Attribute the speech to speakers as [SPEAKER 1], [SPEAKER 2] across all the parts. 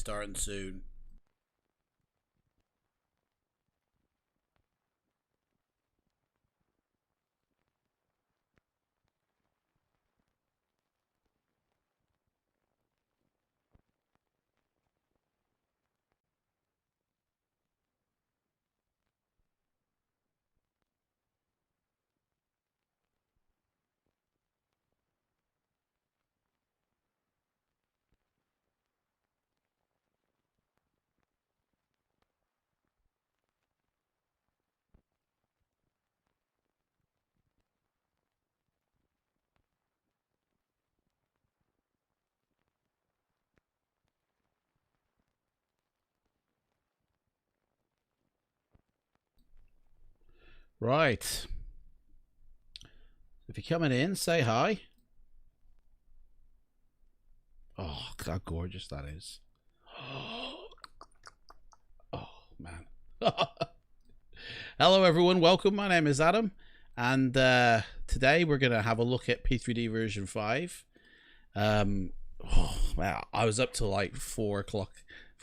[SPEAKER 1] starting soon. Right. If you're coming in, say hi. Oh, how gorgeous that is. Oh, man. Hello, everyone. Welcome. My name is Adam. And today we're going to have a look at P3D version 5. Oh, wow. I was up till like 4 o'clock,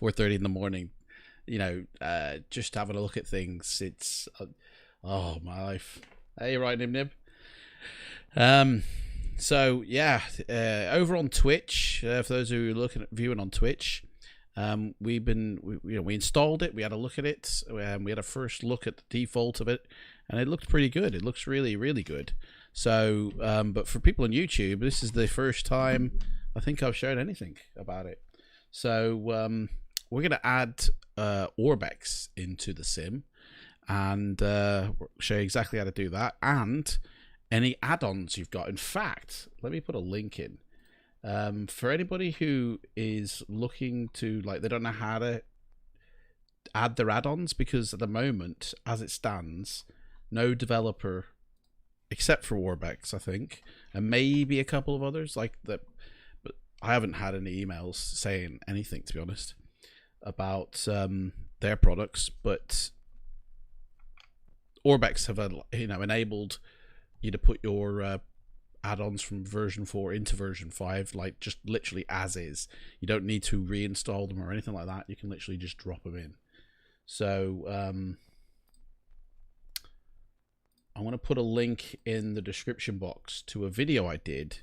[SPEAKER 1] 4:30 in the morning, just having a look at things. It's... oh, my life. Hey, right, Nib. So yeah, over on Twitch, for those who are viewing on Twitch, we installed it. We had a look at it. We had a first look at the default of it, and it looked pretty good. It looks really, really good. So, but for people on YouTube, this is the first time I think I've shown anything about it. So, we're gonna add Orbx into the sim, and show you exactly how to do that, and any add-ons you've got. In fact, let me put a link in for anybody who is looking to, like, they don't know how to add their add-ons, because at the moment, as it stands, no developer except for Orbx, I think, and maybe a couple of others like that, but I haven't had any emails saying anything, to be honest, about their products. But Orbx have enabled you to put your add-ons from version 4 into version 5, like just literally as is. You don't need to reinstall them or anything like that. You can literally just drop them in. So I want to put a link in the description box to a video I did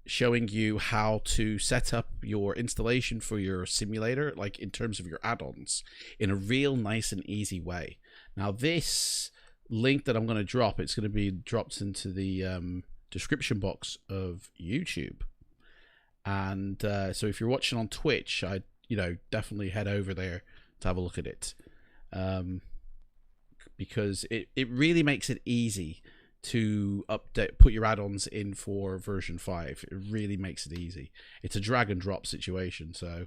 [SPEAKER 1] showing you how to set up your installation for your simulator, like in terms of your add-ons, in a real nice and easy way. Now this link that I'm going to drop, it's going to be dropped into the description box of YouTube, and so if you're watching on Twitch, I definitely head over there to have a look at it, because it really makes it easy to put your add-ons in for version 5. It really makes it easy. It's a drag and drop situation, so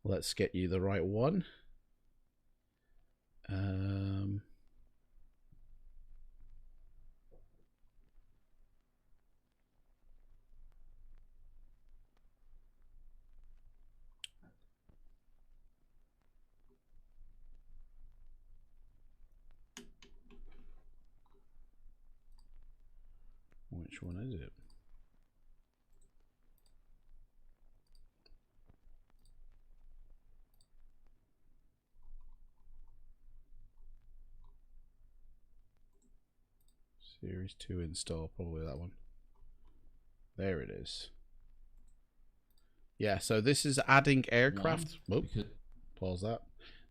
[SPEAKER 1] let's get you the right one. Which one is it? Series 2 install, probably that one. There it is. Yeah, so this is adding aircraft. Pause that.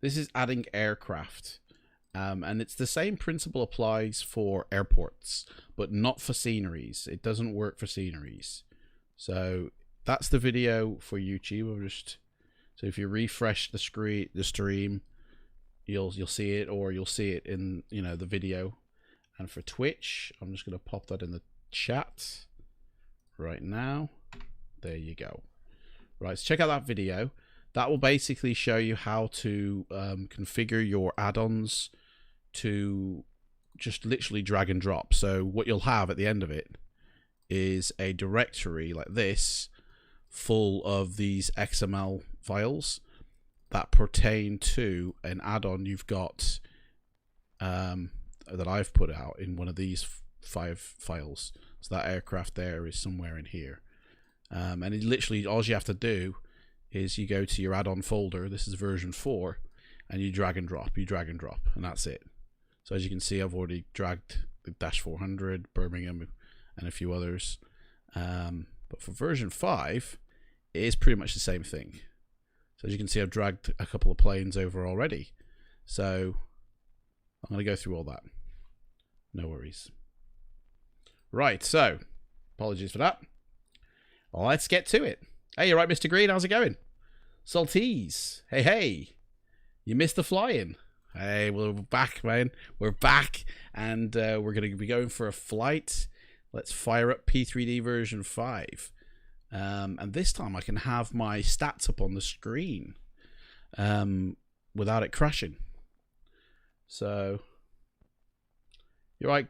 [SPEAKER 1] This is adding aircraft. And it's the same principle applies for airports, but not for sceneries. It doesn't work for sceneries. So that's the video for YouTube. So if you refresh the stream, you'll see it, or you'll see it in the video. And for Twitch, I'm just going to pop that in the chat right now. There you go. Right, so check out that video. That will basically show you how to configure your add-ons to just literally drag and drop. So what you'll have at the end of it is a directory like this, full of these XML files that pertain to an add-on you've got that I've put out in one of these 5 files. So that aircraft there is somewhere in here, and it literally, all you have to do is you go to your add-on folder. This is version 4, and you drag and drop. And that's it. So as you can see, I've already dragged the Dash 400, Birmingham, and a few others. But for version 5, it is pretty much the same thing. So as you can see, I've dragged a couple of planes over already. So I'm going to go through all that. No worries. Right, so apologies for that. Let's get to it. Hey, you right, Mr. Green? How's it going? Saltese. Hey, hey. You missed the flying. Hey, we're back, man. We're back, and we're going to be going for a flight. Let's fire up P3D version 5. And this time I can have my stats up on the screen without it crashing. So, you're right,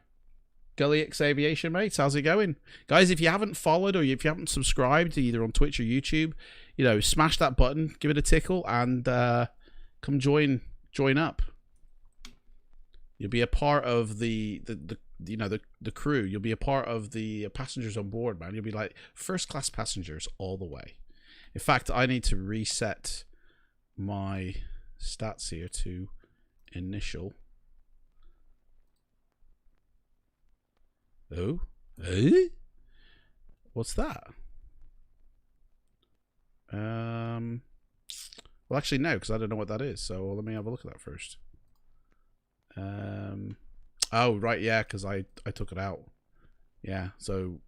[SPEAKER 1] Gullix Aviation mates, how's it going? Guys, if you haven't followed or if you haven't subscribed either on Twitch or YouTube, you know, smash that button, give it a tickle, and come join up. You'll be a part of the crew. You'll be a part of the passengers on board, man. You'll be like first class passengers all the way. In fact, I need to reset my stats here to initial. Oh, what's that? Well, actually, no, because I don't know what that is. So let me have a look at that first. Oh, right, yeah, because I took it out. Yeah, so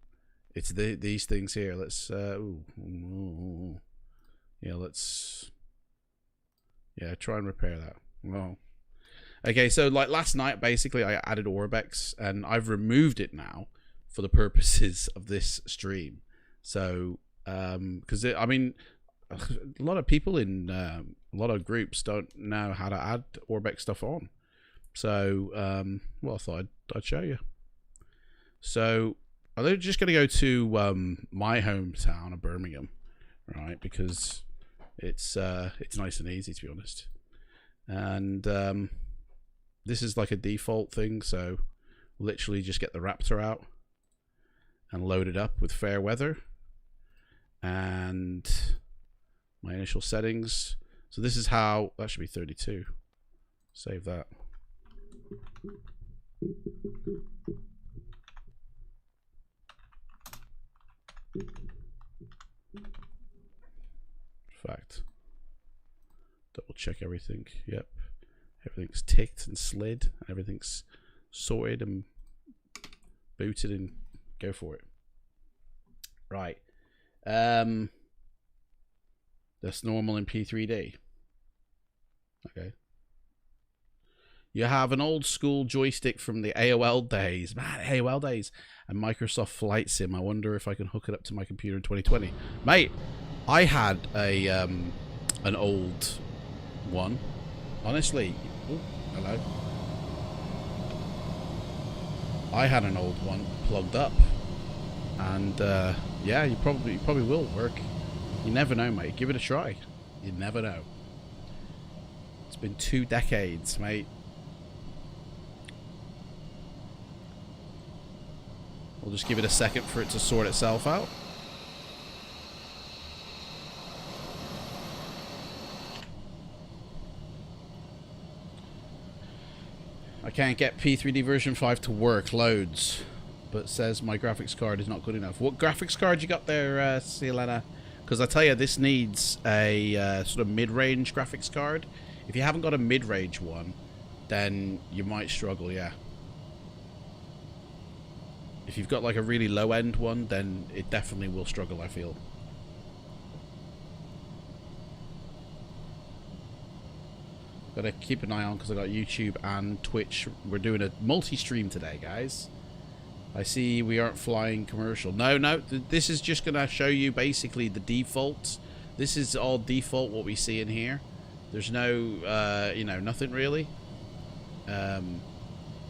[SPEAKER 1] it's these things here. Let's try and repair that. Well, okay, so like last night, basically, I added Orbx, and I've removed it now for the purposes of this stream. So, because I mean, a lot of people in a lot of groups don't know how to add Orbx stuff on. So, well, I thought I'd show you. So, I'm just going to go to my hometown of Birmingham, right? Because it's nice and easy, to be honest. And this is like a default thing, so literally just get the Raptor out and load it up with fair weather. And my initial settings. So this is how, that should be 32. Save that. Fact. Double check everything. Yep. Everything's ticked and slid. Everything's sorted and booted, and go for it. Right. That's normal in P3D. Okay. You have an old school joystick from the AOL days. Man, AOL days. And Microsoft Flight Sim. I wonder if I can hook it up to my computer in 2020. Mate, I had a an old one. Honestly. Oh, hello. I had an old one plugged up. And yeah, you probably will work. You never know, mate. Give it a try. You never know. It's been 2 decades, mate. We'll just give it a second for it to sort itself out. I can't get P3D version 5 to work. Loads. But says my graphics card is not good enough. What graphics card you got there, Selena? Because I tell you, this needs a sort of mid-range graphics card. If you haven't got a mid-range one, then you might struggle, yeah. If you've got like a really low-end one, then it definitely will struggle, I feel. Got to keep an eye on because I got YouTube and Twitch. We're doing a multi-stream today, guys. I see we aren't flying commercial. No, this is just going to show you basically the default. This is all default what we see in here. There's no, you know, nothing really.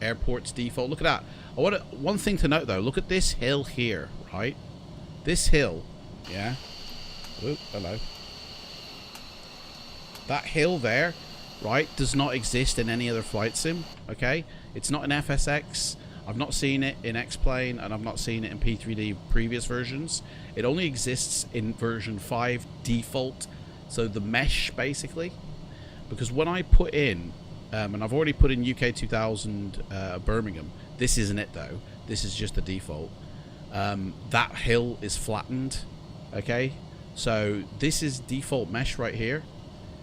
[SPEAKER 1] Airport's default. Look at that. One thing to note though, look at this hill here, right? This hill, yeah. Oh, hello. That hill there, right, does not exist in any other flight sim, okay? It's not in FSX. I've not seen it in X-Plane, and I've not seen it in P3D previous versions. It only exists in version 5 default So the mesh, basically. Because when I put in, and I've already put in UK2000 Birmingham. This isn't it, though. This is just the default. That hill is flattened. Okay? So this is default mesh right here.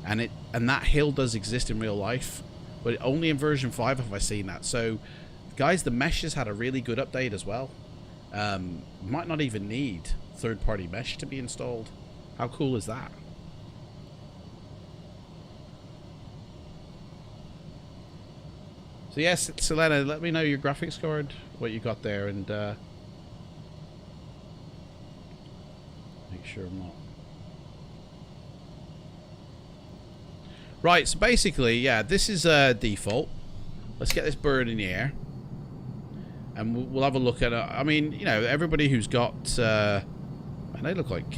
[SPEAKER 1] And that hill does exist in real life. But only in version 5 have I seen that. So, guys, the mesh has had a really good update as well. Might not even need third-party mesh to be installed. How cool is that? So yes, Selena, let me know your graphics card, what you got there, and make sure I'm not. Right, so basically, yeah, this is default. Let's get this bird in the air. And we'll have a look at it. I mean, you know, everybody who's got... and they look like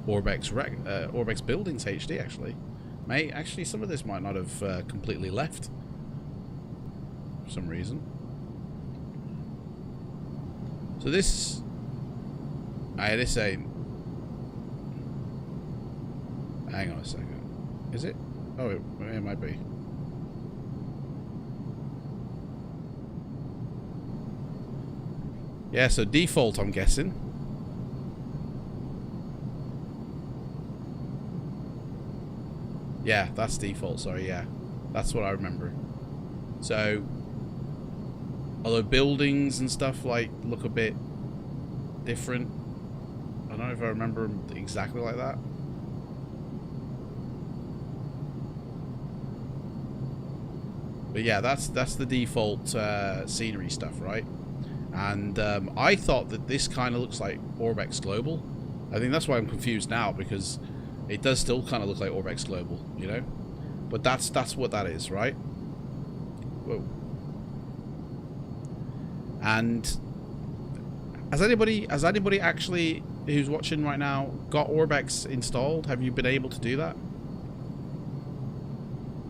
[SPEAKER 1] Orbx Buildings HD, actually. Actually, some of this might not have completely left. For some reason. So this... this ain't... Hang on a second. Is it? Oh, it might be. Yeah, so default, I'm guessing. Yeah, that's default, sorry, yeah. That's what I remember. So, although buildings and stuff, like, look a bit different. I don't know if I remember them exactly like that. But yeah, that's the default scenery stuff, right? And I thought that this kind of looks like Orbx Global. I think that's why I'm confused now, because it does still kind of look like Orbx Global, you know? But that's what that is, right? Whoa. And has anybody actually who's watching right now got Orbx installed? Have you been able to do that?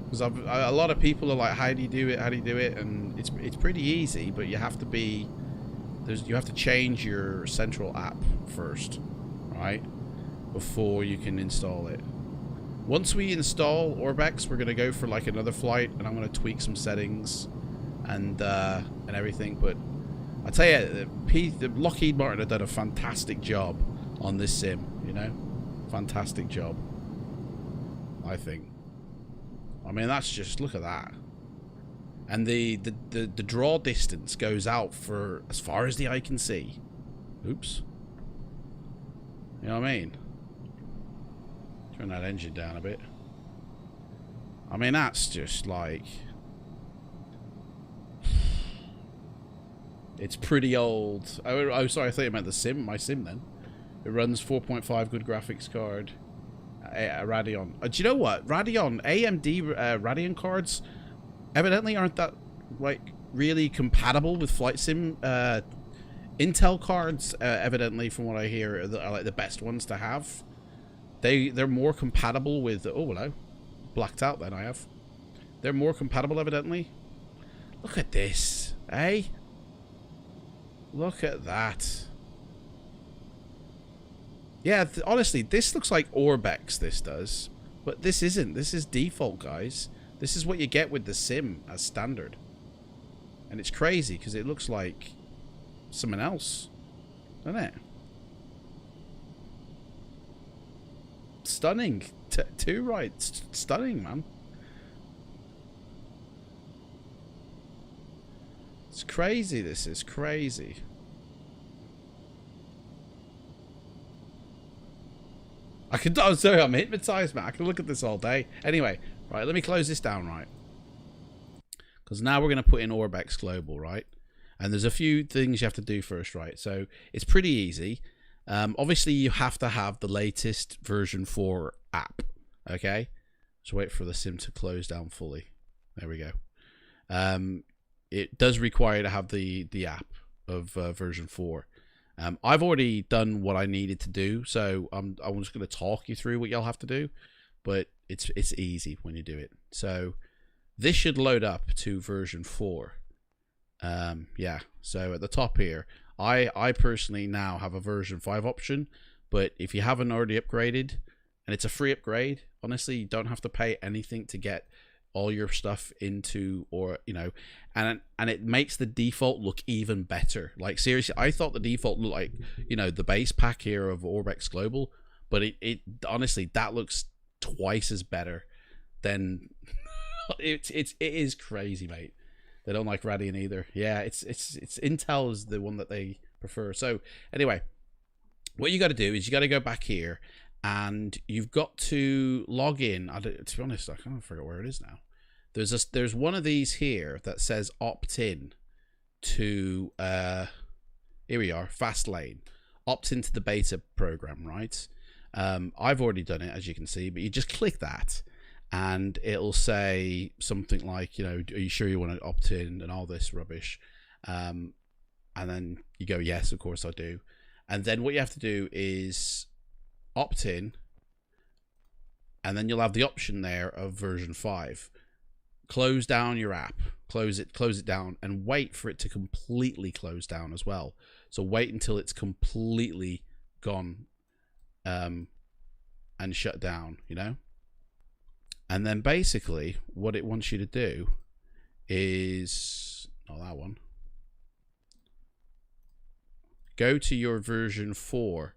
[SPEAKER 1] Because a lot of people are like, how do you do it? How do you do it? And it's pretty easy, but you have to be you have to change your central app first, right? Before you can install it. Once we install Orbx, we're gonna go for like another flight, and I'm gonna tweak some settings and everything. But I tell you, Lockheed Martin have done a fantastic job on this sim. You know, fantastic job. I think. I mean, that's just, look at that. And the draw distance goes out for as far as the eye can see. Oops. You know what I mean? Turn that engine down a bit. I mean, that's just like... It's pretty old. Oh, sorry, I thought you meant the sim. My sim, then. It runs 4.5 good graphics card. Radeon. Do you know what? Radeon, AMD Radeon cards evidently aren't that, like, really compatible with flight sim. Intel cards, evidently, from what I hear, are like the best ones to have. They're more compatible with... Oh, hello. Blacked out, then, I have. They're more compatible, evidently. Look at this, eh? Look at that. Yeah, honestly, this looks like Orbx, this does. But this isn't. This is default, guys. This is what you get with the sim as standard. And it's crazy, because it looks like someone else. Doesn't it? Stunning. Too right. Stunning, man. It's crazy, this is crazy. I'm sorry, I'm hypnotized, man. I can look at this all day. Anyway, right, let me close this down, right? Because now we're going to put in Orbx Global, right? And there's a few things you have to do first, right? So it's pretty easy. Obviously, you have to have the latest version 4 app, okay? So wait for the sim to close down fully. There we go. It does require to have the app of version 4. I've already done what I needed to do, so I'm just going to talk you through what y'all have to do, but it's easy when you do it. So this should load up to version 4. Yeah, so at the top here, I personally now have a version 5 option, But if you haven't already upgraded, and it's a free upgrade, honestly, you don't have to pay anything to get all your stuff into, or you know, and it makes the default look even better. Like seriously, I thought the default looked like, you know, the base pack here of Orbx Global, but it honestly, that looks twice as better than it is crazy, mate. They don't like Radeon either. Yeah, it's Intel is the one that they prefer. So anyway, what you got to do is you got to go back here, and you've got to log in. To be honest, I can't forget where it is now. There's one of these here that says opt in to here we are, Fastlane. Opt into the beta program, right? I've already done it, as you can see, but you just click that, and it'll say something like, you know, are you sure you want to opt in and all this rubbish? And then you go, yes, of course I do. And then what you have to do is opt in, and then you'll have the option there of version 5. Close down your app, close it down, and wait for it to completely close down as well. So wait until it's completely gone and shut down, you know. And then basically what it wants you to do is, not that one, go to your version 4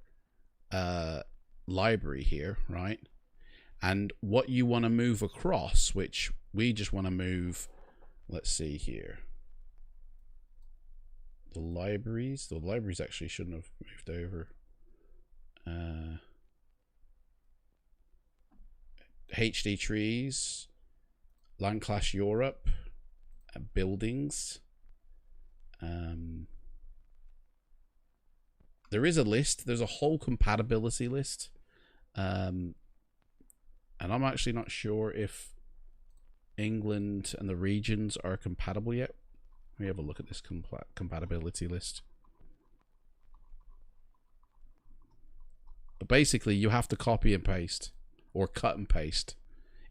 [SPEAKER 1] library here, right? And what you want to move across, which we just want to move, let's see here, the libraries actually shouldn't have moved over. HD trees, Land Clash Europe, buildings. There is a list. There's a whole compatibility list. And I'm actually not sure if England and the regions are compatible yet. Let me have a look at this compatibility list. But basically, you have to copy and paste, or cut and paste.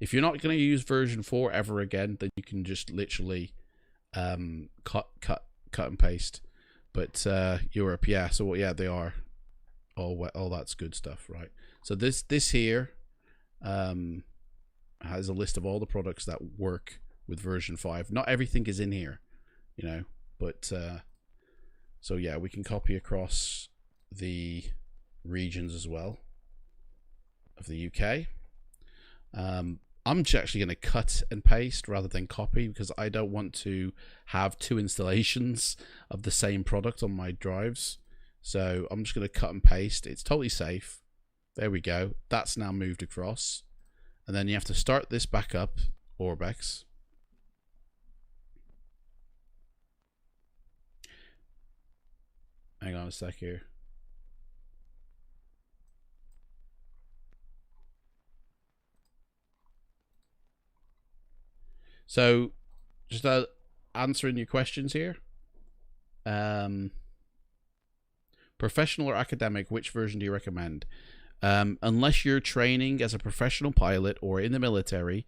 [SPEAKER 1] If you're not going to use version 4 ever again, then you can just literally cut and paste. But Europe, yeah. So yeah, they are all that's good stuff, right? So this here has a list of all the products that work with version 5. Not everything is in here, you know, but so yeah, we can copy across the regions as well of the UK. I'm actually going to cut and paste rather than copy, because I don't want to have 2 installations of the same product on my drives. So I'm just going to cut and paste. It's totally safe. There we go. That's now moved across. And then you have to start this back up, Orbx. Hang on a sec here. So, just answering your questions here. Professional or academic, which version do you recommend? Unless you're training as a professional pilot or in the military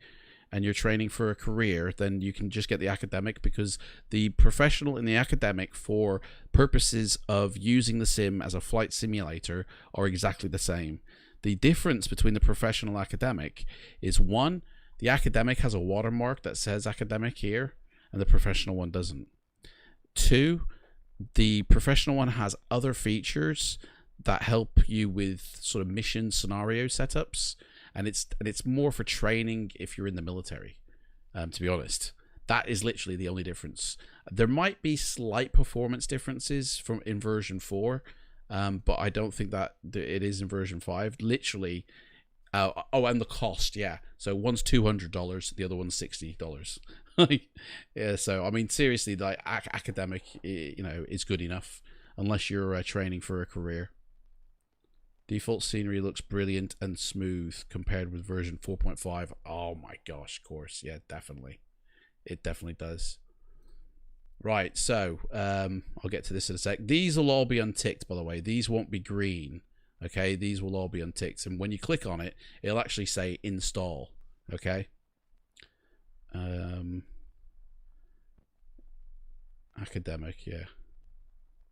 [SPEAKER 1] and you're training for a career, then you can just get the academic, because the professional and the academic, for purposes of using the sim as a flight simulator, are exactly the same. The difference between the professional and academic is, one, the academic has a watermark that says academic here, and the professional one doesn't. 2, the professional one has other features that help you with sort of mission scenario setups, and it's more for training if you're in the military. To be honest, that is literally the only difference. There might be slight performance differences in version 4, but I don't think that it is in version 5. Literally. Oh, and the cost, yeah. So one's $200, the other one's $60. Yeah, so I mean, seriously, like academic, you know, is good enough unless you're training for a career. Default scenery looks brilliant and smooth compared with version 4.5. Oh my gosh, of course, yeah, definitely, it definitely does. Right, so I'll get to this in a sec. These will all be unticked, by the way. These won't be green. Okay, these will all be unticked, and when you click on it, it'll actually say install. Okay. Academic, yeah.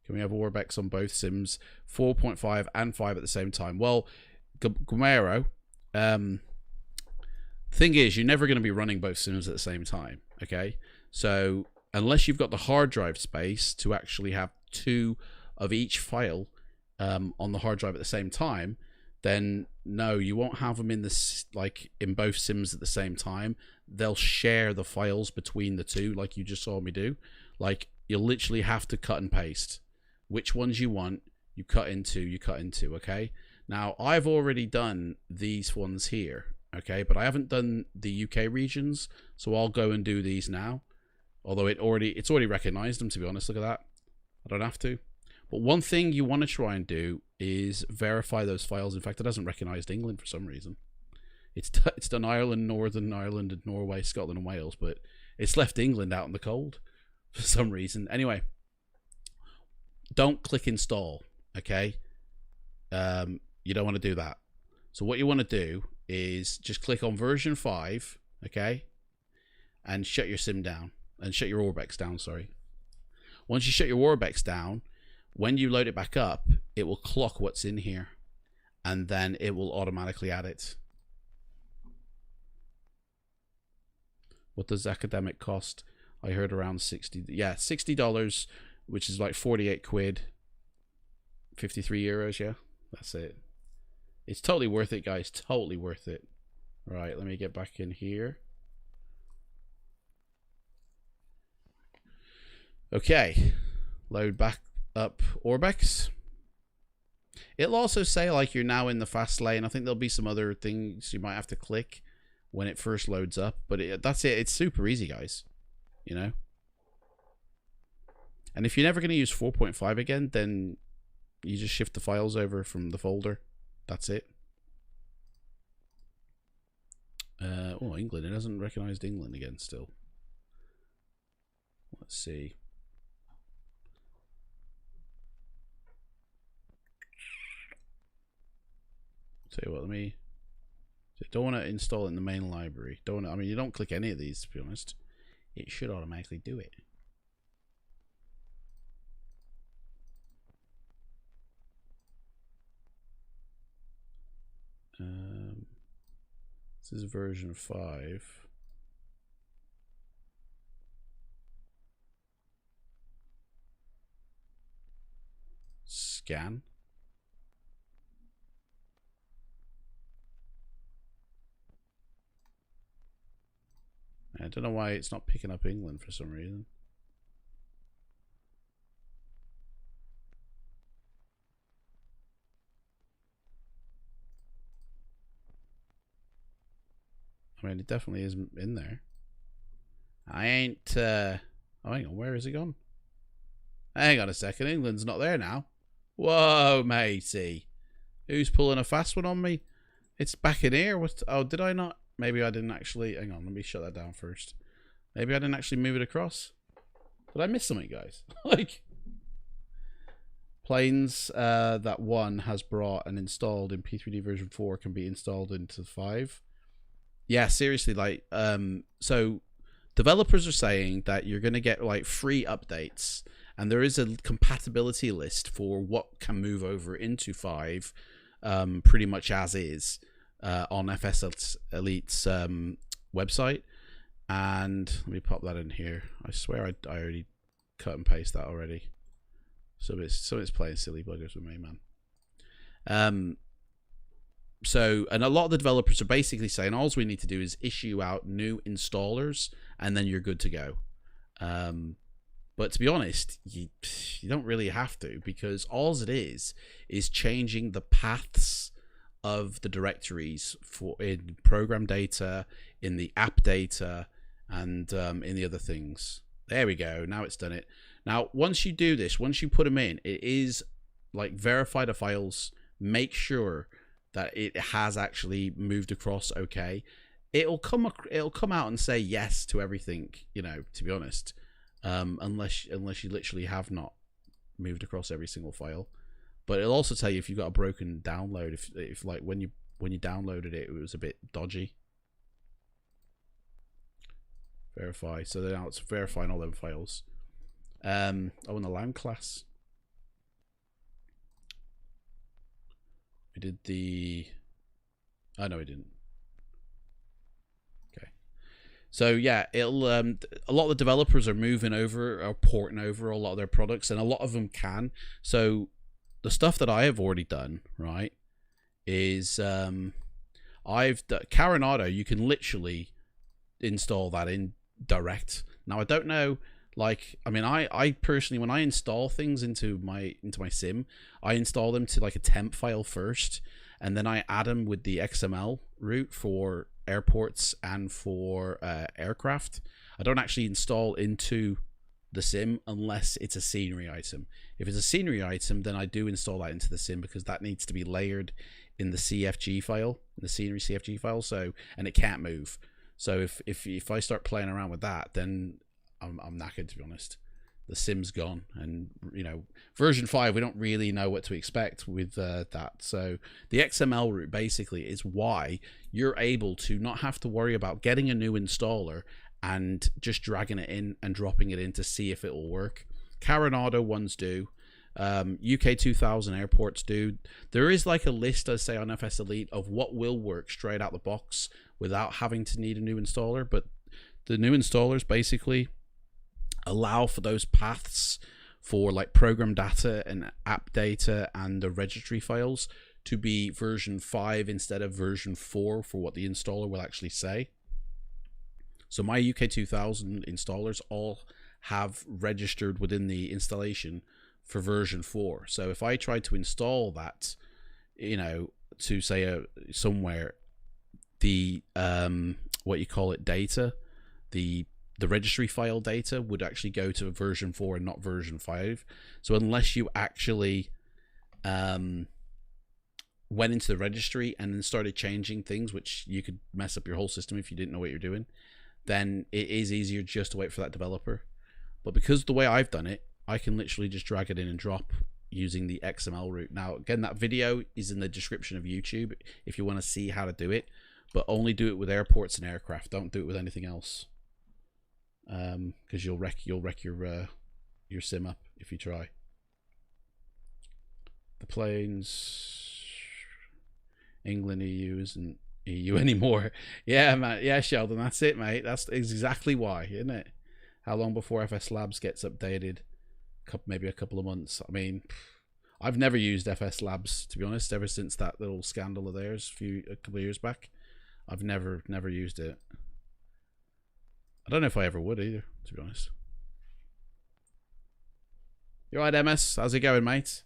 [SPEAKER 1] Can we have Orbx on both sims, 4.5 and 5 at the same time? Well, Gumero, thing is, you're never going to be running both sims at the same time, okay? So unless you've got the hard drive space to actually have 2 of each file on the hard drive at the same time, then no, you won't have them in this, like in both sims at the same time. They'll share the files between the two, like you just saw me do. Like, you'll literally have to cut and paste which ones you want. You cut into, okay? Now, I've already done these ones here, okay, but I haven't done the UK regions, so I'll go and do these now. Although it's already recognized them, to be honest. Look at that. I don't have to. But one thing you want to try and do is verify those files. In fact, it hasn't recognized England for some reason. It's done Ireland, Northern Ireland, and Norway, Scotland, and Wales, but it's left England out in the cold for some reason. Anyway, don't click install, okay? You don't want to do that. So what you want to do is just click on version 5, okay? And shut your sim down. And shut your Orbx down, sorry. Once you shut your Orbx down, when you load it back up, it will clock what's in here. And then it will automatically add it. What does academic cost? I heard around 60. Yeah, $60, which is like 48 quid. 53 euros, yeah. That's it. It's totally worth it, guys. Totally worth it. Right, let me get back in here. Okay. Load back up Orbx. It'll also say like you're now in the fast lane. I think there'll be some other things you might have to click when it first loads up, but that's it. It's super easy, guys, you know. And if you're never going to use 4.5 again, then you just shift the files over from the folder. That's it. Oh, England. It hasn't recognized England again still. Let's see. Tell you what, don't want to install it in the main library. Don't want to, I mean, you don't click any of these, to be honest. It should automatically do it. This is version 5. Scan. I don't know why it's not picking up England for some reason. I mean, it definitely is in there. I ain't, oh, hang on, where is it gone? Hang on a second, England's not there now. Whoa, matey. Who's pulling a fast one on me? It's back in here. Oh, did I not? Maybe I didn't actually, hang on, let me shut that down first. Maybe I didn't actually move it across. Did I miss something, guys? Like, planes that one has brought and installed in P3D version 4 can be installed into 5. Yeah, seriously, like, so developers are saying that you're going to get like free updates, and there is a compatibility list for what can move over into 5 pretty much as is on FSX Elite's website. And let me pop that in here. I swear I already cut and paste that already. So it's playing silly buggers with me, man. So, and a lot of the developers are basically saying all we need to do is issue out new installers and then you're good to go. But to be honest, you don't really have to, because all it is changing the paths of the directories for in program data, in the app data, and in the other things. There we go. Now it's done it. Now, once you do this, once you put them in, it is like verify the files, make sure that it has actually moved across okay. It'll come out and say yes to everything, you know, to be honest. Unless you literally have not moved across every single file. But it'll also tell you if you've got a broken download, if like when you downloaded it, it was a bit dodgy. Verify. So now it's verifying all them files. Oh, and the LAN class. We did the... Oh, no, we didn't. Okay. So, yeah, it'll... a lot of the developers are moving over, or porting over a lot of their products, and a lot of them can. So, the stuff that I have already done, right, is... Carenado, you can literally install that in direct. Now, I don't know... Like, I mean, I personally, when I install things into my sim, I install them to like a temp file first, and then I add them with the XML route for airports and for aircraft. I don't actually install into the sim unless it's a scenery item. If it's a scenery item, then I do install that into the sim because that needs to be layered in the CFG file, in the scenery CFG file. So, and it can't move. So if I start playing around with that, then I'm knackered, to be honest. The sim's gone, and you know, version 5 we don't really know what to expect with that. So the XML route basically is why you're able to not have to worry about getting a new installer and just dragging it in and dropping it in to see if it will work. Carenado ones do. UK2000 airports do. There is like a list, I say, on FS Elite of what will work straight out the box without having to need a new installer, but the new installers basically allow for those paths for like program data and app data and the registry files to be version 5 instead of version 4 for what the installer will actually say. So my UK2000 installers all have registered within the installation for version 4. So if I tried to install that, you know, to say somewhere, the what you call it, data, the registry file data would actually go to version 4 and not version 5. So unless you actually went into the registry and then started changing things, which you could mess up your whole system if you didn't know what you're doing, then it is easier just to wait for that developer. But because the way I've done it, I can literally just drag it in and drop using the XML route. Now, again, that video is in the description of YouTube if you want to see how to do it, but only do it with airports and aircraft. Don't do it with anything else. Because you'll wreck your sim up if you try. The planes, England, EU isn't EU anymore. Yeah, man. Yeah, Sheldon, that's it, mate. That's exactly why, isn't it? How long before FS Labs gets updated? Maybe a couple of months. I mean, I've never used FS Labs, to be honest, ever since that little scandal of theirs a couple of years back. I've never used it. I don't know if I ever would either, to be honest. You alright, MS? How's it going, mate?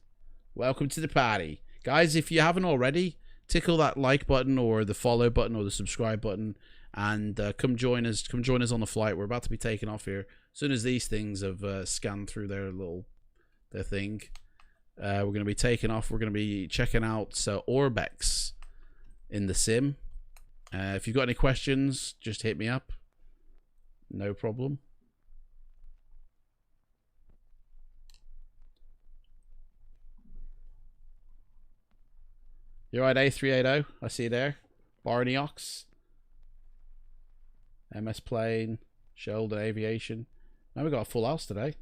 [SPEAKER 1] Welcome to the party. Guys, if you haven't already, tickle that like button or the follow button or the subscribe button and come join us on the flight. We're about to be taking off here. As soon as these things have scanned through their thing, we're going to be taking off. We're going to be checking out Orbx in the sim. If you've got any questions, just hit me up. No problem. You're right, A380. I see you there. Barney Ox. MS Plane. Sheldon Aviation. Now we've got a full house today.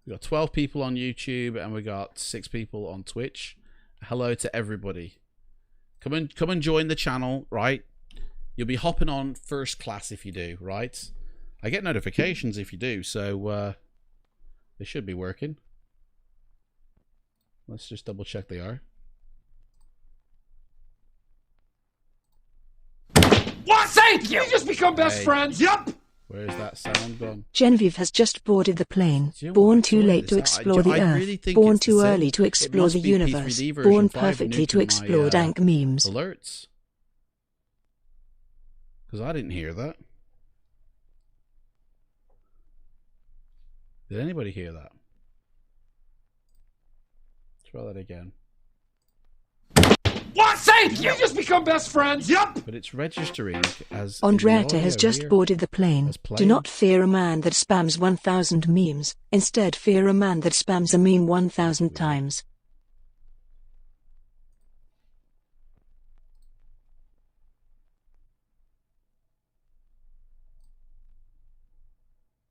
[SPEAKER 1] We've got 12 people on YouTube and we got 6 people on Twitch. Hello to everybody. Come and join the channel, right? You'll be hopping on first class if you do, right? I get notifications if you do, so they should be working. Let's just double check they are.
[SPEAKER 2] What? Thank you! We just become best friends! Yup!
[SPEAKER 1] Where's that sound gone?
[SPEAKER 3] Genevieve has just boarded the plane. Born too late to explore the Earth. Born too early to explore the universe. Born perfectly to explore dank memes.
[SPEAKER 1] Alerts. Because I didn't hear that. Did anybody hear that? Try that again.
[SPEAKER 2] What? Thank you! We just become best friends! Yup!
[SPEAKER 1] But it's registering as...
[SPEAKER 3] Andretta has just boarded the plane. Do not fear a man that spams 1,000 memes. Instead, fear a man that spams a meme 1,000 times.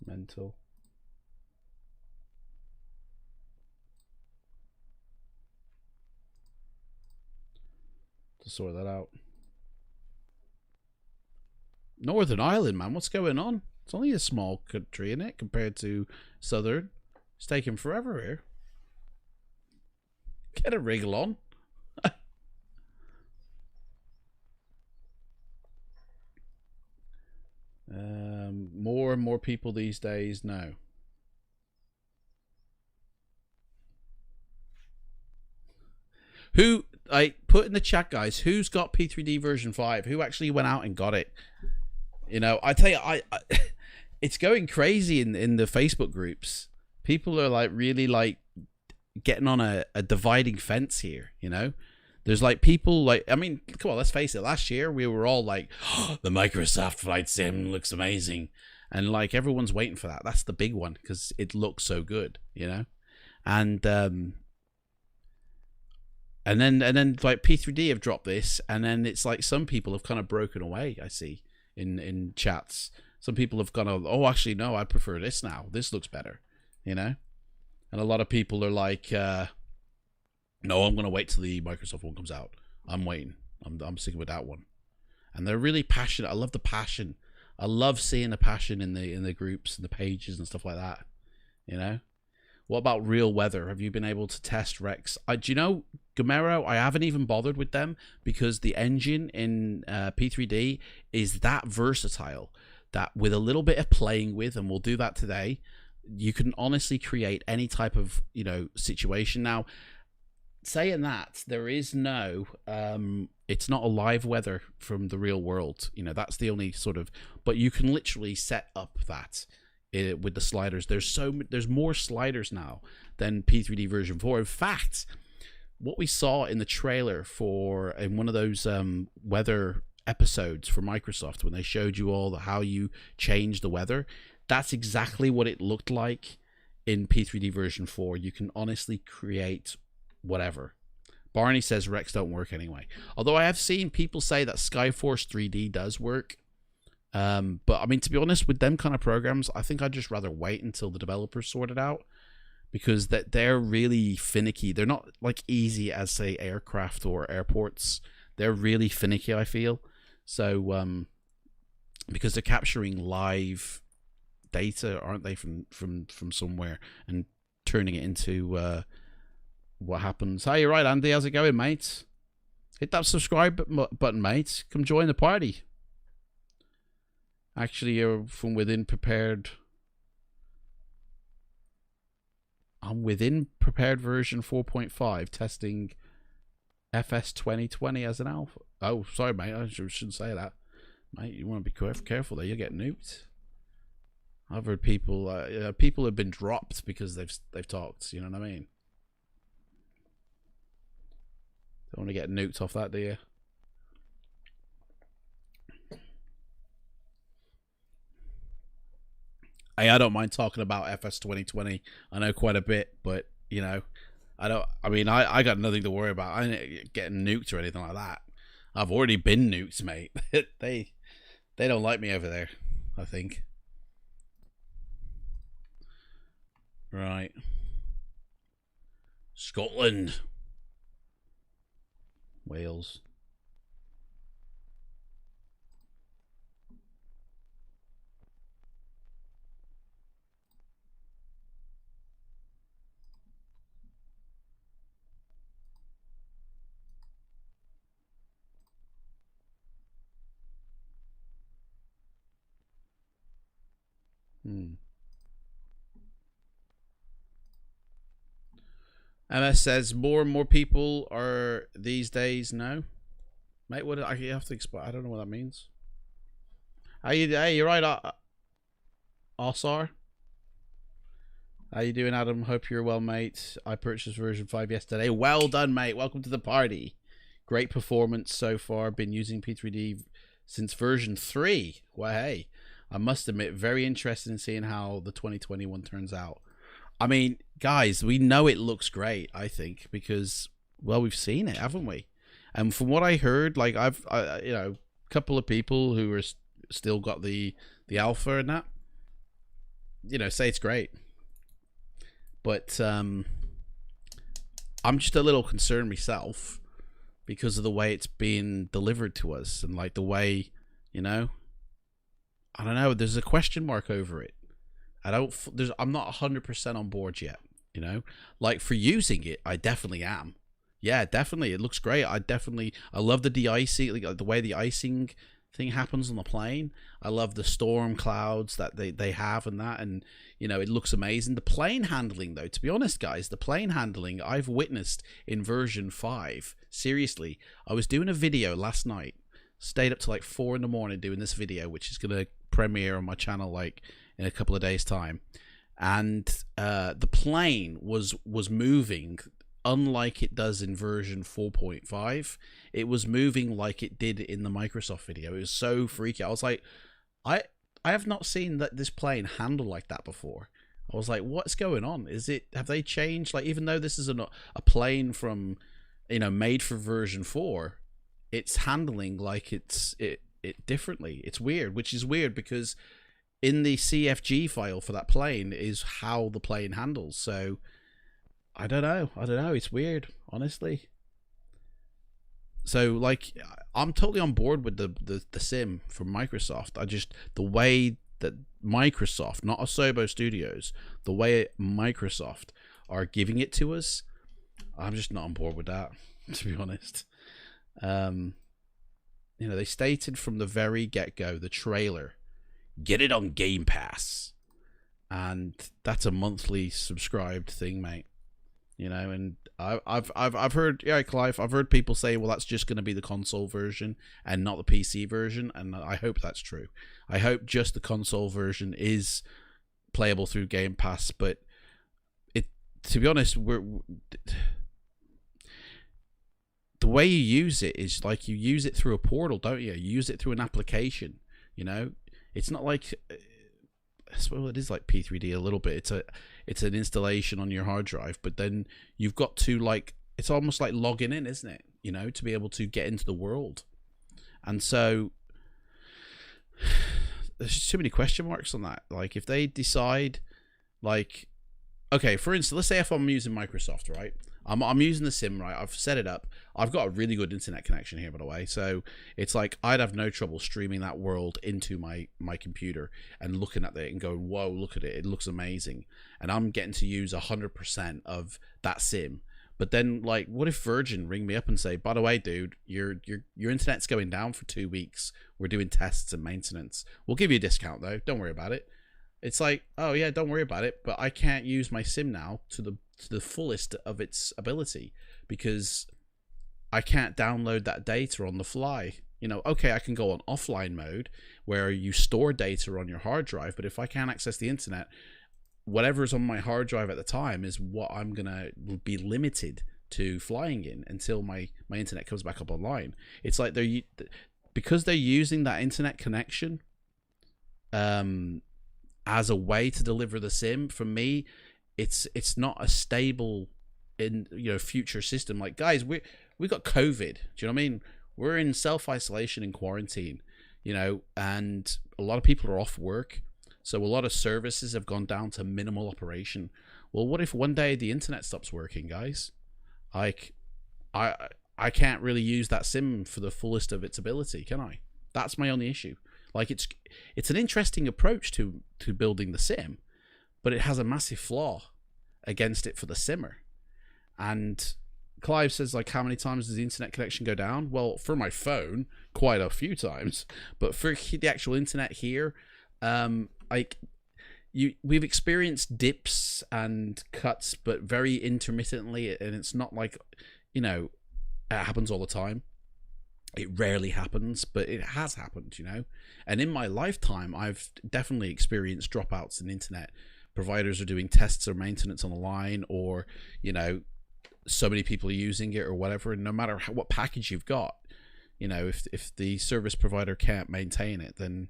[SPEAKER 1] Mental. to sort that out. Northern Ireland, man, what's going on? It's only a small country, isn't it, compared to Southern? It's taking forever here. Get a wriggle on. More and more people these days know. Who, I put in the chat, guys, who's got P3D version 5? Who actually went out and got it? You know, I tell you, it's going crazy in the Facebook groups. People are like really like getting on a dividing fence here, you know? There's like people like, I mean, come on, let's face it. Last year we were all like, oh, the Microsoft Flight Sim looks amazing. And like everyone's waiting for that. That's the big one because it looks so good, you know? And then like P3D have dropped this, and then it's like some people have kind of broken away, I see in chats. Some people have gone, oh, actually, no, I prefer this now. This looks better, you know? And a lot of people are like, no, I'm going to wait till the Microsoft one comes out. I'm waiting. I'm sticking with that one. And they're really passionate. I love the passion. I love seeing the passion in the groups and the pages and stuff like that, you know? What about real weather? Have you been able to test Rex? Do you know, Gamero, I haven't even bothered with them because the engine in P3D is that versatile that with a little bit of playing with, and we'll do that today, you can honestly create any type of, you know, situation. Now, saying that, there is no, it's not a live weather from the real world. You know, that's the only sort of, but you can literally set up that with the sliders. There's more sliders now than P3D version 4. In fact, what we saw in the trailer in one of those weather episodes for Microsoft, when they showed you all how you change the weather, that's exactly what it looked like in P3D version 4. You can honestly create whatever. Barney says Rex don't work anyway. Although I have seen people say that Skyforce 3D does work. But I mean, to be honest, with them kind of programs, I think I'd just rather wait until the developers sort it out, because they're really finicky. They're not like easy as, say, aircraft or airports. They're really finicky, I feel. So because they're capturing live data, aren't they, from somewhere and turning it into what happens. Hey, you're right, Andy. How's it going, mate? Hit that subscribe button, mate. Come join the party. Actually, you're from within prepared. I'm within prepared version 4.5 testing FS 2020 as an alpha. Oh, sorry, mate. I shouldn't say that, mate. You want to be careful there. You'll get nuked. I've heard people have been dropped because they've talked. You know what I mean? Don't want to get nuked off that, do you? Hey, I don't mind talking about FS 2020. I know quite a bit, but you know, I got nothing to worry about. I ain't getting nuked or anything like that. I've already been nuked, mate. they don't like me over there, I think. Right. Scotland. Wales. MS says more and more people are these days. No, mate. What I have to explain? I don't know what that means. Hey, you're right, Osar. How you doing, Adam? Hope you're well, mate. I purchased version 5 yesterday. Well done, mate. Welcome to the party. Great performance so far. Been using P3D since version 3. Well, hey, I must admit, very interested in seeing how the 2021 turns out. I mean, guys, we know it looks great, I think, because, well, we've seen it, haven't we? And from what I heard, like, I you know, a couple of people who are still got the alpha and that, you know, say it's great. But I'm just a little concerned myself because of the way it's being delivered to us, and like the way, you know, I don't know, there's a question mark over it. I'm not 100% on board yet, you know. Like for using it, I definitely am. Yeah, definitely, it looks great. I love the de-icing, like the way the icing thing happens on the plane. I love the storm clouds that they have and that, and you know, it looks amazing. The plane handling though, to be honest guys, the plane handling I've witnessed in version 5. Seriously, I was doing a video last night, stayed up to like 4 in the morning doing this video, which is gonna premiere on my channel like in a couple of days time, and the plane was moving unlike it does in version 4.5. It was moving like it did in the Microsoft video. It was so freaky. I was like, I have not seen this plane handle like that before. I was like, what's going on? Have they changed? Like, even though this is a plane from, you know, made for version 4, it's handling like it differently. It's weird, which is weird because in the CFG file for that plane is how the plane handles. So I don't know. It's weird, honestly. So like, I'm totally on board with the sim from Microsoft. The way that Microsoft, not Asobo Studios, the way Microsoft are giving it to us, I'm just not on board with that, to be honest. You know, they stated from the very get-go, the trailer, get it on Game Pass, and that's a monthly subscribed thing, mate. You know, and I've heard, yeah, Clive, I've heard people say, well, that's just going to be the console version and not the PC version, and I hope that's true. I hope just the console version is playable through Game Pass, but to be honest, the way you use it is like you use it through a portal, don't you? You use it through an application, you know? It's not like, well, it is like P3D a little bit. It's an installation on your hard drive, but then you've got to, like, it's almost like logging in, isn't it? You know, to be able to get into the world. And so there's just too many question marks on that. Like, if they decide, like, okay, for instance, let's say if I'm using Microsoft, right? I'm using the sim, right? I've set it up. I've got a really good internet connection here, by the way. So it's like I'd have no trouble streaming that world into my computer and looking at it and going, whoa, look at it. It looks amazing. And I'm getting to use 100% of that sim. But then, like, what if Virgin ring me up and say, by the way, dude, your internet's going down for 2 weeks. We're doing tests and maintenance. We'll give you a discount, though. Don't worry about it. It's like, oh, yeah, don't worry about it. But I can't use my sim now to the fullest of its ability because I can't download that data on the fly. You know, okay, I can go on offline mode where you store data on your hard drive, but if I can't access the internet, whatever's on my hard drive at the time is what I'm gonna be limited to flying in until my internet comes back up online. It's like because they're using that internet connection as a way to deliver the sim. For me, it's not a stable future system. Like, guys, we got COVID. Do you know what I mean? We're in self-isolation and quarantine, you know, and a lot of people are off work. So a lot of services have gone down to minimal operation. Well, what if one day the internet stops working, guys? Like, I can't really use that sim for the fullest of its ability, can I? That's my only issue. Like, it's an interesting approach to building the sim, but it has a massive flaw against it for the simmer. And Clive says, like, how many times does the internet connection go down? Well, for my phone, quite a few times. But for the actual internet here, we've experienced dips and cuts, but very intermittently, and it's not like, you know, it happens all the time. It rarely happens, but it has happened, you know. And in my lifetime, I've definitely experienced dropouts in internet. Providers are doing tests or maintenance on the line, or, you know, so many people are using it or whatever. And no matter what package you've got, you know, if the service provider can't maintain it, then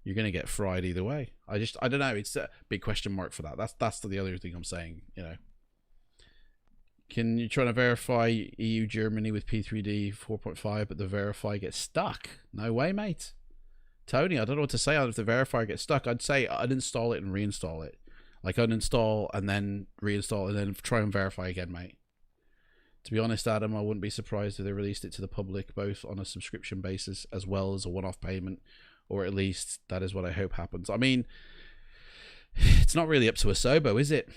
[SPEAKER 1] you're going to get fried either way. I don't know. It's a big question mark for that. That's the other thing I'm saying, you know. Can you try to verify EU Germany with P3Dv5, but the verify gets stuck? No way, mate. Tony, I don't know what to say. If the verifier gets stuck, I'd say uninstall it and reinstall it. Like, uninstall and then reinstall and then try and verify again, mate. To be honest, Adam, I wouldn't be surprised if they released it to the public, both on a subscription basis as well as a one-off payment, or at least that is what I hope happens. I mean, it's not really up to Asobo, is it?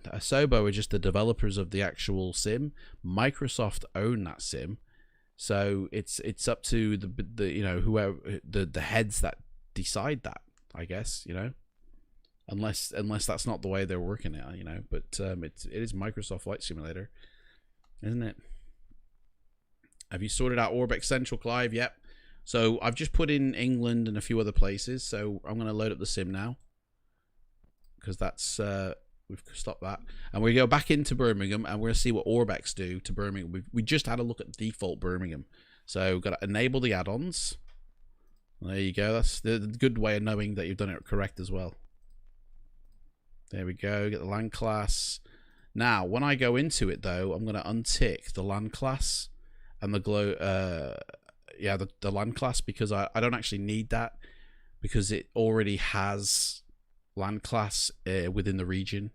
[SPEAKER 1] Asobo are just the developers of the actual sim. Microsoft own that sim, so it's up to the you know, whoever the heads that decide that, I guess, you know, unless that's not the way they're working it, you know. But it is Microsoft Flight Simulator, isn't it? Have you sorted out Orbx Central, Clive? Yep. So I've just put in England and a few other places. So I'm going to load up the sim now, because that's we've stopped that, and we go back into Birmingham, and we're going to see what Orbx do to Birmingham. We just had a look at default Birmingham, so we've got to enable the add-ons. There you go. That's the good way of knowing that you've done it correct as well. There we go. Get the land class. Now, when I go into it, though, I'm going to untick the land class and the the land class, because I don't actually need that, because it already has land class within the region.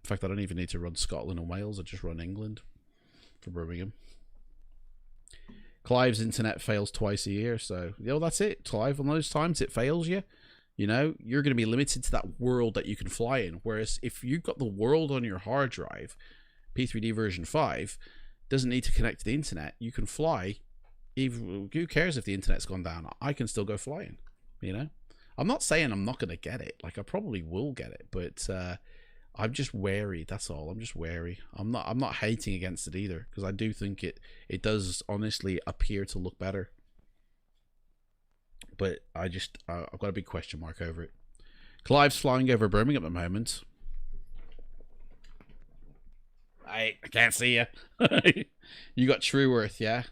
[SPEAKER 1] In fact, I don't even need to run Scotland and Wales. I just run England for Birmingham. Clive's internet fails twice a year, so that's it. Clive, on those times it fails you, you know, you're going to be limited to that world that you can fly in. Whereas if you've got the world on your hard drive, P3Dv5 doesn't need to connect to the internet. You can fly. Even, who cares if the internet's gone down? I can still go flying, you know. I'm not saying I'm not going to get it. Like, I probably will get it, but I'm just wary. That's all. I'm just wary. I'm not hating against it either, because I do think it does honestly appear to look better. But I've got a big question mark over it. Clive's flying over Birmingham at the moment. I can't see you. You got Trueworth, yeah?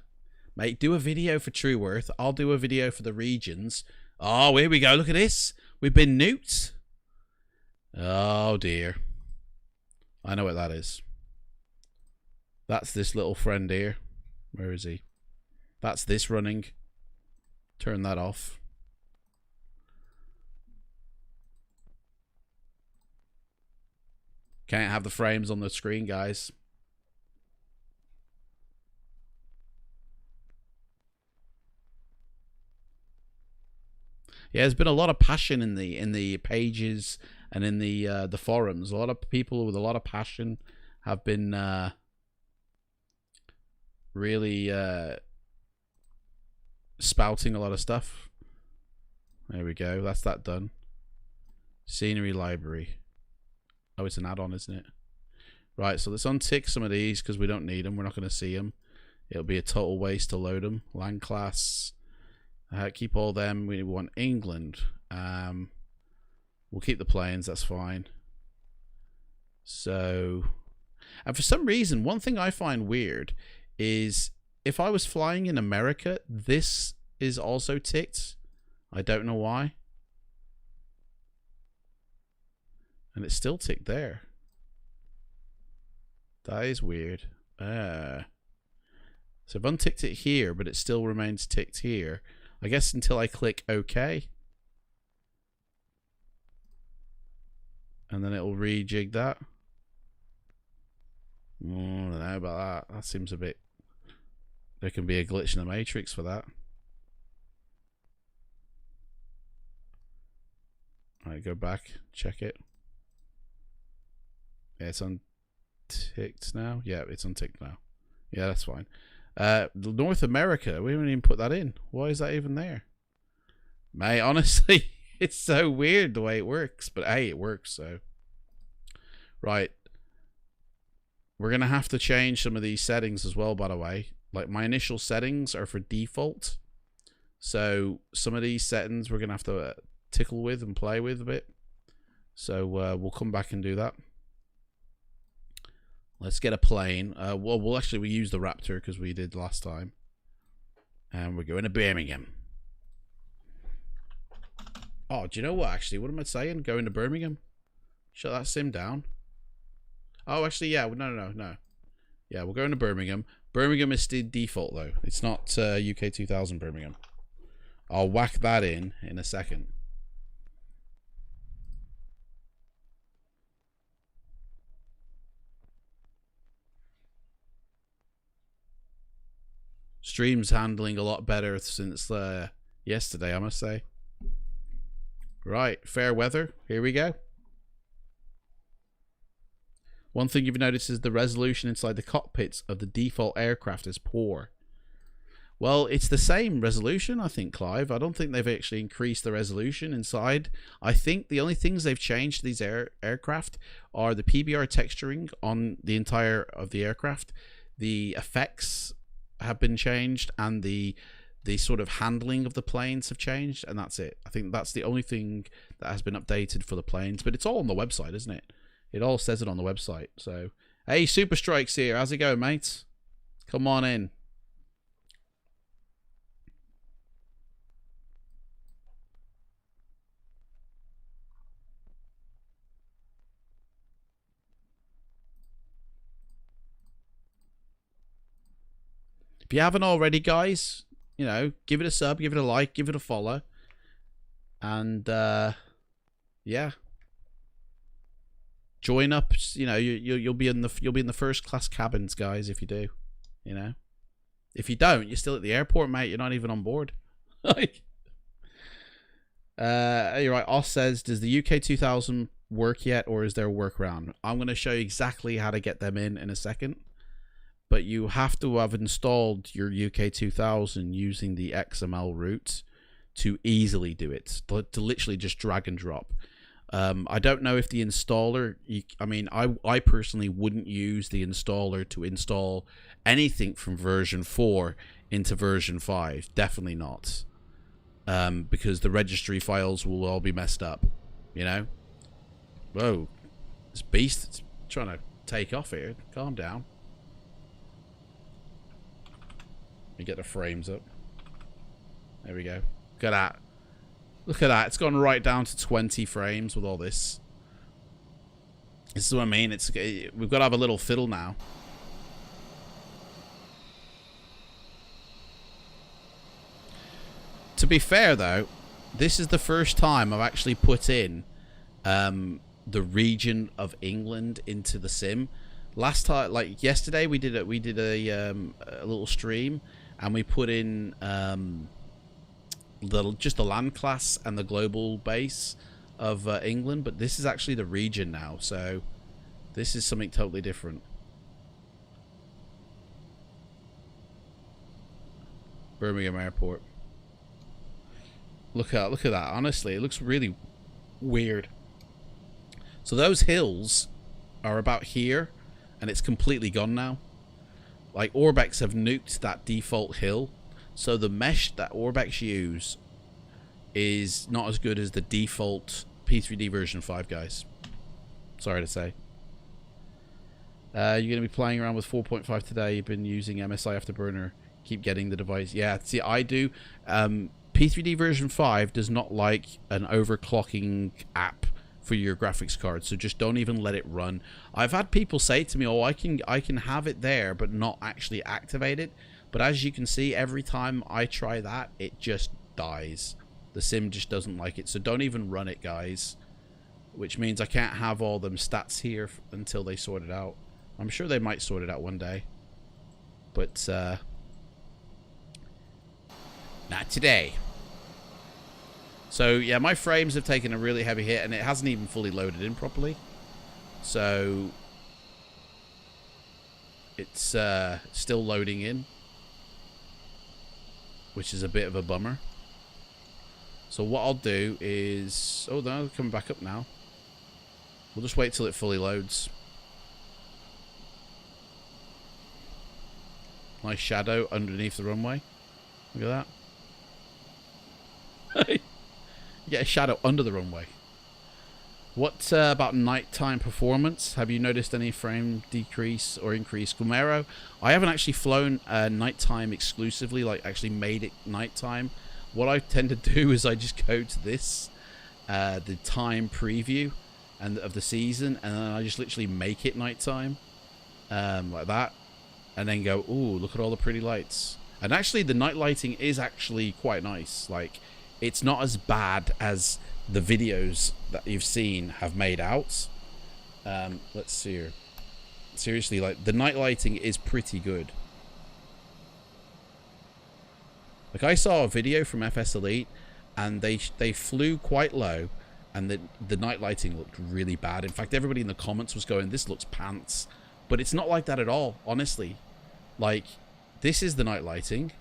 [SPEAKER 1] Mate, do a video for Trueworth. I'll do a video for the regions. Oh, here we go. Look at this. We've been nuked. Oh, dear. I know what that is. That's this little friend here. Where is he? That's this running. Turn that off. Can't have the frames on the screen, guys. Yeah, there's been a lot of passion in the pages and in the forums. A lot of people with a lot of passion have been really spouting a lot of stuff. There we go. That's that done. Scenery library. Oh, it's an add-on, isn't it? Right, so let's untick some of these because we don't need them. We're not going to see them. It'll be a total waste to load them. Land class. Keep all them. We want England. We'll keep the planes. That's fine. So, and for some reason, one thing I find weird is if I was flying in America, this is also ticked. I don't know why. And it's still ticked there. That is weird. So I've unticked it here, but it still remains ticked here. I guess until I click OK. And then it'll rejig that. I don't know about that. That seems a bit... There can be a glitch in the matrix for that. Alright, go back. Check it. Yeah, it's unticked now. Yeah, it's unticked now. Yeah, that's fine. North America, we haven't even put that in. Why is that even there? Mate, honestly, it's so weird the way it works. But hey, it works, so. Right. We're going to have to change some of these settings as well, by the way. Like, my initial settings are for default. So, some of these settings we're going to have to tickle with and play with a bit. So, we'll come back and do that. Let's get a plane. Well, we use the Raptor because we did last time. And we're going to Birmingham. Oh, do you know what, actually? What am I saying? Going to Birmingham? Shut that sim down. Oh, actually, yeah. No. Yeah, we're going to Birmingham. Birmingham is the default, though. It's not UK2000 Birmingham. I'll whack that in a second. Stream's handling a lot better since yesterday, I must say. Right, fair weather. Here we go. One thing you've noticed is the resolution inside the cockpits of the default aircraft is poor. Well, it's the same resolution, I think, Clive. I don't think they've actually increased the resolution inside. I think the only things they've changed to these aircraft are the PBR texturing on the entire of the aircraft. The effects have been changed, and the sort of handling of the planes have changed, and that's it. I think that's the only thing that has been updated for the planes, but it's all on the website, isn't it? It all says it on the website. So, hey, Super Strikes here. How's it going, mates? Come on in. If you haven't already, guys, you know, give it a sub, give it a like, give it a follow, and yeah, join up. You know, you'll be in the first class cabins, guys. If you do, you know, if you don't, you're still at the airport, mate. You're not even on board. Like, you're right. Oz says, does the UK2000 work yet, or is there a workaround? I'm going to show you exactly how to get them in a second. But you have to have installed your UK2000 using the XML route to easily do it, to literally just drag and drop. I don't know if the installer, I mean, I personally wouldn't use the installer to install anything from version 4 into version 5. Definitely not. Because the registry files will all be messed up, you know? Whoa. This beast is trying to take off here. Calm down. Let me get the frames up. There we go. Look at that. Look at that. It's gone right down to 20 frames with all this. This is what I mean. We've got to have a little fiddle now. To be fair, though, this is the first time I've actually put in the region of England into the sim. Last time, like yesterday, we did a little stream, and we put in just the land class and the global base of England, but this is actually the region now, so this is something totally different. Birmingham Airport. Look at that. Honestly, it looks really weird. So those hills are about here, and it's completely gone now. Like, Orbx have nuked that default hill, so the mesh that Orbx use is not as good as the default P3D version 5, guys. Sorry to say. You're going to be playing around with 4.5 today. You've been using MSI Afterburner. Keep getting the device. Yeah, see, I do. P3D version 5 does not like an overclocking app for your graphics card, so just don't even let it run. I've had people say to me, oh, I can have it there but not actually activate it, but as you can see, every time I try that, it just dies. The sim just doesn't like it, so don't even run it, guys, which means I can't have all them stats here until they sort it out. I'm sure they might sort it out one day, but not today. So yeah, my frames have taken a really heavy hit, and it hasn't even fully loaded in properly. So it's still loading in, which is a bit of a bummer. So what I'll do is, oh no, they're coming back up now. We'll just wait till it fully loads. Nice shadow underneath the runway. Look at that. You get a shadow under the runway. What about nighttime performance? Have you noticed any frame decrease or increase? Gumero, I haven't actually flown nighttime exclusively, like actually made it nighttime. What I tend to do is I just go to this, the time preview and of the season, and then I just literally make it nighttime, like that, and then go, ooh, look at all the pretty lights. And actually, the night lighting is actually quite nice. Like, it's not as bad as the videos that you've seen have made out. Let's see here. Seriously, like, the night lighting is pretty good. Like, I saw a video from FS Elite, and they flew quite low, and the night lighting looked really bad. In fact, everybody in the comments was going, this looks pants. But it's not like that at all, honestly. Like, this is the night lighting,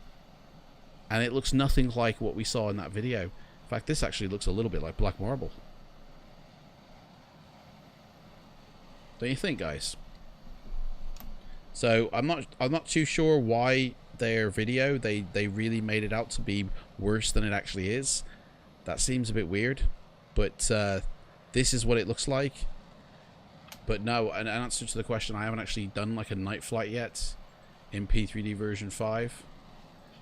[SPEAKER 1] and it looks nothing like what we saw in that video. In fact, this actually looks a little bit like black marble. Don't you think, guys? So I'm not too sure why their video they really made it out to be worse than it actually is. That seems a bit weird, but this is what it looks like. But no, an answer to the question, I haven't actually done like a night flight yet in P3D version 5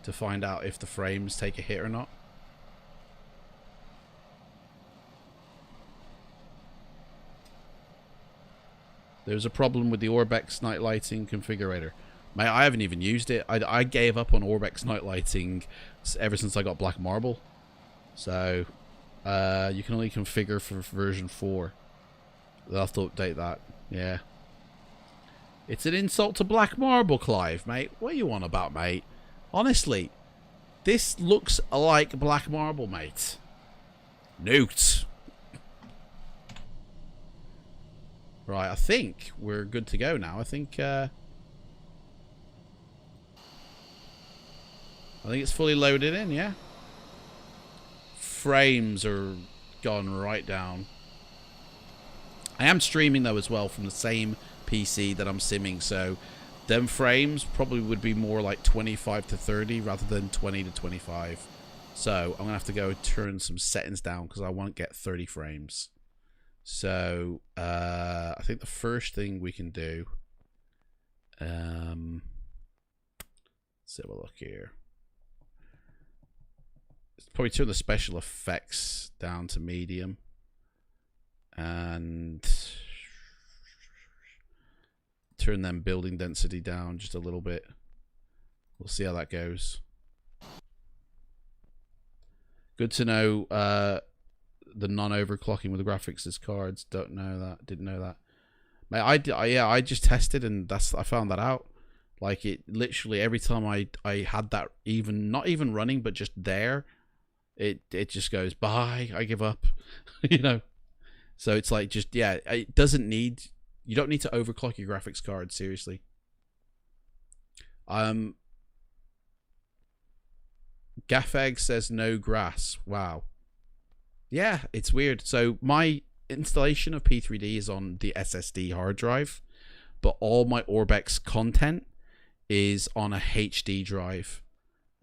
[SPEAKER 1] to find out if the frames take a hit or not. There's a problem with the Orbx night lighting configurator. Mate, I haven't even used it. I gave up on Orbx night lighting ever since I got black marble. So, you can only configure for version 4. They'll have to update that. Yeah. It's an insult to black marble, Clive, mate. What are you on about, mate? Honestly, this looks like black marble, mate. Newt. Right, I think we're good to go now. I think it's fully loaded in, yeah? Frames are gone right down. I am streaming, though, as well from the same PC that I'm simming, so them frames probably would be more like 25 to 30 rather than 20 to 25. So I'm going to have to go turn some settings down because I won't get 30 frames. So I think the first thing we can do, let's have a look here. Probably turn the special effects down to medium and turn them building density down just a little bit. We'll see how that goes. Good to know the non-overclocking with the graphics cards. Don't know that. Didn't know that. Mate, I just tested and I found that out. Like, it literally every time I had that, not even running but just there, it just goes bye. I give up. You know. So it's like, just, yeah, it doesn't need, you don't need to overclock your graphics card, seriously. Gaffeg says no grass. Wow. Yeah, it's weird. So my installation of P3D is on the SSD hard drive, but all my Orbx content is on a HD drive.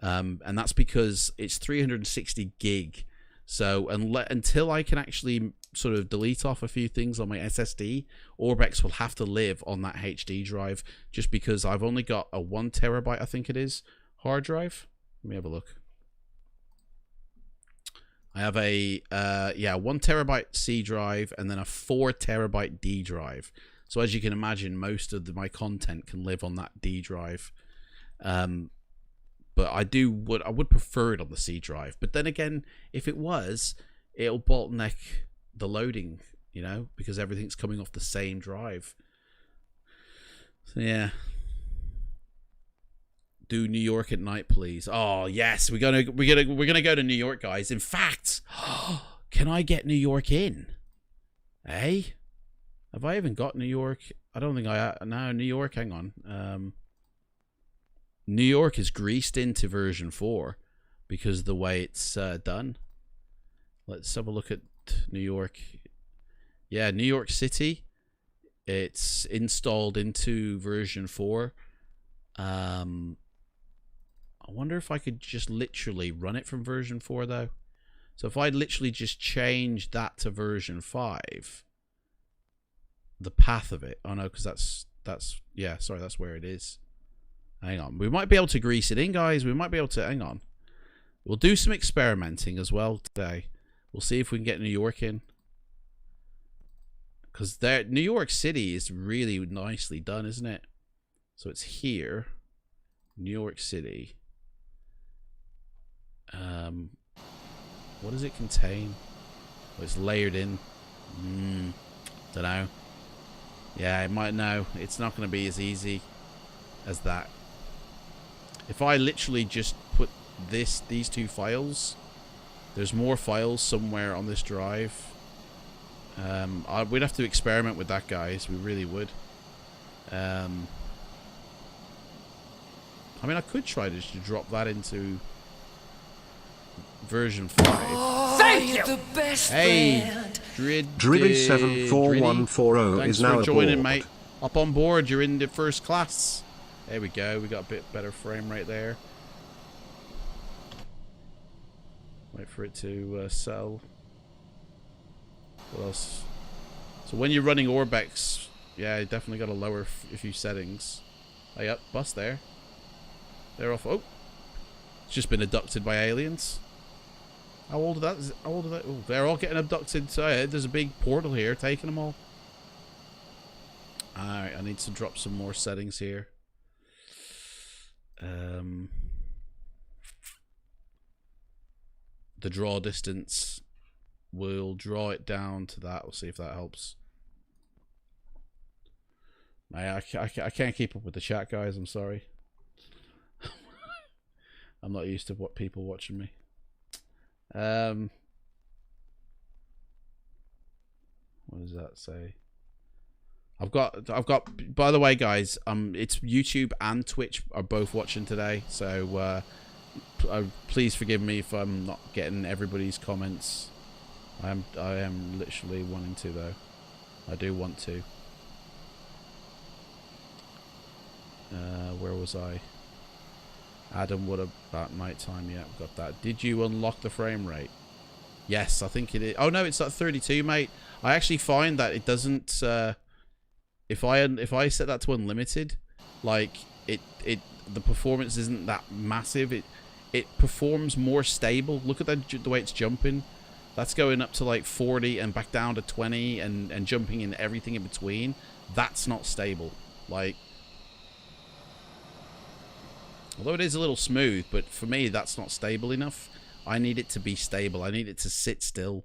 [SPEAKER 1] And that's because it's 360 gig. So until I can actually sort of delete off a few things on my SSD, Orbx will have to live on that HD drive, just because I've only got a 1 terabyte, I think it is, hard drive. Let me have a look. I have a 1 terabyte C drive and then a 4 terabyte D drive. So as you can imagine, most of my content can live on that D drive. But I would prefer it on the C drive. But then again, if it was, it'll bottleneck the loading, you know, because everything's coming off the same drive. So yeah. Do New York at night, please. Oh yes, we're gonna go to New York, guys. In fact, can I get New York in? Eh? Have I even got New York? I don't think I. No, New York. Hang on. New York is greased into version 4 because of the way it's done. Let's have a look at New York. Yeah, New York City. It's installed into version 4. I wonder if I could just literally run it from version 4 though. So if I literally just change that to version 5, the path of it. Oh no, because that's yeah, sorry, that's where it is. Hang on. We might be able to grease it in, guys. We might be able to, hang on. We'll do some experimenting as well today. We'll see if we can get New York in. Because New York City is really nicely done, isn't it? So it's here. New York City. What does it contain? Oh, it's layered in. Don't know. Yeah, it might know. It's not going to be as easy as that. If I literally just put these two files. There's more files somewhere on this drive. We'd have to experiment with that, guys. We really would. I mean, I could try to drop that into version 5.
[SPEAKER 2] Thank you!
[SPEAKER 4] The best
[SPEAKER 1] hey,
[SPEAKER 5] Driddy74140 is now
[SPEAKER 1] for joining,
[SPEAKER 5] aboard.
[SPEAKER 1] mate. Up on board. You're in the first class. There we go. We got a bit better frame rate there. Wait for it to sell. What else? So when you're running Orbx, yeah, you definitely got to lower a few settings. Oh, yep, bus there. They're off. Oh, it's just been abducted by aliens. How old are that? How old are that? Oh, they're all getting abducted. So yeah, there's a big portal here taking them all. All right, I need to drop some more settings here. The draw distance, we'll draw it down to that. We'll see if that helps. I can't keep up with the chat, guys. I'm sorry. I'm not used to what people watching me. What does that say? I've got. By the way, guys, it's YouTube and Twitch are both watching today, so please forgive me if I'm not getting everybody's comments. I am literally wanting to, though. I do want to. Where was I? Adam, what about nighttime? Yeah, I've got that. Did you unlock the frame rate? Yes, I think it is. Oh no, it's at 32, mate. I actually find that it doesn't. If I set that to unlimited, like the performance isn't that massive. It performs more stable. Look at the way it's jumping. That's going up to like 40 and back down to 20 and jumping in everything in between. That's not stable. Like, although it is a little smooth, but for me that's not stable enough. I need it to be stable. I need it to sit still.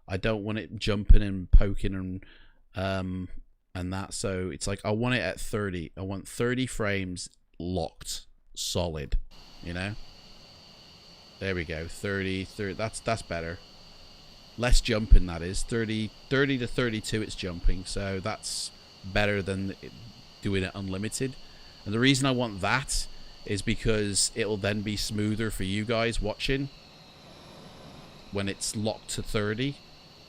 [SPEAKER 1] I don't want it jumping and poking and that. So it's like I want it at 30. I want 30 frames locked, solid. You know. There we go. 30. That's better. Less jumping, that is. 30 to 32 it's jumping. So that's better than doing it unlimited. And the reason I want that is because it'll then be smoother for you guys watching when it's locked to 30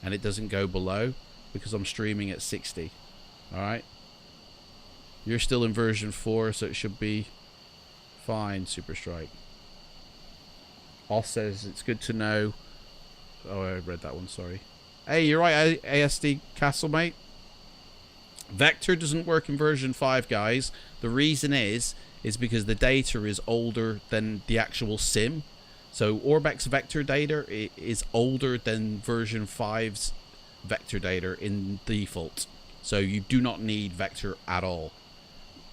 [SPEAKER 1] and it doesn't go below, because I'm streaming at 60. Alright? You're still in version 4, so it should be fine, Super Strike. Oss says it's good to know. Oh, I read that one, sorry. Hey, you're right, ASD Castle, mate. Vector doesn't work in version 5, guys. The reason is because the data is older than the actual sim. So Orbx vector data is older than version 5's vector data in default. So you do not need vector at all.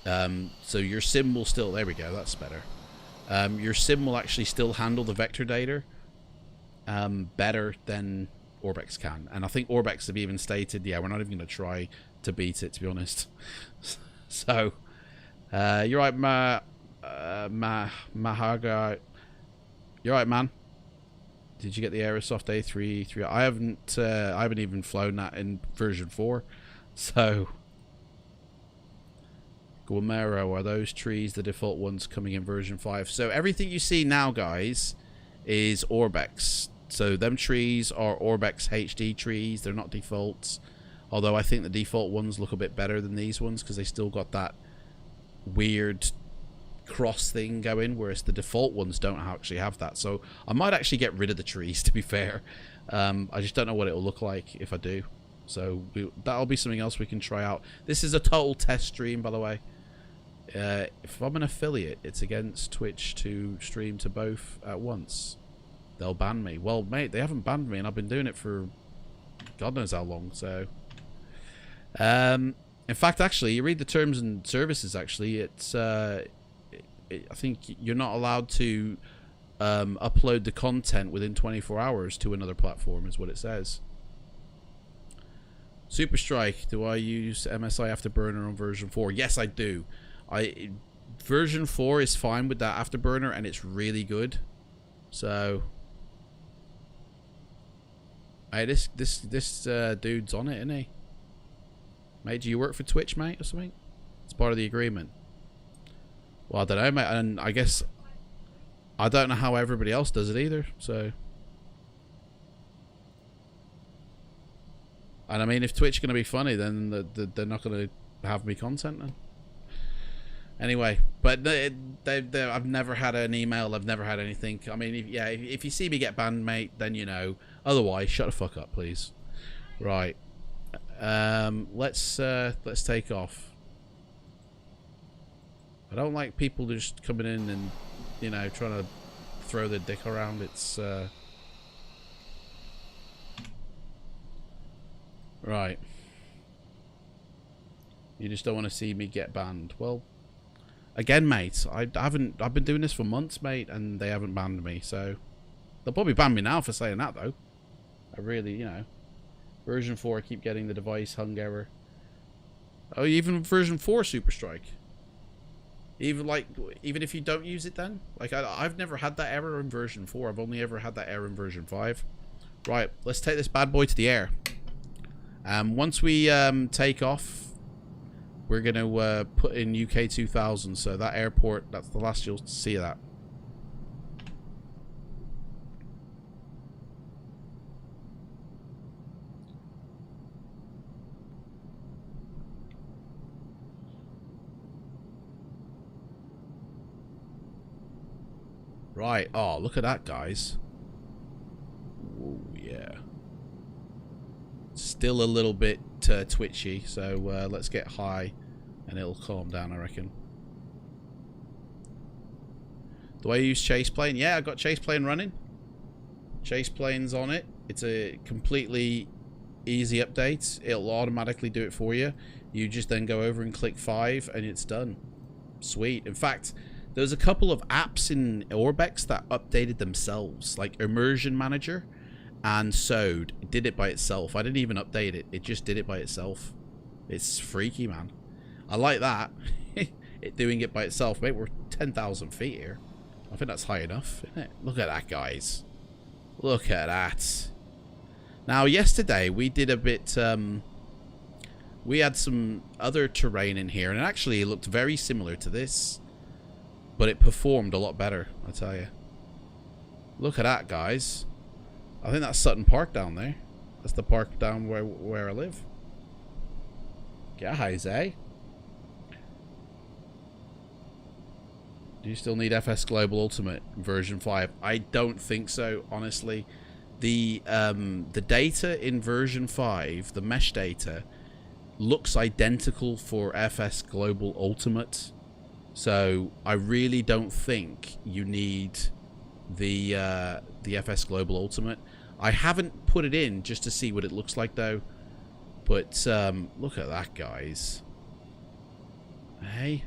[SPEAKER 1] So your sim will still... There we go, that's better. Your sim will actually still handle the vector data better than Orbx can. And I think Orbx have even stated, yeah, we're not even going to try to beat it, to be honest. So, you're right, Mahaga. You're right, man. Did you get the Aerosoft A3? I haven't even flown that in version 4. So, Guamero, are those trees the default ones coming in version 5? So everything you see now, guys, is Orbx. So them trees are Orbx HD trees. They're not defaults. Although I think the default ones look a bit better than these ones because they still got that weird cross thing going, whereas the default ones don't actually have that. So I might actually get rid of the trees, to be fair. I just don't know what it'll look like if I do. So that'll be something else we can try out. This is a total test stream, by the way. If I'm an affiliate, it's against Twitch to stream to both at once. They'll ban me. Well, mate, they haven't banned me, and I've been doing it for God knows how long. So, in fact, actually, you read the terms and services. Actually, it's I think you're not allowed to upload the content within 24 hours to another platform, is what it says. Super Strike, do I use MSI Afterburner on version 4? Yes, I do. Version 4 is fine with that Afterburner, and it's really good. So, hey, this dude's on it, isn't he? Mate, do you work for Twitch, mate, or something? It's part of the agreement. Well, I don't know, mate, and I guess I don't know how everybody else does it either. So, and I mean, if Twitch is gonna be funny, then they're not gonna have me content then. Anyway, but I've never had an email. I've never had anything. I mean, if you see me get banned, mate, then you know. Otherwise, shut the fuck up, please. Right. Let's take off. I don't like people just coming in and, you know, trying to throw their dick around. It's right. You just don't want to see me get banned. Well, again, mate, I've been doing this for months, mate, and they haven't banned me, so they'll probably ban me now for saying that, though. I really, you know, version 4, I keep getting the device hung error. Oh, even version 4 super strike. Even if you don't use it, then like I've never had that error in version 4. I've only ever had that error in version 5. Right, let's take this bad boy to the air. Once we take off, we're going to put in UK2000, so that airport, that's the last you'll see of that. Right, oh, look at that, guys. Oh, yeah. Still a little bit twitchy, so let's get high. And it'll calm down, I reckon. Do I use chase plane? Yeah, I've got chase plane running. Chase plane's on it. It's a completely easy update. It'll automatically do it for you. You just then go over and click 5 and it's done. Sweet. In fact, there's a couple of apps in Orbx that updated themselves, like Immersion Manager and Sode. It did it by itself. I didn't even update it. It just did it by itself. It's freaky, man. I like that. It doing it by itself. Mate, we're 10,000 feet here. I think that's high enough, isn't it? Look at that, guys. Look at that. Now, yesterday we did a bit... we had some other terrain in here, and it actually looked very similar to this. But it performed a lot better, I tell you. Look at that, guys. I think that's Sutton Park down there. That's the park down where I live. Guys, eh? Do you still need FS Global Ultimate version 5? I don't think so, honestly. The data in version 5, the mesh data, looks identical for FS Global Ultimate. So I really don't think you need the FS Global Ultimate. I haven't put it in just to see what it looks like, though. But look at that, guys. Hey.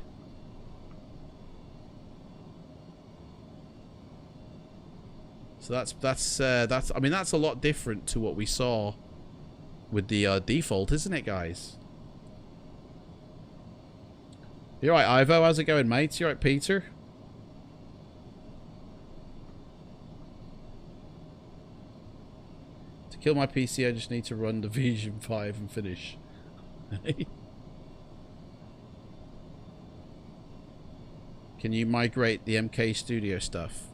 [SPEAKER 1] So that's I mean, that's a lot different to what we saw with the default, isn't it, guys? You alright, Ivo? How's it going, mate? You alright, Peter? To kill my PC, I just need to run the Vision 5 and finish. Can you migrate the MK Studio stuff?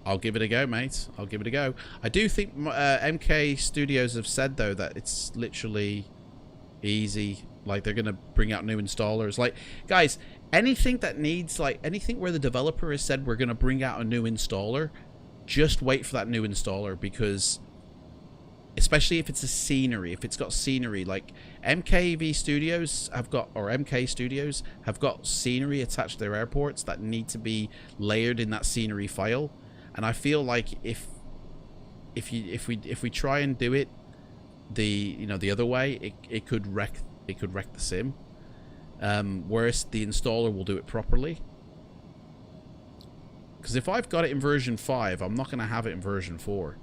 [SPEAKER 1] I'll give it a go, mate. I'll give it a go. I do think MK Studios have said, though, that it's literally easy. Like, they're going to bring out new installers. Like, guys, anything that needs, like, anything where the developer has said we're going to bring out a new installer, just wait for that new installer, because especially if it's a scenery, if it's got scenery, like MK Studios have got, or MK Studios have got scenery attached to their airports that need to be layered in that scenery file. And I feel like if we try and do it the other way, it could wreck the sim. Whereas the installer will do it properly. Because if I've got it in version 5, I'm not going to have it in version 4.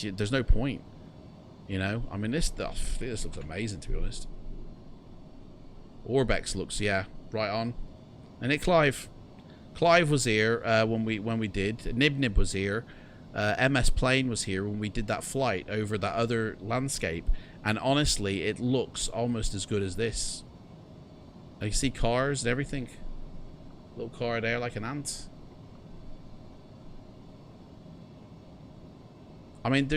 [SPEAKER 1] There's no point. You know, I mean, this looks amazing, to be honest. Orbx looks, yeah, right on. And Clive was here when we did. Nib was here. MS Plane was here when we did that flight over that other landscape, and honestly, it looks almost as good as this. I see cars and everything. Little car there like an ant. I mean,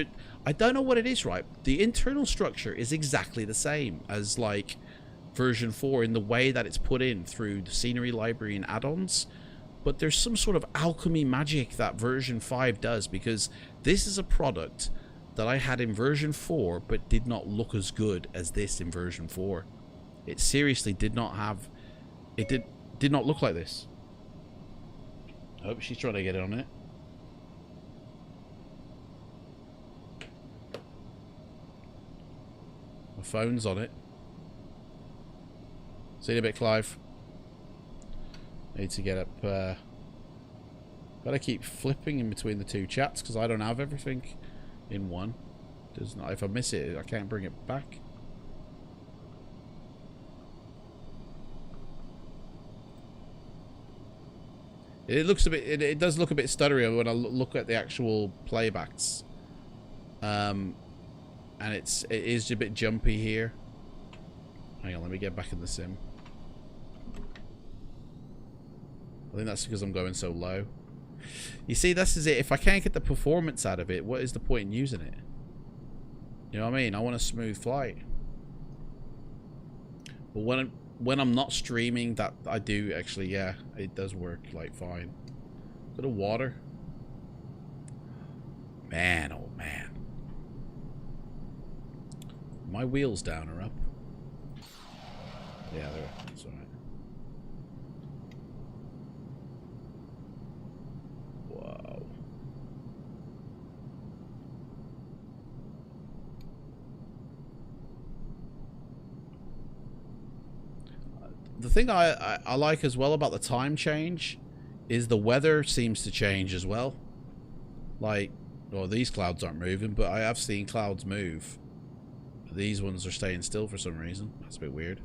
[SPEAKER 1] I don't know what it is, right? The internal structure is exactly the same as like version 4 in the way that it's put in through the scenery library and add-ons, but there's some sort of alchemy magic that version 5 does, because this is a product that I had in version 4 but did not look as good as this in version 4. It seriously did not have, it did not look like this. I hope she's trying to get on it. My phone's on it. See you in a bit, Clive. Need to get up. Gotta keep flipping in between the two chats because I don't have everything in one. Does not. If I miss it, I can't bring it back. It looks a bit. It does look a bit stuttery when I look at the actual playbacks. And it is a bit jumpy here. Hang on, let me get back in the sim. I think that's because I'm going so low. You see, this is it. If I can't get the performance out of it, what is the point in using it? You know what I mean? I want a smooth flight. But when I'm not streaming, that I do actually, yeah, it does work like fine. Bit of water. Man, oh man. My wheels down or up? Yeah, they're up. That's alright. Whoa. The thing I like as well about the time change is the weather seems to change as well. Like, well, these clouds aren't moving, but I have seen clouds move. These ones are staying still for some reason. That's a bit weird.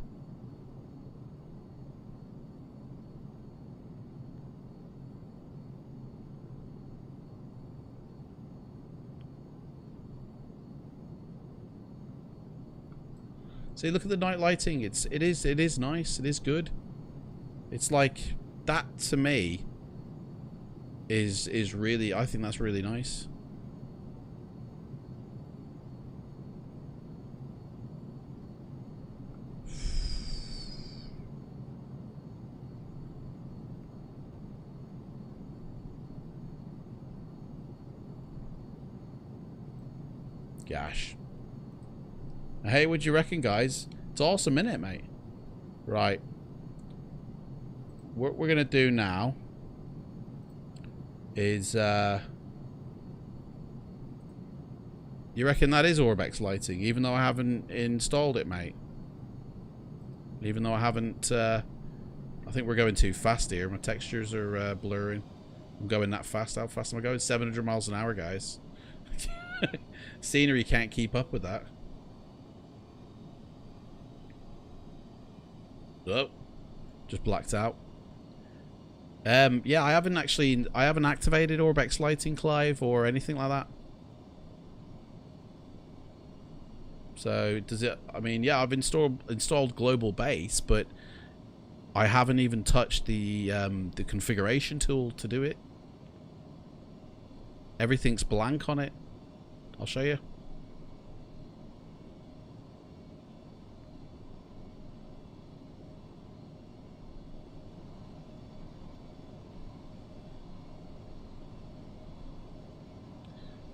[SPEAKER 1] See, look at the night lighting. It is nice. It is good. It's like that to me is really, I think that's really nice. Gosh. Hey, what do you reckon, guys? It's awesome, isn't it, mate? Right. What we're gonna do now is you reckon that is Orbx lighting, even though I haven't installed it, mate? Even though I haven't I think we're going too fast here. My textures are blurring. I'm going that fast. How fast am I going? 700 miles an hour, guys. Scenery can't keep up with that. Oh, just blacked out. Yeah, I haven't activated Orbx lighting, Clive, or anything like that. So does it? I mean, yeah, I've installed global base, but I haven't even touched the configuration tool to do it. Everything's blank on it. I'll show you.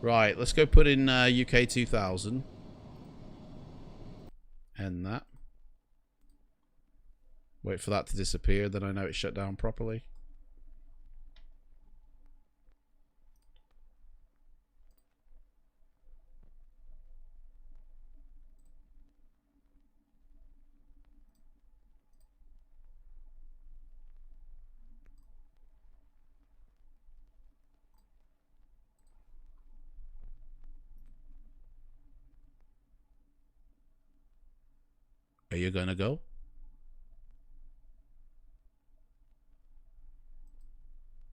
[SPEAKER 1] Right, let's go put in UK2000. And that. Wait for that to disappear, then I know it's shut down properly. Are you gonna go?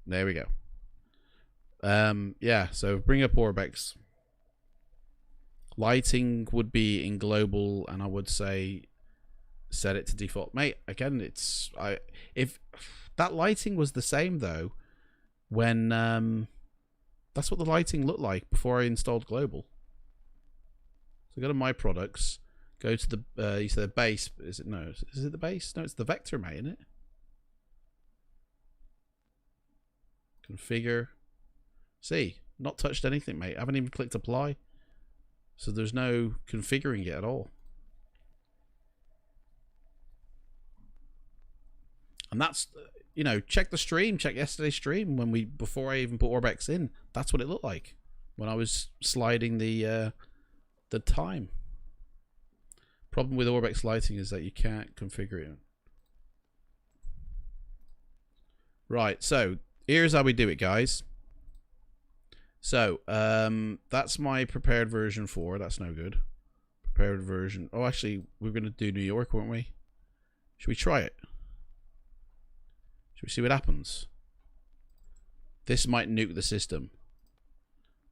[SPEAKER 1] There we go. Yeah, so bring up Orbx. Lighting would be in global, and I would say set it to default. Mate, again, if that lighting was the same though, when that's what the lighting looked like before I installed global. So go to my products, go to the you said the base. Is it no? Is it the base? No, it's the vector, mate, isn't it? Configure. See, not touched anything, mate. I haven't even clicked apply. So there's no configuring it at all. And that's, you know, check the stream, check yesterday's stream before I even put Orbx in. That's what it looked like when I was sliding the time. Problem with Orbx lighting is that you can't configure it. Right, so here's how we do it, guys. So, that's my prepared version 4. That's no good. Prepared version. Oh, actually, we're going to do New York, weren't we? Should we try it? Should we see what happens? This might nuke the system.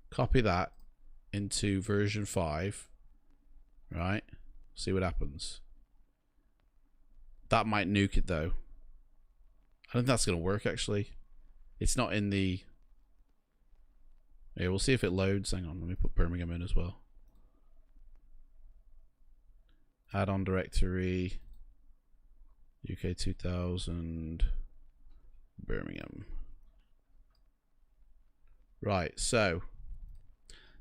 [SPEAKER 1] Copy that into version 5. Right? See what happens. That might nuke it, though. I don't think that's going to work, actually. It's not in the... Yeah, we'll see if it loads. Hang on, let me put Birmingham in as well. Add-on directory, UK2000, Birmingham. Right, so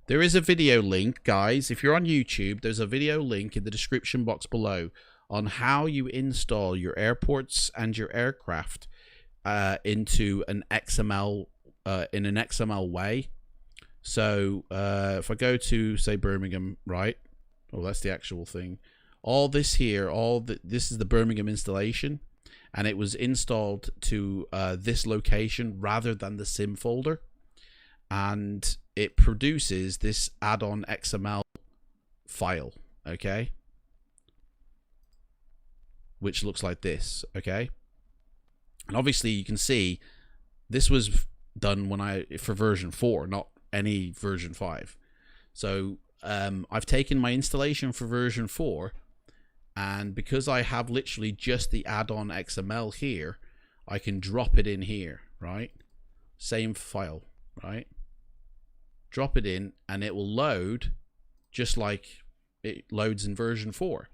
[SPEAKER 1] there is a video link, guys. If you're on YouTube, there's a video link in the description box below on how you install your airports and your aircraft into an XML in an XML way. So if I go to, say, Birmingham, right? Oh, that's the actual thing. All this here, this is the Birmingham installation, and it was installed to this location rather than the sim folder, and it produces this add-on XML file, okay, which looks like this, okay. And obviously you can see this was done for version 4, not any version 5. So I've taken my installation for version 4, and because I have literally just the add-on XML here, I can drop it in here, right? Same file, right? Drop it in and it will load just like it loads in version 4.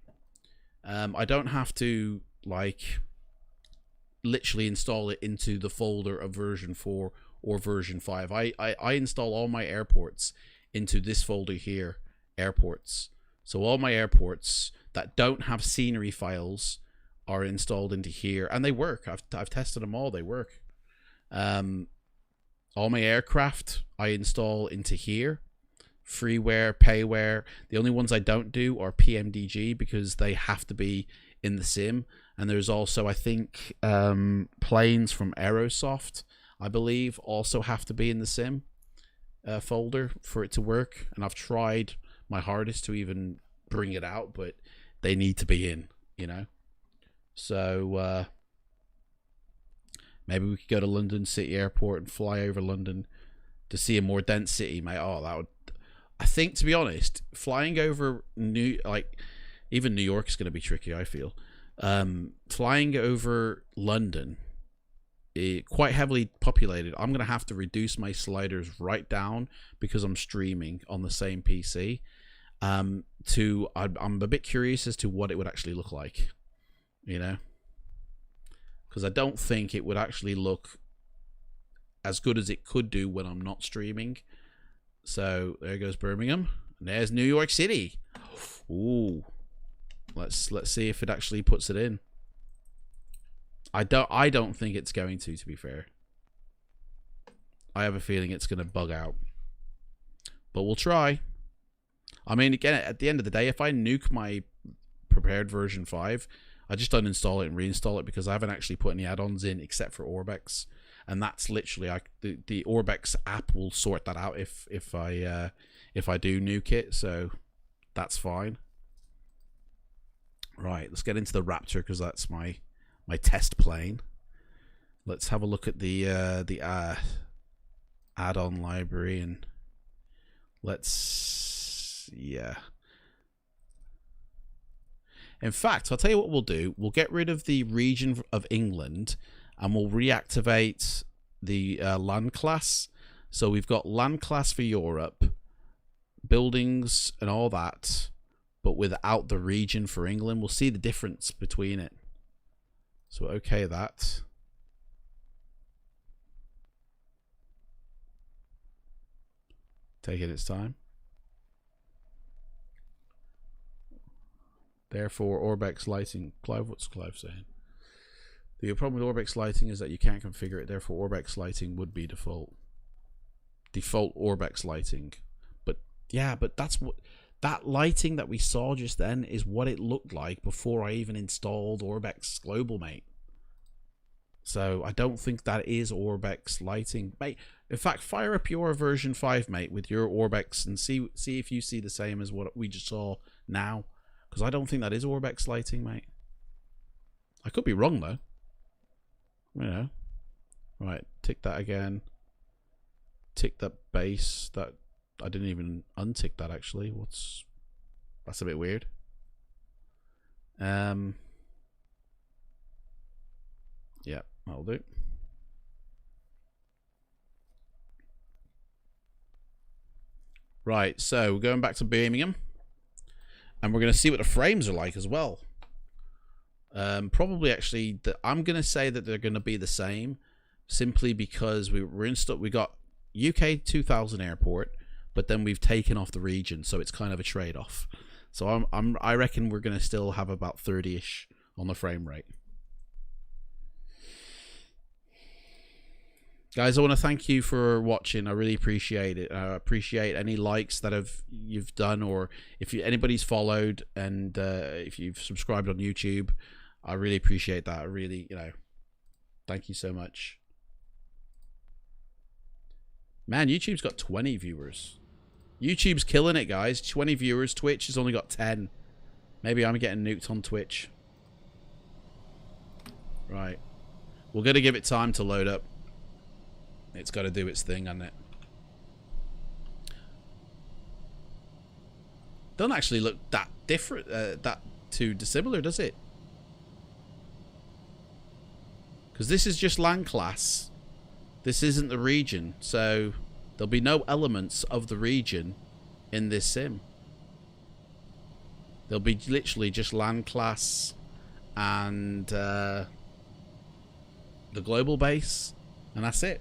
[SPEAKER 1] I don't have to like literally install it into the folder of version 4 or version 5. I install all my airports into this folder here, airports. So all my airports that don't have scenery files are installed into here, and they work. I've tested them all, they work. All my aircraft I install into here. Freeware, payware. The only ones I don't do are PMDG because they have to be in the sim. And there's also, I think, planes from Aerosoft, I believe, also have to be in the sim folder for it to work. And I've tried my hardest to even bring it out, but they need to be in, you know. So maybe we could go to London City Airport and fly over London to see a more dense city, mate. Oh, that would... I think, to be honest, flying over even New York is going to be tricky, I feel. Flying over London, quite heavily populated. I'm going to have to reduce my sliders right down because I'm streaming on the same PC. I'm a bit curious as to what it would actually look like, you know, because I don't think it would actually look as good as it could do when I'm not streaming. So there goes Birmingham, and there's New York City. Ooh, let's see if it actually puts it in. I don't think it's going to be fair. I have a feeling it's going to bug out, but we'll try. I mean, again, at the end of the day, if I nuke my prepared version 5, I just uninstall it and reinstall it because I haven't actually put any add-ons in except for Orbx, and that's literally the Orbx app will sort that out if I do nuke it, so that's fine. Right, let's get into the Raptor because that's my test plane. Let's have a look at the add-on library and let's, yeah. In fact, I'll tell you what we'll do. We'll get rid of the region of England and we'll reactivate the land class. So we've got land class for Europe, buildings and all that, but without the region for England. We'll see the difference between it. So okay that. Taking its time. Therefore, Orbx lighting. Clive, what's Clive saying? The problem with Orbx lighting is that you can't configure it. Therefore, Orbx lighting would be default. Default Orbx lighting. But yeah, but that's what that lighting that we saw just then is what it looked like before I even installed Orbx Global, mate. So I don't think that is Orbx lighting, mate. In fact, fire up your version 5, mate, with your Orbx and see if you see the same as what we just saw now. Because I don't think that is Orbx lighting, mate. I could be wrong, though. You know. Right, tick that again. Tick that base. That I didn't even untick that, actually. That's a bit weird. Yeah, that'll do. Right, so we're going back to Birmingham. And we're going to see what the frames are like as well. Probably, actually, I'm going to say that they're going to be the same, simply because we got UK2000 airport, but then we've taken off the region, so it's kind of a trade-off. So I reckon we're going to still have about 30-ish on the frame rate. Guys, I want to thank you for watching. I really appreciate it. I appreciate any likes that you've done, or if anybody's followed, and if you've subscribed on YouTube. I really appreciate that. I really, thank you so much. Man, YouTube's got 20 viewers. YouTube's killing it, guys. 20 viewers. Twitch has only got 10. Maybe I'm getting nuked on Twitch. Right. We're going to give it time to load up. It's got to do its thing, hasn't it? Doesn't actually look that different, that too dissimilar, does it? Because this is just land class. This isn't the region, so there'll be no elements of the region in this sim. There'll be literally just land class and the global base, and that's it.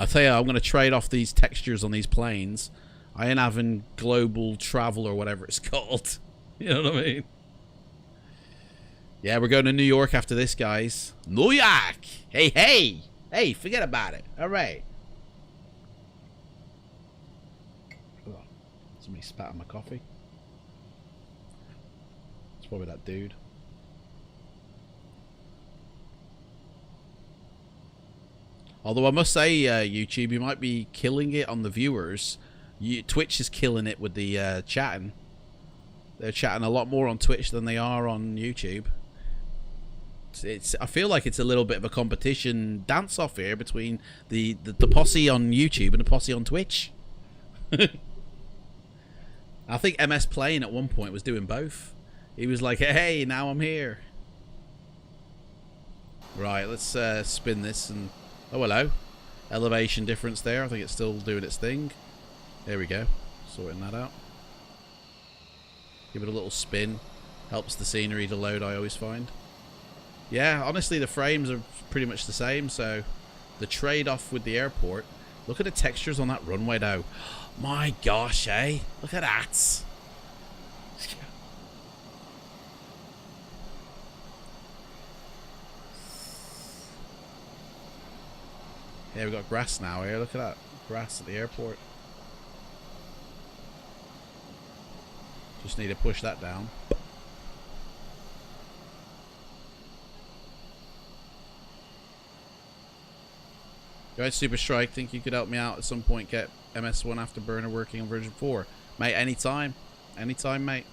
[SPEAKER 1] I tell you, I'm going to trade off these textures on these planes. I ain't having global travel or whatever it's called. You know what I mean? Yeah, we're going to New York after this, guys. New York! Hey, hey! Hey, forget about it. All right. Oh, somebody spat on my coffee. It's probably that dude. Although I must say, YouTube, you might be killing it on the viewers. Twitch is killing it with the chatting. They're chatting a lot more on Twitch than they are on YouTube. I feel like it's a little bit of a competition dance-off here between the posse on YouTube and the posse on Twitch. I think MS Playing at one point was doing both. He was like, hey, now I'm here. Right, let's spin this and... Oh, hello. Elevation difference there. I think it's still doing its thing. There we go. Sorting that out. Give it a little spin. Helps the scenery to load, I always find. Yeah, honestly, the frames are pretty much the same, so the trade-off with the airport... Look at the textures on that runway, though. My gosh, eh? Look at that. Yeah, we've got grass now here. Look at that. Grass at the airport. Just need to push that down. Guys, Super Strike, think you could help me out at some point, get MS1 Afterburner working on version 4? Mate, anytime. Anytime, mate.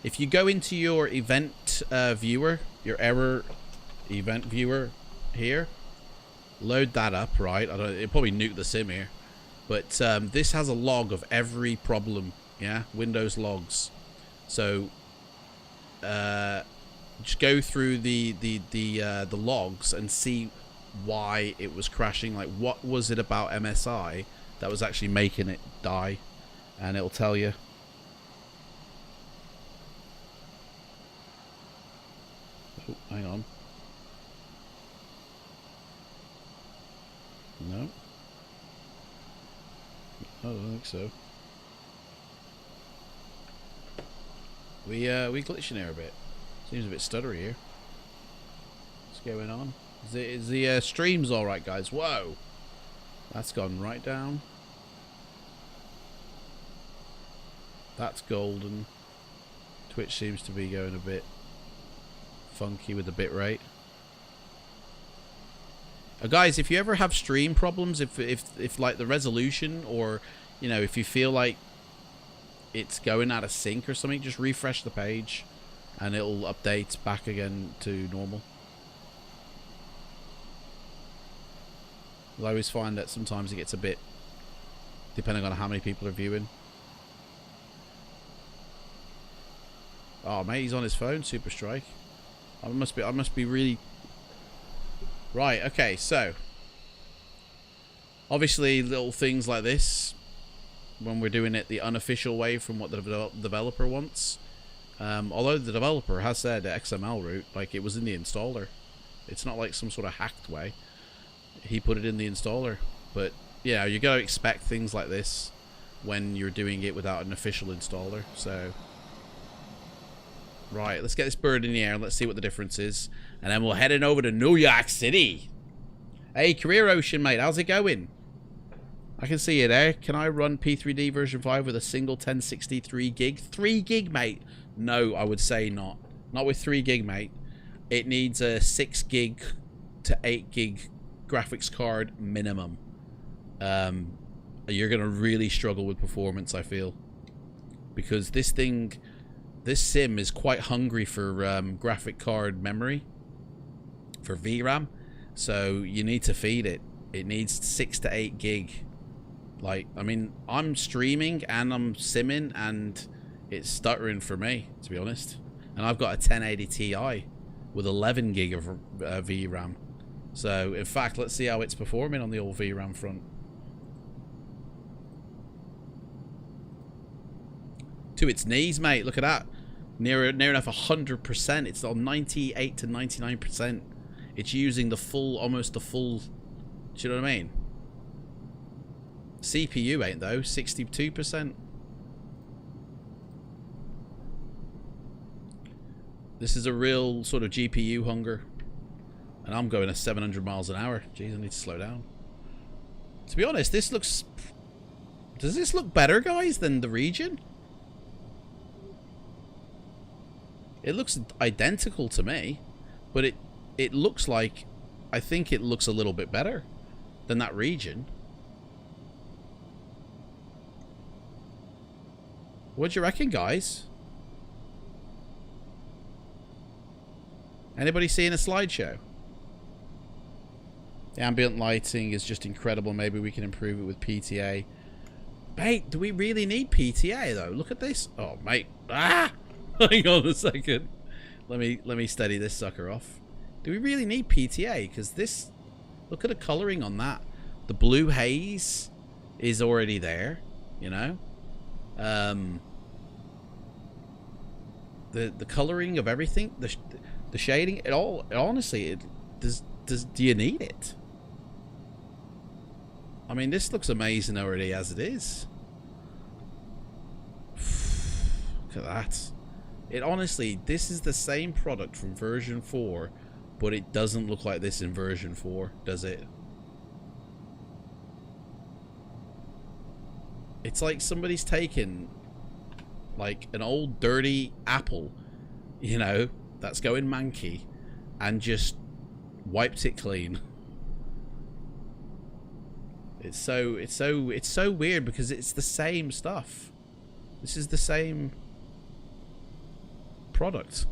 [SPEAKER 1] If you go into your event viewer, your error event viewer here, Load that up, right? It'll probably nuke the sim here. But this has a log of every problem, yeah? Windows logs. So just go through the logs and see why it was crashing. Like, what was it about MSI that was actually making it die? And it'll tell you. Oh, hang on. No. I don't think so. We glitching here a bit. Seems a bit stuttery here. What's going on? Is the streams all right, guys? Whoa, that's gone right down. That's golden. Twitch seems to be going a bit funky with the bit rate. Guys, if you ever have stream problems, if like the resolution, or you know, if you feel like it's going out of sync or something, just refresh the page and it'll update back again to normal. I always find that sometimes it gets a bit, depending on how many people are viewing. Oh mate, he's on his phone, Super Strike. I must be really right. Okay, so obviously little things like this, when we're doing it the unofficial way from what the developer wants. Although the developer has said XML root, like it was in the installer. It's not like some sort of hacked way. He put it in the installer. But yeah, you gotta expect things like this when you're doing it without an official installer. So right, let's get this bird in the air and let's see what the difference is. And then we'll head in over to New York City. Hey, Career Ocean, mate, how's it going? I can see you there. Can I run P3D version 5 with a single 1063 gig? 3 gig, mate? No, I would say not. Not with 3 gig, mate. It needs a 6 gig to 8 gig graphics card minimum. You're going to really struggle with performance, I feel. Because this sim is quite hungry for graphic card memory. For VRAM. So you need to feed it. It needs 6 to 8 gig. Like, I mean, I'm streaming and I'm simming and it's stuttering for me, to be honest. And I've got a 1080 Ti with 11 gig of VRAM. So, in fact, let's see how it's performing on the old VRAM front. To its knees, mate. Look at that. Near enough 100%. It's on 98 to 99%. It's using the full, almost the full, do you know what I mean? CPU ain't though, 62%. This is a real sort of GPU hunger. And I'm going at 700 miles an hour. Jeez, I need to slow down. To be honest, this looks... Does this look better, guys, than the region? It looks identical to me. But it looks like... I think it looks a little bit better than that region. What do you reckon, guys? Anybody seeing a slideshow? The ambient lighting is just incredible. Maybe we can improve it with PTA. Mate, do we really need PTA though? Look at this. Oh, mate. Ah! Hang on a second. Let me steady this sucker off. Do we really need PTA? Because this... Look at the coloring on that. The blue haze is already there, you know? The coloring of everything, the shading, it all, honestly, do you need it? I mean, this looks amazing already as it is. Look at that. It honestly, this is the same product from version 4, but it doesn't look like this in version 4, does it? It's like somebody's taken like an old dirty Apple, you know, that's going manky, and just wiped it clean. It's so weird because it's the same stuff. This is the same product.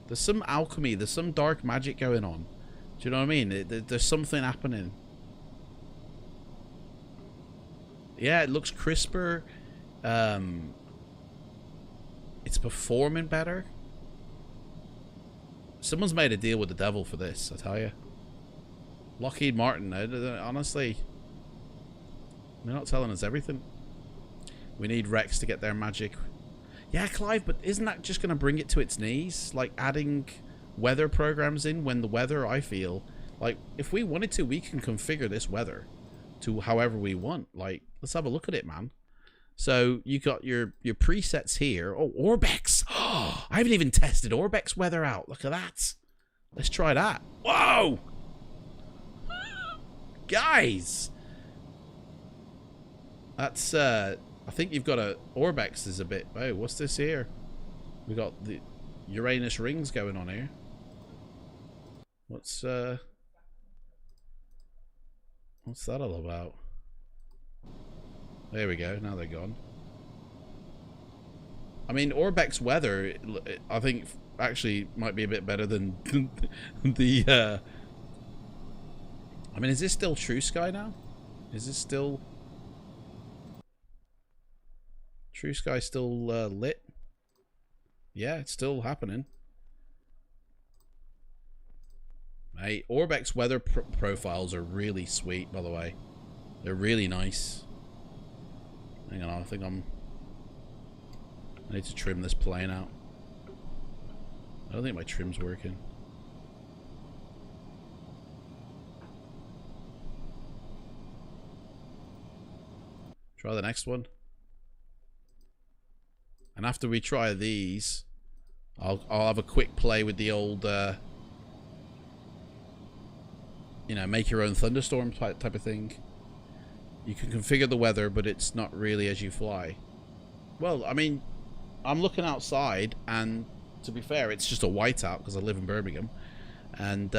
[SPEAKER 1] There's some alchemy, there's some dark magic going on. Do you know what I mean? There's something happening. Yeah, it looks crisper. It's performing better. Someone's made a deal with the devil for this, I tell you. Lockheed Martin, honestly, they're not telling us everything. We need Rex to get their magic. Yeah, Clive, but isn't that just going to bring it to its knees? Like adding weather programs in when the weather, I feel, like if we wanted to, we can configure this weather to however we want. Like, let's have a look at it, man. So you got your presets here. Oh, Orbx. Oh, I haven't even tested Orbx weather out. Look at that. Let's try that. Whoa! Guys! That's, I think you've got a... Orbx is a bit... Oh, what's this here? We got the Uranus rings going on here. What's that all about? There we go. Now they're gone. I mean, Orbx weather, I think, actually might be a bit better than the... I mean, is this still True Sky now? Is this still... True Sky still lit? Yeah, it's still happening. Hey, Orbx weather profiles are really sweet, by the way. They're really nice. Hang on, I think I need to trim this plane out. I don't think my trim's working. Try the next one. And after we try these, I'll have a quick play with the old, you know, make your own thunderstorm type of thing. You can configure the weather, but it's not really as you fly. Well, I mean, I'm looking outside, and to be fair, it's just a whiteout because I live in Birmingham. And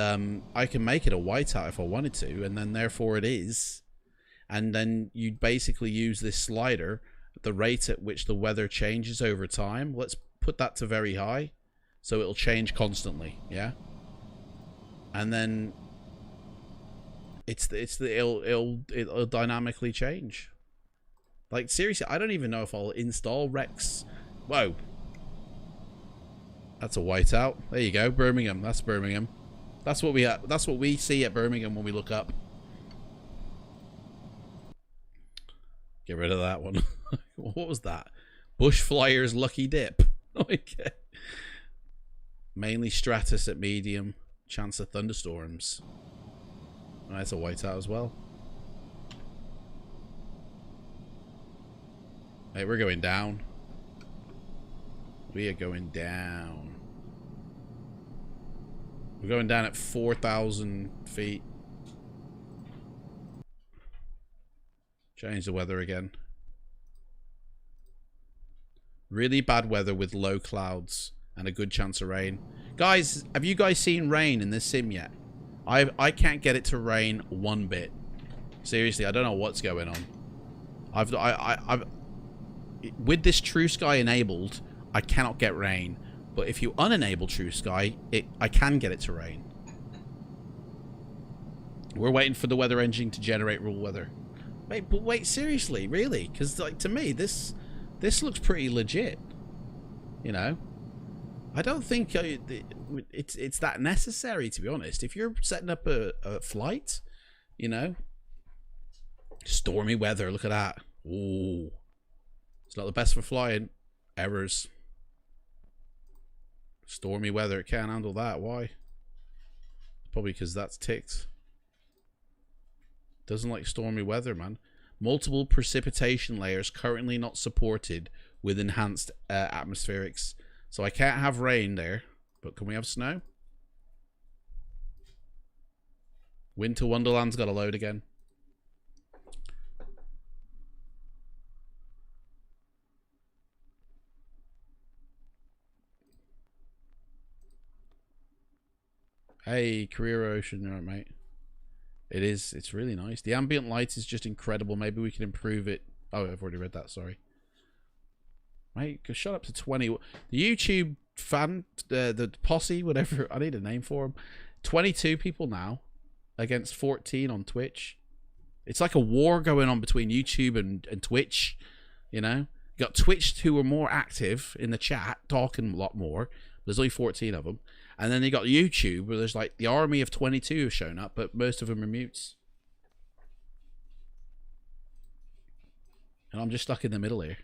[SPEAKER 1] I can make it a whiteout if I wanted to, and then therefore it is. And then you basically use this slider, the rate at which the weather changes over time. Let's put that to very high, so it'll change constantly, yeah? And then... it'll dynamically change. Like, seriously, I don't even know if I'll install Rex. Whoa. That's a whiteout. There you go, Birmingham. That's Birmingham. That's what we see at Birmingham when we look up. Get rid of that one. What was that? Bush Flyer's Lucky Dip. Okay. Mainly stratus at medium. Chance of thunderstorms. That's a whiteout as well. Hey, we're going down. We are going down. We're going down at 4,000 feet. Change the weather again. Really bad weather with low clouds and a good chance of rain. Guys, have you guys seen rain in this sim yet? I can't get it to rain one bit. Seriously, I don't know what's going on. I've with this True Sky enabled, I cannot get rain. But if you unenable True Sky, I can get it to rain. We're waiting for the weather engine to generate real weather. Wait, but wait, seriously, really? Because like to me, this looks pretty legit. You know. I don't think it's that necessary, to be honest. If you're setting up a flight, you know, stormy weather, look at that. Ooh, it's not the best for flying. Errors. Stormy weather, it can't handle that. Why? Probably because that's ticked. Doesn't like stormy weather, man. Multiple precipitation layers currently not supported with enhanced atmospherics. So I can't have rain there, but can we have snow? Winter Wonderland's got to load again. Hey, Career Ocean, alright, mate. It is, it's really nice. The ambient light is just incredible. Maybe we can improve it. Oh, I've already read that, sorry. Mate, shut up to 20. The YouTube fan, the posse, whatever, I need a name for them. 22 people now against 14 on Twitch. It's like a war going on between YouTube and Twitch, you know? You got Twitch who are more active in the chat, talking a lot more. There's only 14 of them. And then you got YouTube where there's like the army of 22 have shown up, but most of them are mutes. And I'm just stuck in the middle here.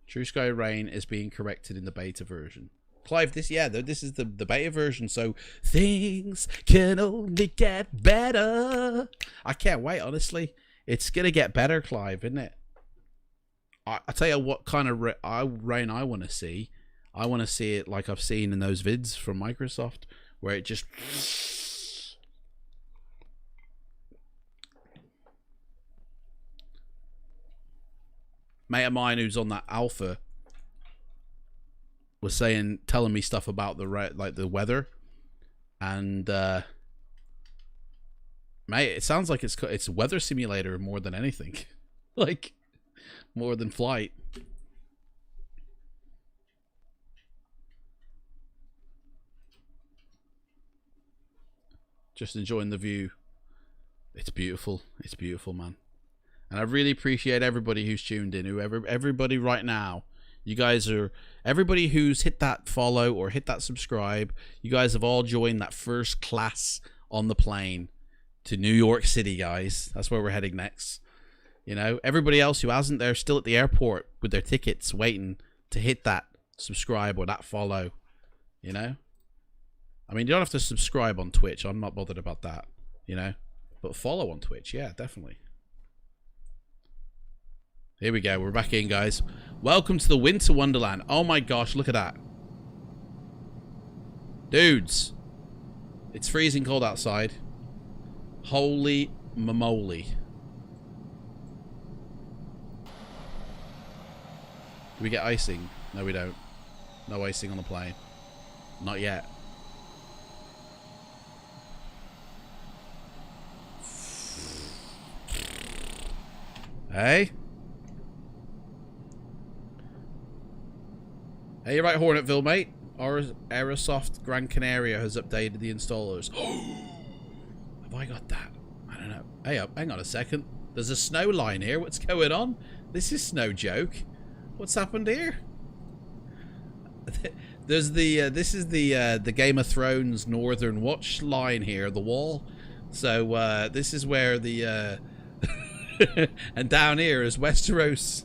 [SPEAKER 1] True Sky Rain is being corrected in the beta version. Clive, this is the beta version, so things can only get better. I can't wait, honestly. It's gonna get better, Clive, isn't it? I tell you what kind of rain I want to see. I want to see it like I've seen in those vids from Microsoft, where it just... Mate of mine who's on that alpha was telling me stuff about the weather, and mate, it sounds like it's a weather simulator more than anything, like more than flight. Just enjoying the view. It's beautiful. It's beautiful, man. And I really appreciate everybody who's tuned in. Everybody right now, you guys are, everybody who's hit that follow or hit that subscribe, you guys have all joined that first class on the plane to New York City, guys. That's where we're heading next. You know, everybody else who hasn't, they're still at the airport with their tickets waiting to hit that subscribe or that follow, you know? I mean, you don't have to subscribe on Twitch. I'm not bothered about that, you know? But follow on Twitch, yeah, definitely. Here we go. We're back in, guys. Welcome to the Winter Wonderland. Oh my gosh, look at that. Dudes. It's freezing cold outside. Holy momoly. Do we get icing? No, we don't. No icing on the plane. Not yet. Hey? Hey, you're right, Hornetville, mate. Aerosoft Gran Canaria has updated the installers. Have I got that? I don't know. Hey, hang on a second. There's a snow line here. What's going on? This is no joke. What's happened here? There's the this is the Game of Thrones Northern Watch line here, the wall. So this is where the and down here is Westeros.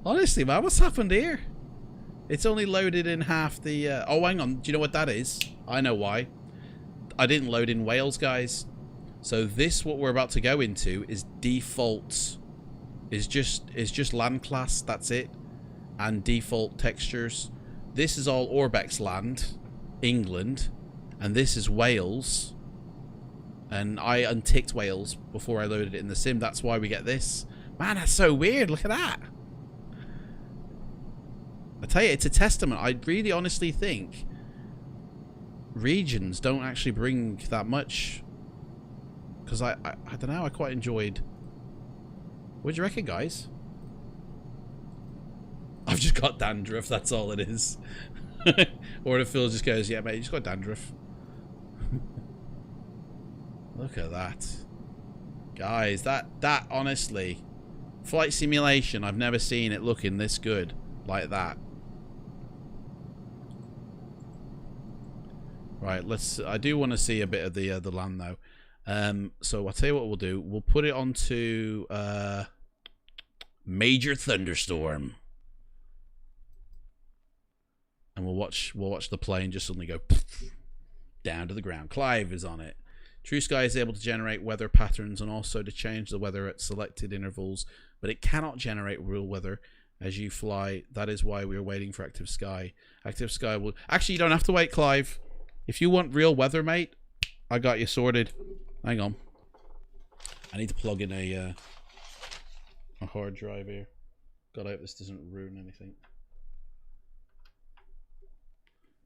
[SPEAKER 1] Honestly, man, what's happened here? It's only loaded in half the... oh, hang on. Do you know what that is? I know why. I didn't load in Wales, guys. So this, what we're about to go into, is default. Is just land class. That's it. And default textures. This is all Orbx land, England, and this is Wales. And I unticked Wales before I loaded it in the sim. That's why we get this. Man, that's so weird. Look at that. I tell you, it's a testament. I really honestly think regions don't actually bring that much. Because I don't know, I quite enjoyed... What do you reckon, guys? I've just got dandruff, that's all it is. Or if Phil just goes, yeah, mate, you just got dandruff. Look at that. Guys, that honestly... Flight simulation, I've never seen it looking this good. Like that. Right, I do want to see a bit of the land though. So I'll tell you what we'll do. We'll put it onto Major Thunderstorm, and we'll watch the plane just suddenly go down to the ground. Clive is on it. True Sky is able to generate weather patterns and also to change the weather at selected intervals, but it cannot generate real weather as you fly. That is why we are waiting for Active Sky. Active Sky will... Actually, you don't have to wait, Clive. If you want real weather, mate, I got you sorted. Hang on. I need to plug in a hard drive here. God, I hope this doesn't ruin anything.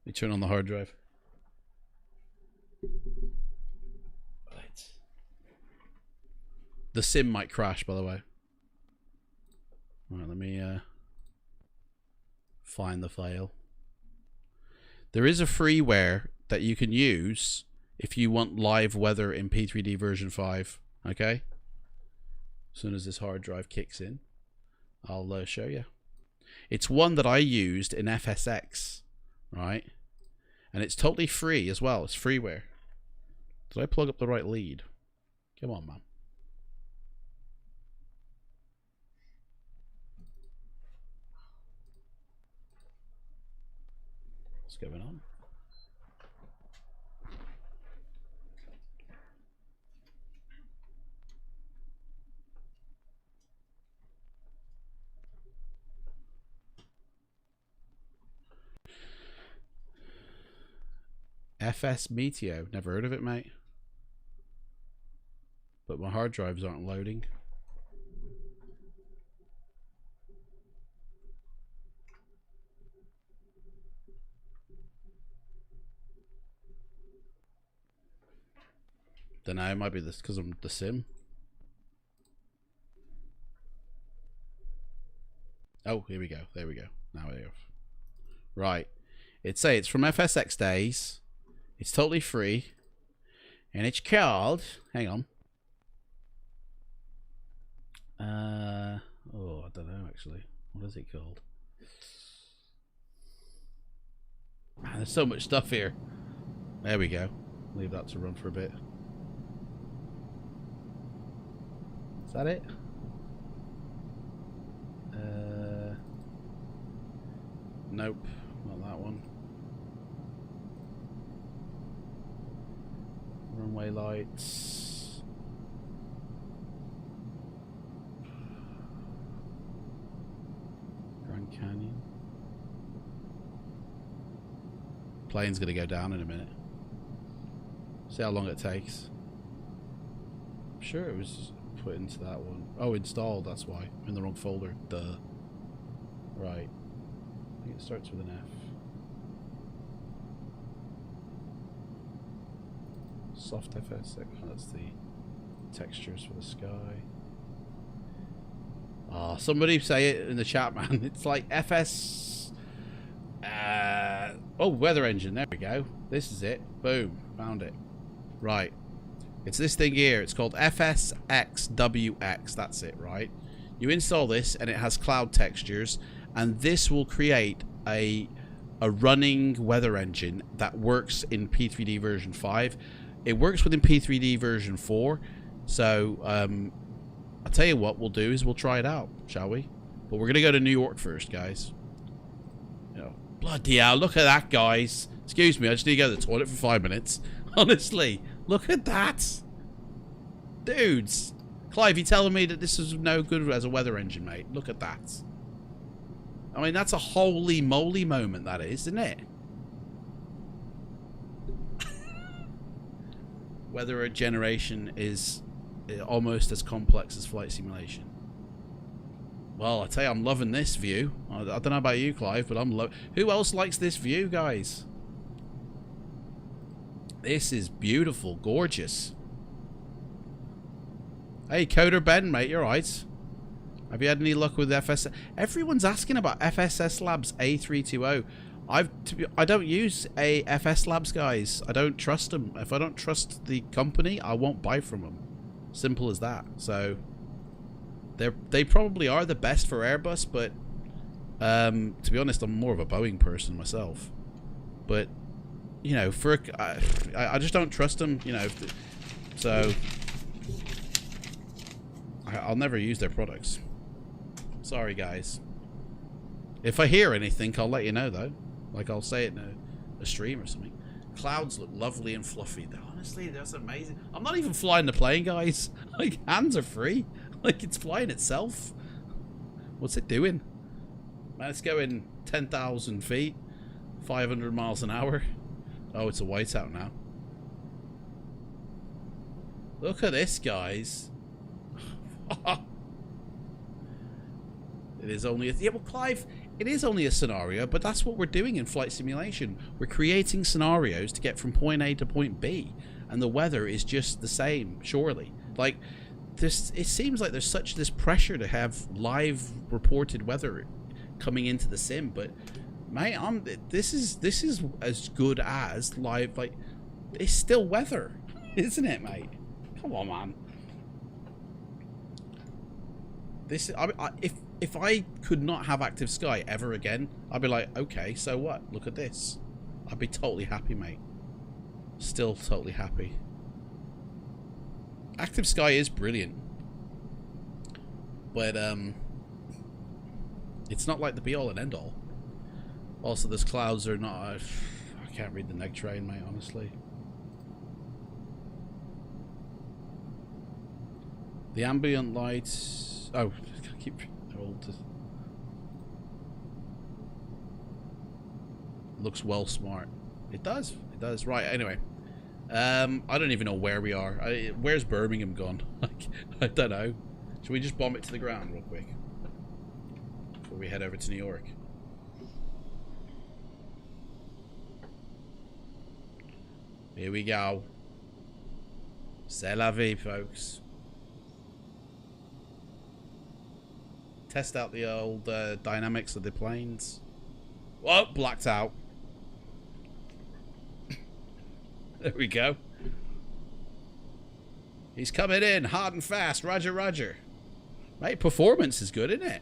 [SPEAKER 1] Let me turn on the hard drive. Right. The sim might crash, by the way. All right, let me find the file. There is a freeware that you can use if you want live weather in P3D version 5. Okay? As soon as this hard drive kicks in, I'll show you. It's one that I used in FSX, right? And it's totally free as well. It's freeware. Did I plug up the right lead? Come on, man. What's going on? FS Meteo. Never heard of it, mate. But my hard drives aren't loading. Don't know, it might be this because I'm the sim. Oh, here we go. There we go. Now we go. Right. It's from FSX days. It's totally free. And it's called, hang on. Oh, I don't know actually. What is it called? Man, there's so much stuff here. There we go. Leave that to run for a bit. Is that it? Nope, not that one. Runway lights. Grand Canyon. Plane's gonna go down in a minute. See how long it takes. I'm sure it was put into that one. Oh, installed, that's why. I'm in the wrong folder. Duh. Right. I think it starts with an F. Soft FSX. Oh, that's the textures for the sky. Ah, somebody say it in the chat, man. It's like FS. Oh, weather engine. There we go. This is it. Boom. Found it. Right. It's this thing here. It's called FSX WX. That's it, right? You install this, and it has cloud textures, and this will create a running weather engine that works in P3D version 5. It works within P3D version 4. So, I'll tell you what we'll do is we'll try it out, shall we? But we're going to go to New York first, guys. You know, bloody hell, look at that, guys. Excuse me, I just need to go to the toilet for 5 minutes. Honestly, look at that. Dudes. Clive, you telling me that this is no good as a weather engine, mate? Look at that. I mean, that's a holy moly moment, that is, isn't it? Weather generation is almost as complex as flight simulation. Well, I tell you, I'm loving this view. I don't know about you, Clive, but I'm who else likes this view, guys? This is beautiful, gorgeous. Hey, Coder Ben, mate, you're right. Have you had any luck with FS? Everyone's asking about FSS Labs A320. I don't use a FS Labs, guys. I don't trust them. If I don't trust the company, I won't buy from them. Simple as that. So they probably are the best for Airbus, but to be honest, I'm more of a Boeing person myself. But you know, I just don't trust them. You know, so I'll never use their products. Sorry, guys. If I hear anything, I'll let you know, though. Like, I'll say it in a stream or something. Clouds look lovely and fluffy. Honestly, that's amazing. I'm not even flying the plane, guys. Like, hands are free. Like, it's flying itself. What's it doing? Man, it's going 10,000 feet. 500 miles an hour. Oh, it's a whiteout now. Look at this, guys. It is only yeah, well, Clive, it is only a scenario, but that's what we're doing in flight simulation. We're creating scenarios to get from point A to point B, and the weather is just the same, surely. Like, it seems like there's such this pressure to have live reported weather coming into the sim, but mate, this is as good as live. Like, it's still weather, isn't it, mate? Come on, man. This, if I could not have Active Sky ever again, I'd be like, okay, so what? Look at this. I'd be totally happy, mate. Still totally happy. Active Sky is brilliant, but it's not like the be-all and end-all. Also, those clouds are not... I can't read the neg train, mate, honestly. The ambient lights... Oh, I keep... They're all just... Looks well smart. It does. It does. Right, anyway. I don't even know where we are. Where's Birmingham gone? I don't know. Should we just bomb it to the ground real quick? Before we head over to New York. Here we go. C'est la vie, folks. Test out the old dynamics of the planes. Whoa, blacked out. There we go. He's coming in hard and fast. Roger, roger. Mate, performance is good, isn't it?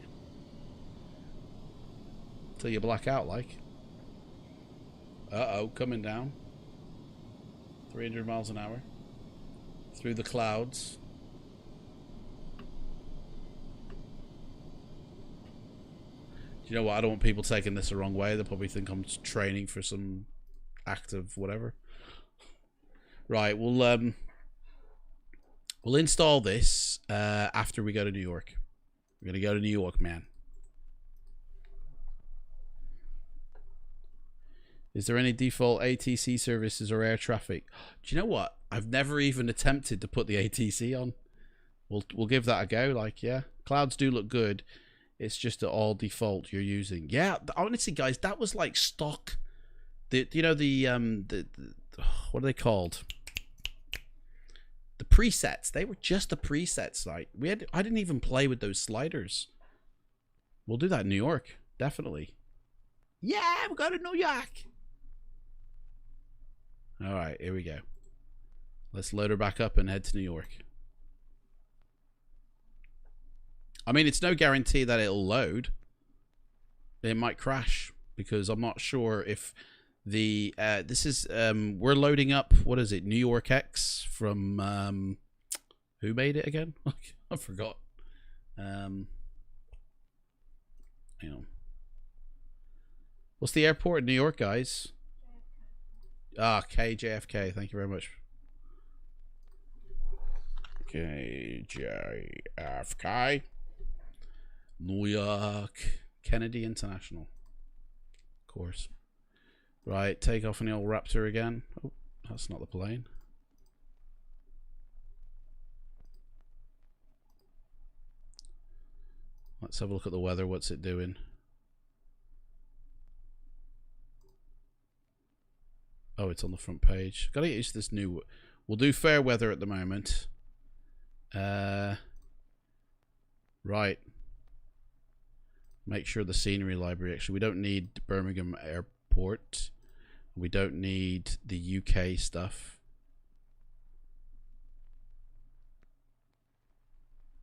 [SPEAKER 1] Till you black out, like. Uh-oh, coming down. 300 miles an hour. Through the clouds. You know what? I don't want people taking this the wrong way. They'll probably think I'm training for some active whatever. Right, we'll install this after we go to New York. We're gonna go to New York, man. Is there any default ATC services or air traffic? Do you know what? I've never even attempted to put the ATC on. We'll give that a go. Like, yeah, clouds do look good. It's just the all default you're using. Yeah, honestly, guys, that was like stock. You know the what are they called? The presets. They were just the presets. Like I didn't even play with those sliders. We'll do that in New York, definitely. Yeah, we're going to New York. All right, here we go. Let's load her back up and head to New York. I mean, it's no guarantee that it'll load. It might crash because I'm not sure if the this is we're loading up, what is it, New York X from who made it again? I forgot. Hang on. What's the airport in New York, guys? Ah, KJFK. Thank you very much. KJFK. New York. Kennedy International. Of course. Right, take off on the old Raptor again. Oh, that's not the plane. Let's have a look at the weather. What's it doing? Oh, it's on the front page. Gotta get used to this new... We'll do fair weather at the moment. Right. Make sure the scenery library... Actually, we don't need Birmingham Airport. We don't need the UK stuff.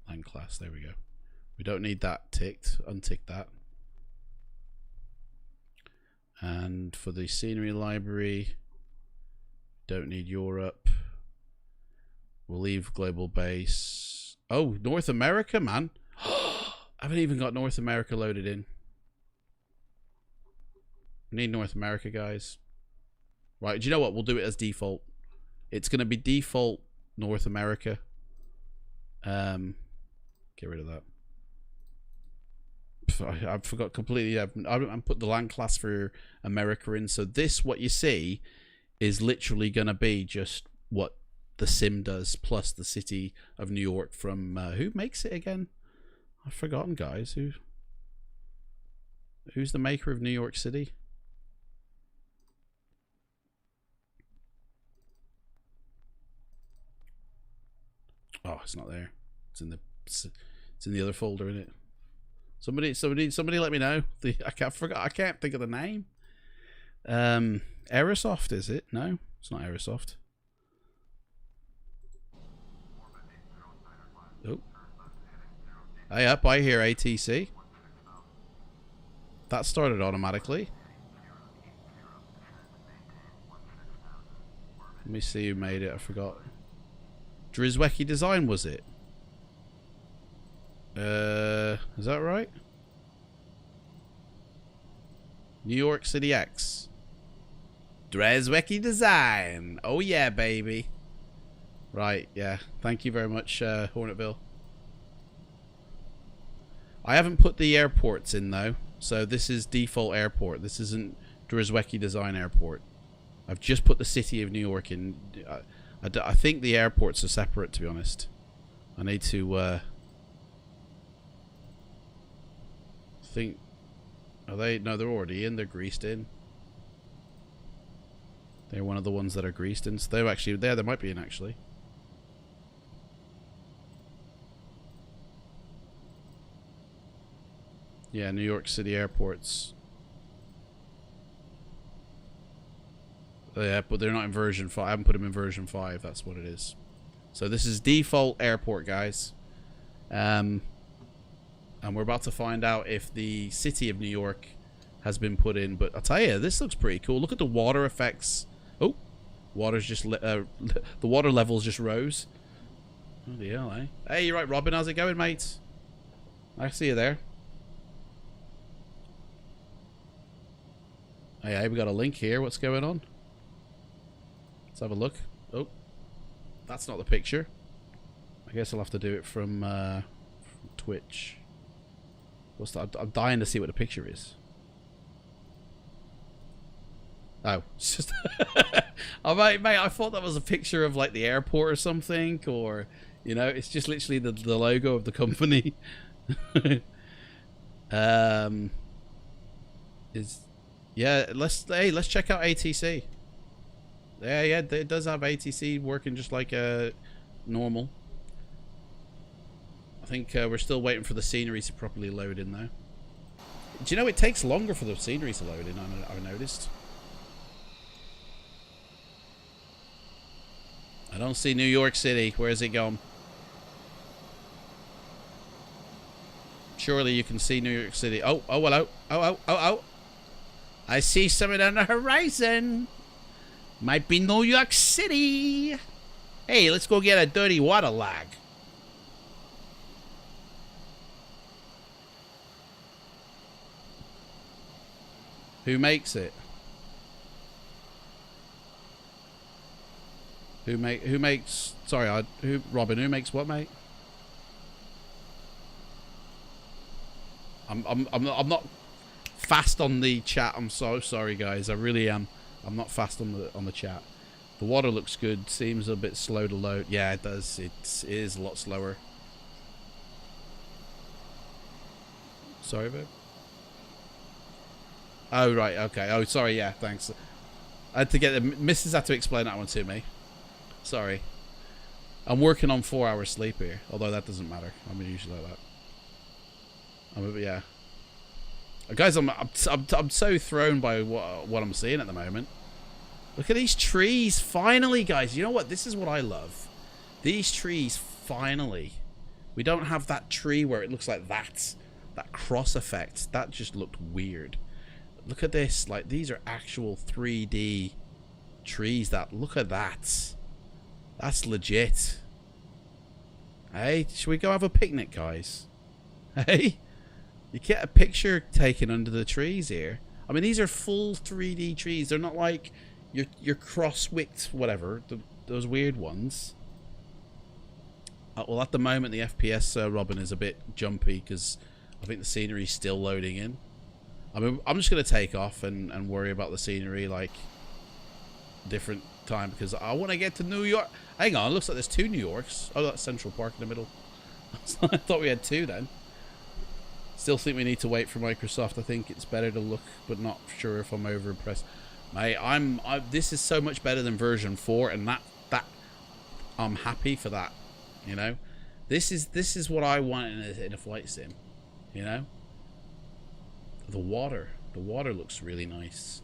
[SPEAKER 1] Land class, there we go. We don't need that ticked. Untick that. And for the scenery library... Don't need Europe. We'll leave global base. Oh, North America, man. I haven't even got North America loaded in. We need North America, guys. Right, do you know what? We'll do it as default. It's going to be default North America. Get rid of that. I forgot completely. I put the land class for America in. So this, what you see, is literally going to be just what the sim does, plus the city of New York from... who makes it again? I've forgotten, guys. Who's the maker of New York City? Oh, it's not there. It's in the other folder, isn't it? Somebody let me know. I can't think of the name. Aerosoft, is it? No, it's not Aerosoft. Oh. Hey up, I hear ATC. That started automatically. Let me see who made it. I forgot. Drizweki Design, was it? Is that right? New York City X. Drizweki Design. Oh yeah, baby. Right, yeah. Thank you very much, Hornetville. I haven't put the airports in though, so this is default airport. This isn't Drizweki Design Airport. I've just put the city of New York in. I think the airports are separate, to be honest. I need to think. Are they? No, they're already in. They're greased in. They're one of the ones that are greased in. So they're actually there. They might be in actually. Yeah, New York City airports. Yeah, but they're not in version 5. I haven't put them in version 5. That's what it is. So this is default airport, guys. And we're about to find out if the city of New York has been put in. But I'll tell you, this looks pretty cool. Look at the water effects. Oh, water's just the water levels just rose. Oh the hell, eh? Hey, you're right, Robin. How's it going, mate? I see you there. Hey, we got a link here. What's going on? Let's have a look. Oh, that's not the picture. I guess I'll have to do it from Twitch. What's that? I'm dying to see what the picture is. Oh, it's just... oh, mate, I thought that was a picture of like the airport or something, or you know, it's just literally the logo of the company. Yeah, let's check out ATC. Yeah, it does have ATC working just like normal. I think we're still waiting for the scenery to properly load in though. Do you know it takes longer for the scenery to load in? I noticed. I don't see New York City. Where's it gone? Surely you can see New York City. Oh, hello. Oh. I see something on the horizon. Might be New York City. Hey, let's go get a dirty water lag. Who makes it? Who makes? Sorry, Robin? Who makes what, mate? I'm not fast on the chat. I'm so sorry, guys. I really am. I'm not fast on the chat. The water looks good. Seems a bit slow to load. Yeah, it does. It is a lot slower. Sorry, babe. Oh right, okay. Oh, sorry. Yeah, thanks. I had to get the missus had to explain that one to me. Sorry. I'm working on 4 hours sleep here, although that doesn't matter. I'm usually like that. Yeah. Guys, I'm so thrown by what I'm seeing at the moment. Look at these trees. Finally, guys. You know what? This is what I love. These trees, finally. We don't have that tree where it looks like that cross effect. That just looked weird. Look at this. Like, these are actual 3D trees. Look at that. That's legit. Hey, should we go have a picnic, guys? Hey? You get a picture taken under the trees here. I mean, these are full 3D trees. They're not like your cross-wicked whatever, those weird ones. Well, at the moment, the FPS, Robin, is a bit jumpy because I think the scenery's still loading in. I mean, I'm just going to take off and worry about the scenery like different time because I want to get to New York. Hang on, it looks like there's 2 New Yorks. Oh, that's Central Park in the middle. I thought we had 2 then. Still think we need to wait for Microsoft. I think it's better to look, but not sure if I'm over impressed. Mate, this is so much better than version 4, and that I'm happy for that. You know, This is what I want in a flight sim, you know. The water looks really nice.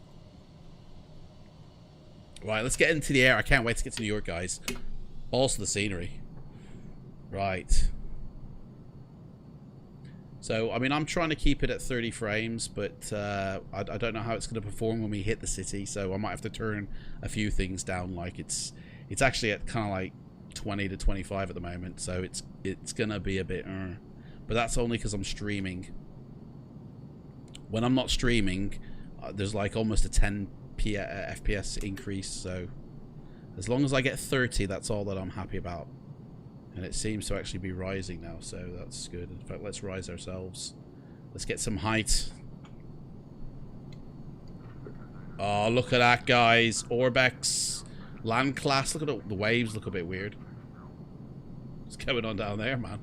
[SPEAKER 1] Right, let's get into the air. I can't wait to get to New York, guys. Also the scenery. Right. So, I mean, I'm trying to keep it at 30 frames, but I don't know how it's going to perform when we hit the city, so I might have to turn a few things down. Like, it's actually at kind of like 20 to 25 at the moment, so it's going to be a bit... But that's only because I'm streaming. When I'm not streaming, there's like almost a 10 FPS increase, so as long as I get 30, that's all that I'm happy about. And it seems to actually be rising now, so that's good. In fact, let's rise ourselves. Let's get some height. Oh, look at that, guys. Orbx land class. Look at the waves, look a bit weird. What's going on down there, man?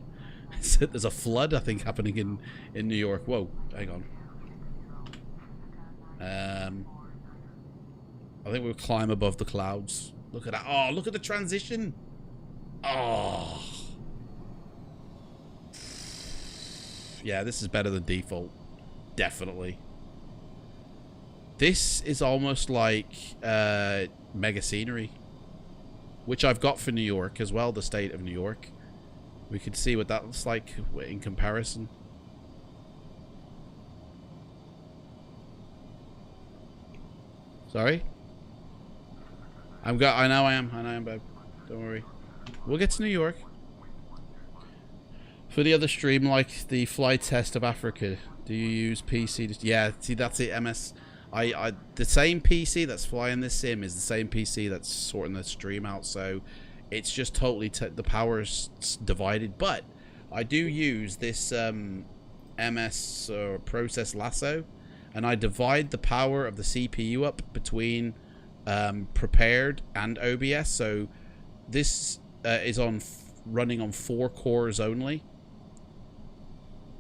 [SPEAKER 1] There's a flood, I think, happening in New York. Whoa, hang on. I think we'll climb above the clouds. Look at that. Oh, look at the transition. Oh. Yeah, this is better than default. Definitely. This is almost like mega scenery, which I've got for New York as well, the state of New York. We can see what that looks like in comparison. Sorry? I know I am, babe. Don't worry. We'll get to New York. For the other stream, like the flight test of Africa, do you use PC? Yeah, see, that's it, MS. The same PC that's flying this sim is the same PC that's sorting the stream out, so it's just totally the power's divided. But I do use this MS process lasso, and I divide the power of the CPU up between prepared and OBS. So this is running on 4 cores only.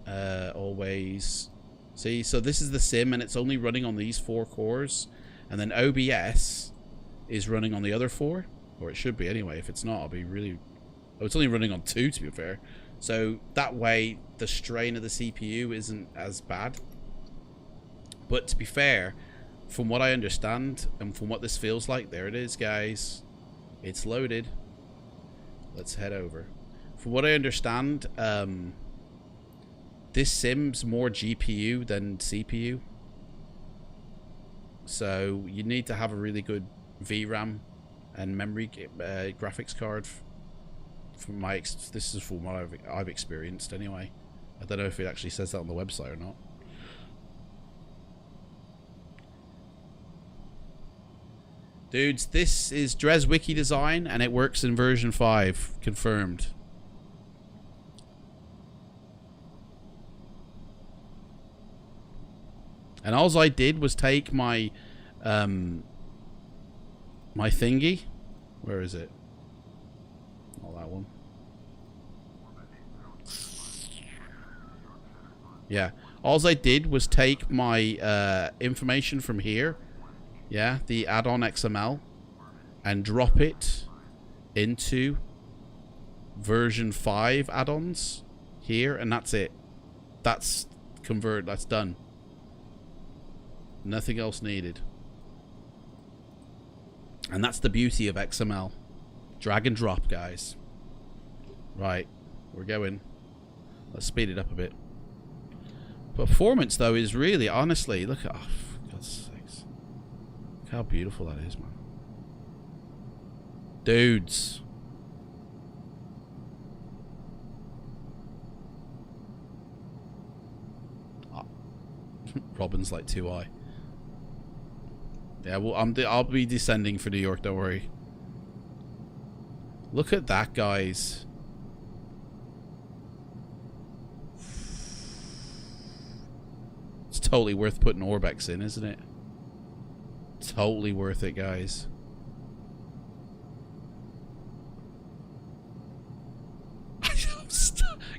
[SPEAKER 1] Always. See, so this is the sim, and it's only running on these 4 cores, and then OBS is running on the other 4, or it should be anyway. If it's not, I'll be really... Oh, it's only running on 2, to be fair. So that way, the strain of the CPU isn't as bad. But to be fair, from what I understand, and from what this feels like, there it is, guys. It's loaded. Let's head over. From what I understand, this sim's more GPU than CPU. So you need to have a really good VRAM and memory graphics card. From this is from what I've experienced anyway. I don't know if it actually says that on the website or not. Dudes, this is Dres Wiki design, and it works in version 5. Confirmed. And all I did was take my my thingy. Where is it? Not that one. Yeah. All I did was take my information from here. Yeah, the add-on XML, and drop it into version 5 add-ons here, and that's it. That's convert. That's done. Nothing else needed. And that's the beauty of XML. Drag and drop, guys. Right, we're going. Let's speed it up a bit. Performance, though, is really, honestly, look at... Oh, for God's sakes. Look how beautiful that is, man. Dudes. Oh. Robin's like 2i. Yeah, well, I'll be descending for New York, don't worry. Look at that, guys. It's totally worth putting Orbx in, isn't it? Totally worth it, guys.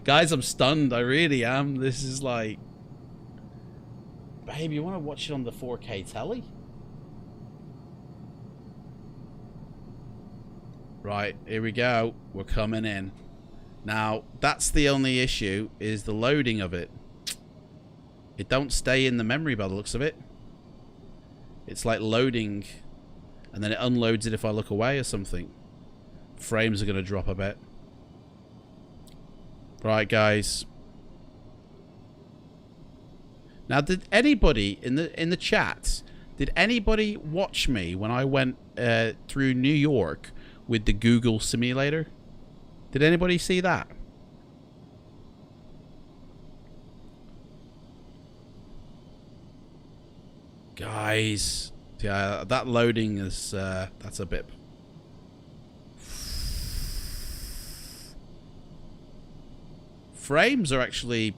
[SPEAKER 1] Guys, I'm stunned. I really am. This is like... Babe, you want to watch it on the 4K telly? Right, here we go. We're coming in. Now, that's the only issue, is the loading of it. It don't stay in the memory by the looks of it. It's like loading, and then it unloads it if I look away or something. Frames are going to drop a bit. Right, guys. Now, did anybody in the chat, did anybody watch me when I went through New York with the Google simulator? Did anybody see that? Guys, yeah, that loading is that's a bit. Frames are actually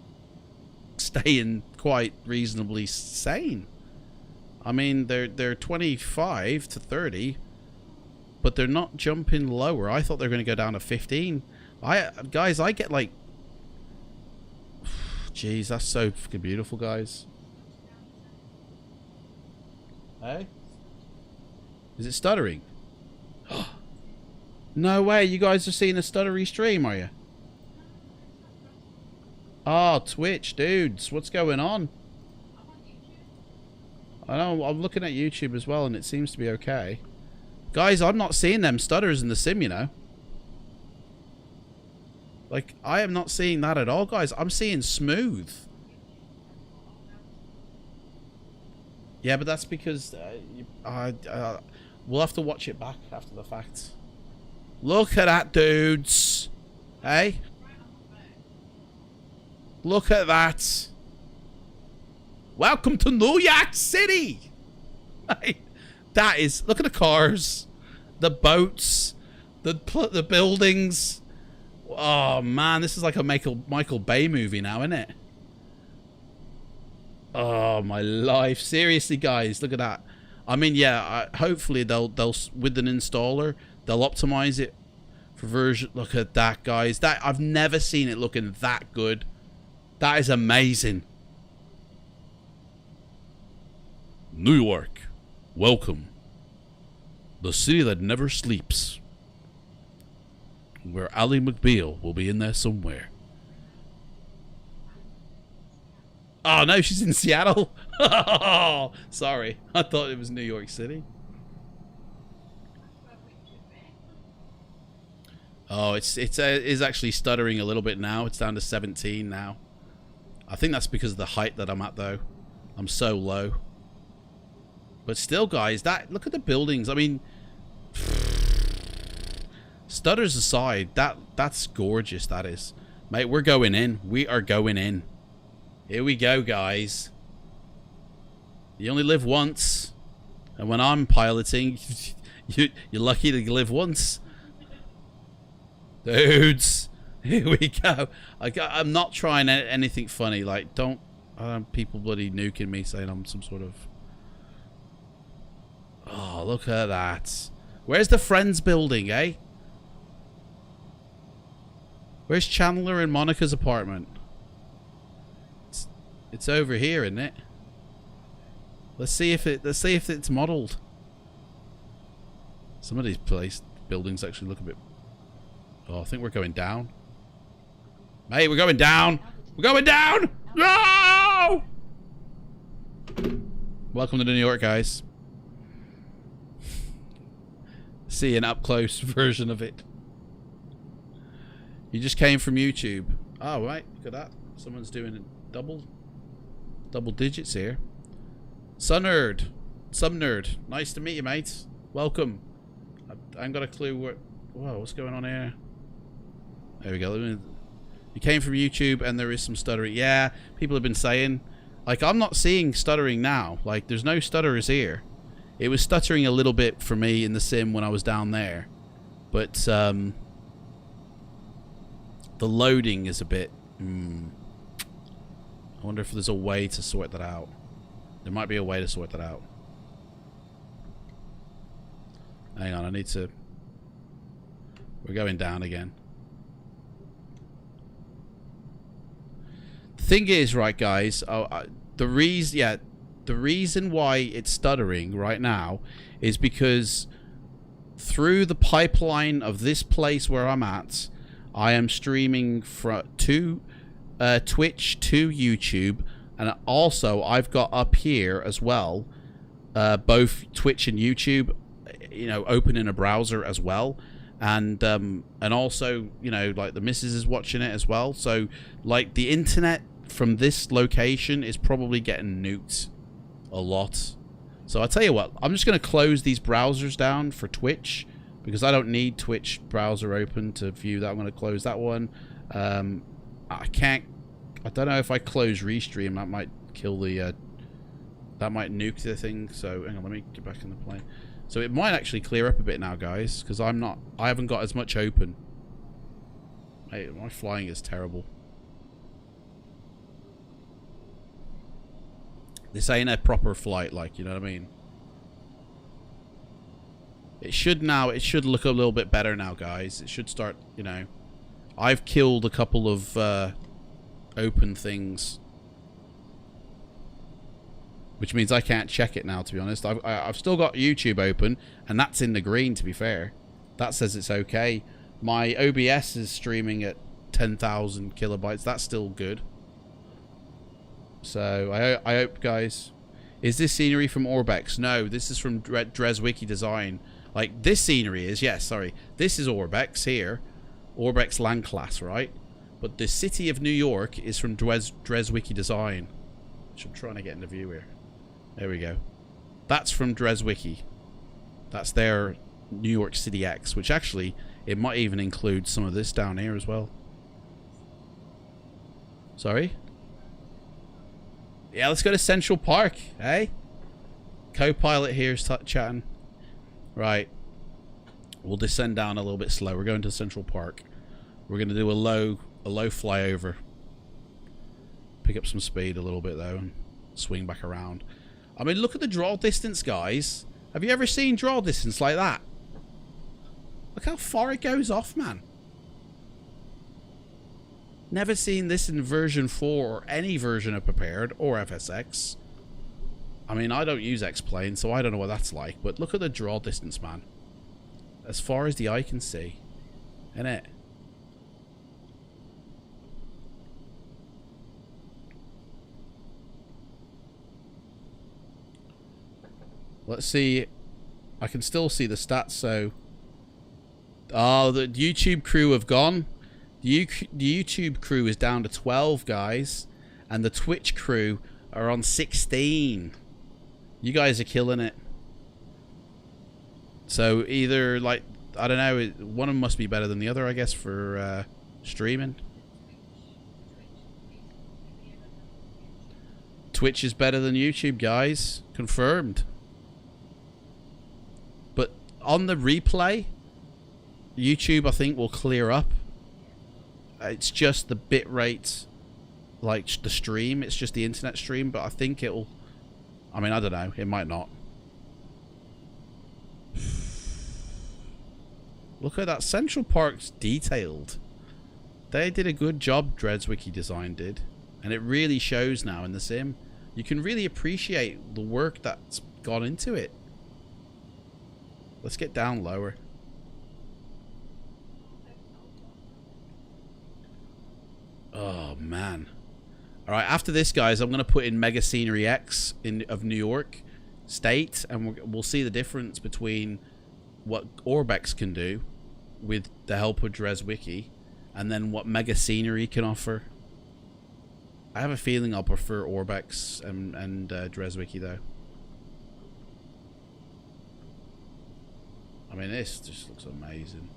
[SPEAKER 1] staying quite reasonably sane. I mean, they're 25 to 30, but they're not jumping lower. I thought they were going to go down to 15. Guys, I get like, jeez, that's so fucking beautiful, guys. Hey, is it stuttering? No way, you guys are seeing a stuttery stream, are you? Oh, Twitch, dudes, what's going on? I know, I'm looking at YouTube as well, and it seems to be okay. Guys, I'm not seeing them stutters in the sim, you know. Like, I am not seeing that at all, guys. I'm seeing smooth. Yeah, but that's because we'll have to watch it back after the fact. Look at that, dudes. Hey? Look at that. Welcome to New York City. That is, look at the cars, the boats, the buildings. Oh man, this is like a Michael Bay movie now, isn't it? Oh my life. Seriously, guys, look at that. I mean, yeah, hopefully they'll with an installer, they'll optimize it for version. Look at that, guys. That, I've never seen it looking that good. That is amazing. New York, welcome. The city that never sleeps. Where Ally McBeal will be in there somewhere. Oh no, she's in Seattle. Oh, sorry, I thought it was New York City. Oh, it's actually stuttering a little bit now. It's down to 17 now. I think that's because of the height that I'm at, though. I'm so low. But still, guys, look at the buildings. I mean, stutters aside, that's gorgeous. That is, mate. We're going in. We are going in. Here we go, guys. You only live once, and when I'm piloting, you're lucky to live once, dudes. Here we go. I'm not trying anything funny. Like, don't people bloody nuking me saying I'm some sort of. Oh, look at that. Where's the Friends building, eh? Where's Chandler and Monica's apartment? It's over here, isn't it? Let's see if it's modeled. Some of these buildings actually look a bit. Oh, I think we're going down. Mate, we're going down. We're going down. No! Welcome to New York, guys. See an up-close version of it. You just came from YouTube. Oh, right. Look at that. Someone's doing double digits here. Some nerd. Nice to meet you, mate. Welcome. I ain't got a clue what. Whoa, what's going on here? There we go. You came from YouTube and there is some stuttering. Yeah, people have been saying. Like, I'm not seeing stuttering now. Like, there's no stutterers here. It was stuttering a little bit for me in the sim when I was down there. But, the loading is a bit. I wonder if there's a way to sort that out. There might be a way to sort that out. Hang on, I need to. We're going down again. The thing is, right, guys, the reason why it's stuttering right now is because through the pipeline of this place where I'm at, I am streaming from Twitch to YouTube, and also I've got up here as well, both Twitch and YouTube, you know, open in a browser as well, and also, you know, like the missus is watching it as well. So like the internet from this location is probably getting nuked a lot. So I'll tell you what, I'm just going to close these browsers down for Twitch, because I don't need Twitch browser open to view that. I'm going to close that one. I don't know if I close Restream, that might kill the, that might nuke the thing. So hang on, let me get back in the plane. So it might actually clear up a bit now, guys, because I haven't got as much open. Hey, my flying is terrible. This ain't a proper flight, like, you know what I mean? It should look a little bit better now, guys. It should start, you know. I've killed a couple of open things, which means I can't check it now, to be honest. I've still got YouTube open, and that's in the green, to be fair. That says it's okay. My OBS is streaming at 10,000 kilobytes. That's still good. So I hope, guys. Is this scenery from Orbx? No, this is from DresWiki Design. Like, this scenery is, yes, sorry. This is Orbx here. Orbx land class, right? But the city of New York is from DresWiki Design. Which I'm trying to get in the view here. There we go. That's from DresWiki. That's their New York City X, which actually, it might even include some of this down here as well. Sorry? Yeah, let's go to Central Park, eh? Co-pilot here is chatting. Right. We'll descend down a little bit slow. We're going to Central Park. We're going to do a low flyover. Pick up some speed a little bit, though, and swing back around. I mean, look at the draw distance, guys. Have you ever seen draw distance like that? Look how far it goes off, man. Never seen this in version 4 or any version of Prepared or FSX. I mean, I don't use X-Plane, so I don't know what that's like. But look at the draw distance, man. As far as the eye can see. Innit? Let's see. I can still see the stats, so... Oh, the YouTube crew have gone. The YouTube crew is down to 12, guys. And the Twitch crew are on 16. You guys are killing it. So either, like, I don't know, one of them must be better than the other, I guess, for streaming. Twitch is better than YouTube, guys. Confirmed. But on the replay, YouTube, I think, will clear up. It's just the bit rate, like the stream. It's just the internet stream, but I think it'll... I mean, I don't know. It might not. Look at that. Central Park's detailed. They did a good job, DresWiki Design did. And it really shows now in the sim. You can really appreciate the work that's gone into it. Let's get down lower. Oh, man. Alright, after this, guys, I'm going to put in Mega Scenery X of New York State, and we'll see the difference between what Orbx can do with the help of DresWiki, and then what Mega Scenery can offer. I have a feeling I'll prefer Orbx and DresWiki, though. I mean, this just looks amazing.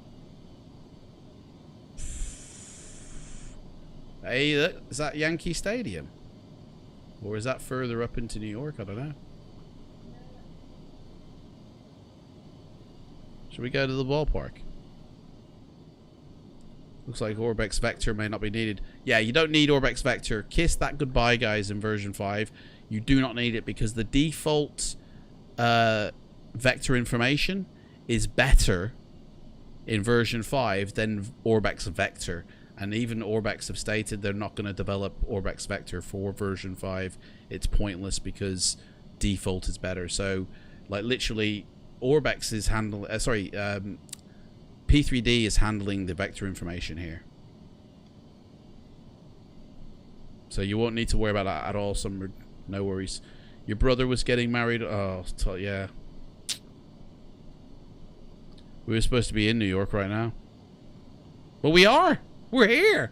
[SPEAKER 1] Hey, look, is that Yankee Stadium? Or is that further up into New York? I don't know. Should we go to the ballpark? Looks like Orbx Vector may not be needed. Yeah, you don't need Orbx Vector. Kiss that goodbye, guys, in version 5. You do not need it because the default vector information is better in version 5 than Orbx Vector. And even Orbx have stated they're not going to develop Orbx Vector for version 5. It's pointless because default is better. So, like, literally, Orbx is handling... P3D is handling the vector information here. So you won't need to worry about that at all, Summer. No worries. Your brother was getting married. Oh, yeah. We were supposed to be in New York right now. But we are! We're here!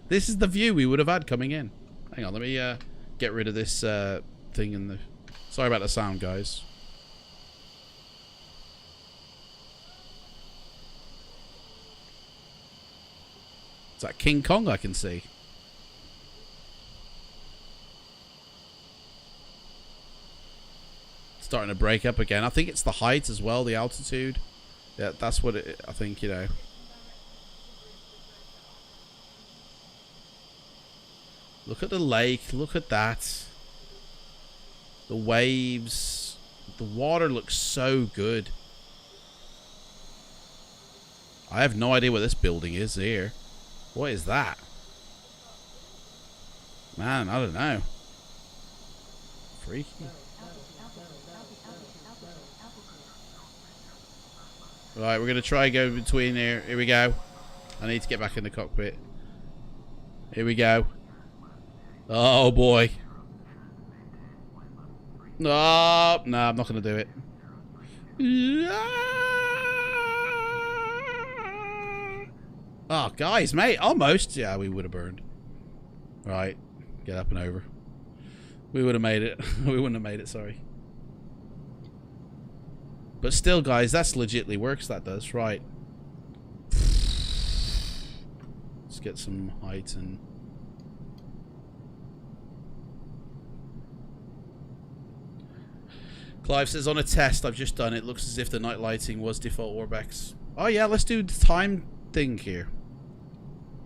[SPEAKER 1] This is the view we would have had coming in. Hang on, let me get rid of this thing in the... Sorry about the sound, guys. Is that King Kong I can see? Starting to break up again. I think it's the height as well, the altitude. Yeah, that's what it... I think, you know... Look at the lake. Look at that. The waves. The water looks so good. I have no idea what this building is here. What is that? Man, I don't know. Freaky. Right, we're going to try go between here. Here we go. I need to get back in the cockpit. Here we go. Oh boy. No, I'm not going to do it. Oh, guys, mate, almost. Yeah, we would have burned. Right, get up and over. We would have made it. We wouldn't have made it, sorry. But still, guys, that's legitly works, that does. Right. Let's get some height and... Clive says, on a test I've just done, it looks as if the night lighting was default Orbx. Oh yeah, let's do the time thing here.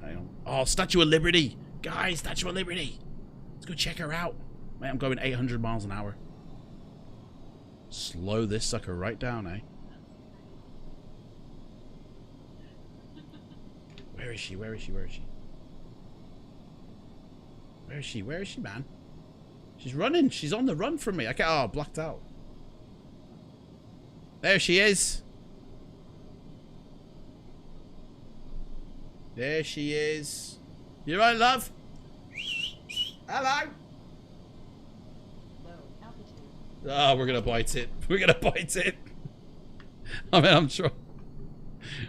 [SPEAKER 1] Hang on. Oh, Statue of Liberty. Guys, Statue of Liberty. Let's go check her out. Mate, I'm going 800 miles an hour. Slow this sucker right down, eh? Where is she? Where is she? Where is she? Where is she? Where is she, man? She's running. She's on the run from me. I can't... Oh, blacked out. There she is. There she is. You right, love? Hello. Oh, we're gonna bite it. We're gonna bite it. I mean, I'm sure.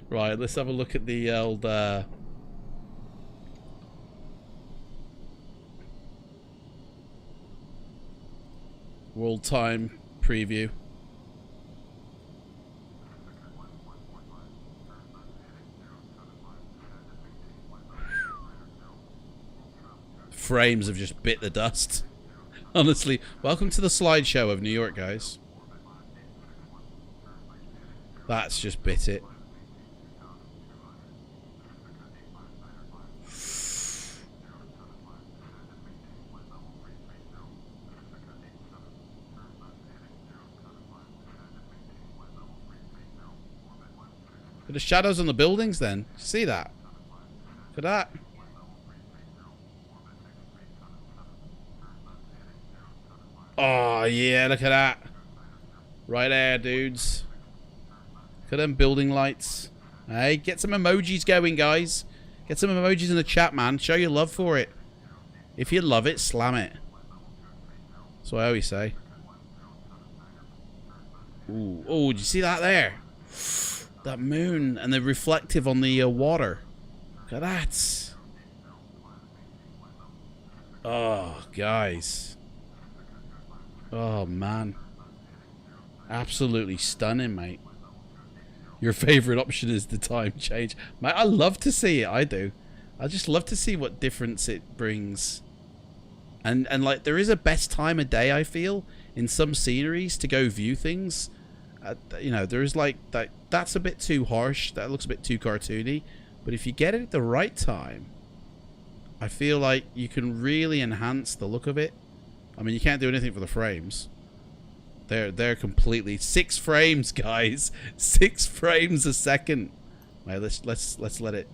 [SPEAKER 1] Right, let's have a look at the old world time preview. Frames have just bit the dust. Honestly, welcome to the slideshow of New York, guys. That's just bit it. Look at the shadows on the buildings then. See that? Look at that. Oh, yeah, look at that. Right there, dudes. Look at them building lights. Hey, get some emojis going, guys. Get some emojis in the chat, man. Show your love for it. If you love it, slam it. That's what I always say. Ooh, oh, did you see that there? That moon and the reflective on the water. Look at that. Oh, guys. Oh, man. Absolutely stunning, mate. Your favorite option is the time change. Mate, I love to see it. I do. I just love to see what difference it brings. And like, there is a best time of day, I feel, in some sceneries to go view things. You know, there is like, that's a bit too harsh. That looks a bit too cartoony. But if you get it at the right time, I feel like you can really enhance the look of it. I mean, you can't do anything for the frames. They're completely 6 frames, guys. 6 frames a second. Right, let's let it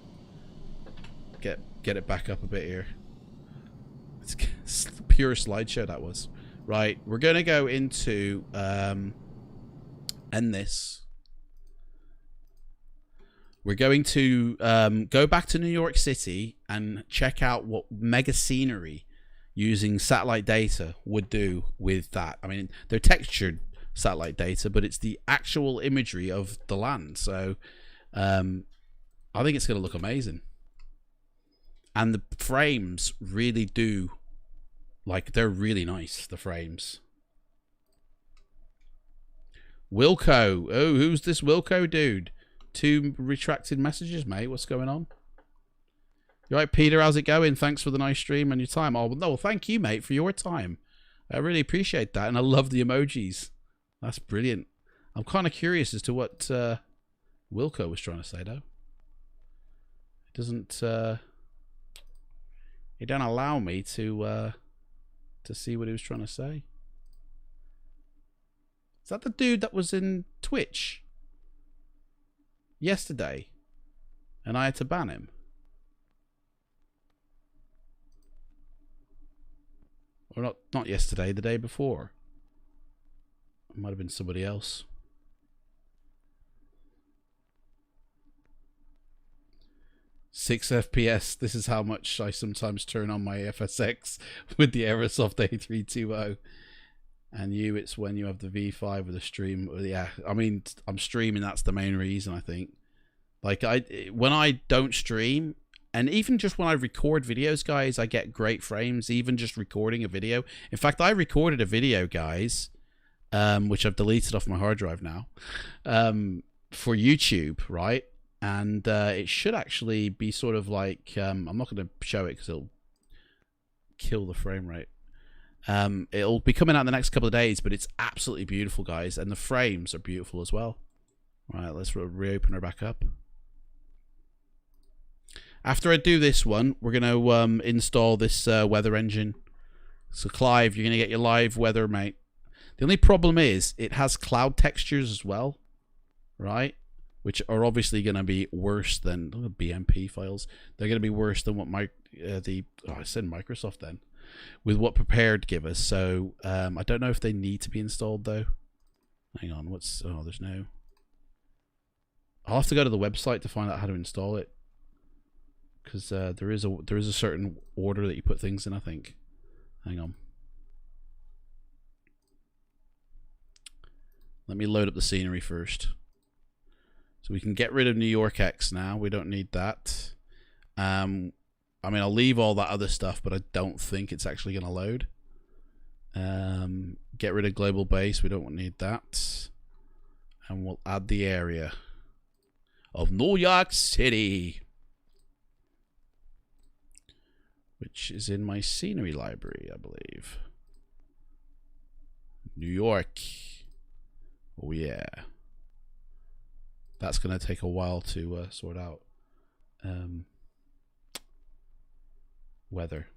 [SPEAKER 1] get it back up a bit here. It's pure slideshow that was. Right, we're gonna go into end this. We're going to go back to New York City and check out what mega scenery using satellite data would do with that. I mean, they're textured satellite data, but it's the actual imagery of the land. So I think it's going to look amazing. And the frames really do, like, they're really nice, the frames. Wilco. Oh, who's this Wilco dude? 2 retracted messages, mate. What's going on? You right, Peter? How's it going? Thanks for the nice stream and your time. Oh, no, well, thank you, mate, for your time. I really appreciate that, and I love the emojis. That's brilliant. I'm kind of curious as to what Wilco was trying to say, though. It doesn't. It don't allow me to see what he was trying to say. Is that the dude that was in Twitch yesterday, and I had to ban him? Or not yesterday, the day before. It might have been somebody else. Six FPS. This is how much I sometimes turn on my FSX with the Aerosoft A320. And it's when you have the V5 with the stream. Yeah, I mean, I'm streaming. That's the main reason, I think. Like, when I don't stream, and even just when I record videos, guys, I get great frames, even just recording a video. In fact, I recorded a video, guys, which I've deleted off my hard drive now, for YouTube, right? And it should actually be sort of like, I'm not going to show it because it'll kill the frame rate. It'll be coming out in the next couple of days, but it's absolutely beautiful, guys, and the frames are beautiful as well. All right, let's reopen her back up. After I do this one, we're going to install this weather engine. So, Clive, you're going to get your live weather, mate. The only problem is it has cloud textures as well, right? Which are obviously going to be worse than the BMP files. They're going to be worse than what I said Microsoft then, with what Prepared give us. So I don't know if they need to be installed though. Hang on, there's no. I'll have to go to the website to find out how to install it, because there is a certain order that you put things in, I think. Hang on. Let me load up the scenery first. So we can get rid of New York X now. We don't need that. I mean, I'll leave all that other stuff, but I don't think it's actually going to load. Get rid of global base. We don't need that. And we'll add the area of New York City, which is in my scenery library, I believe. New York. Oh, yeah. That's going to take a while to sort out. Weather.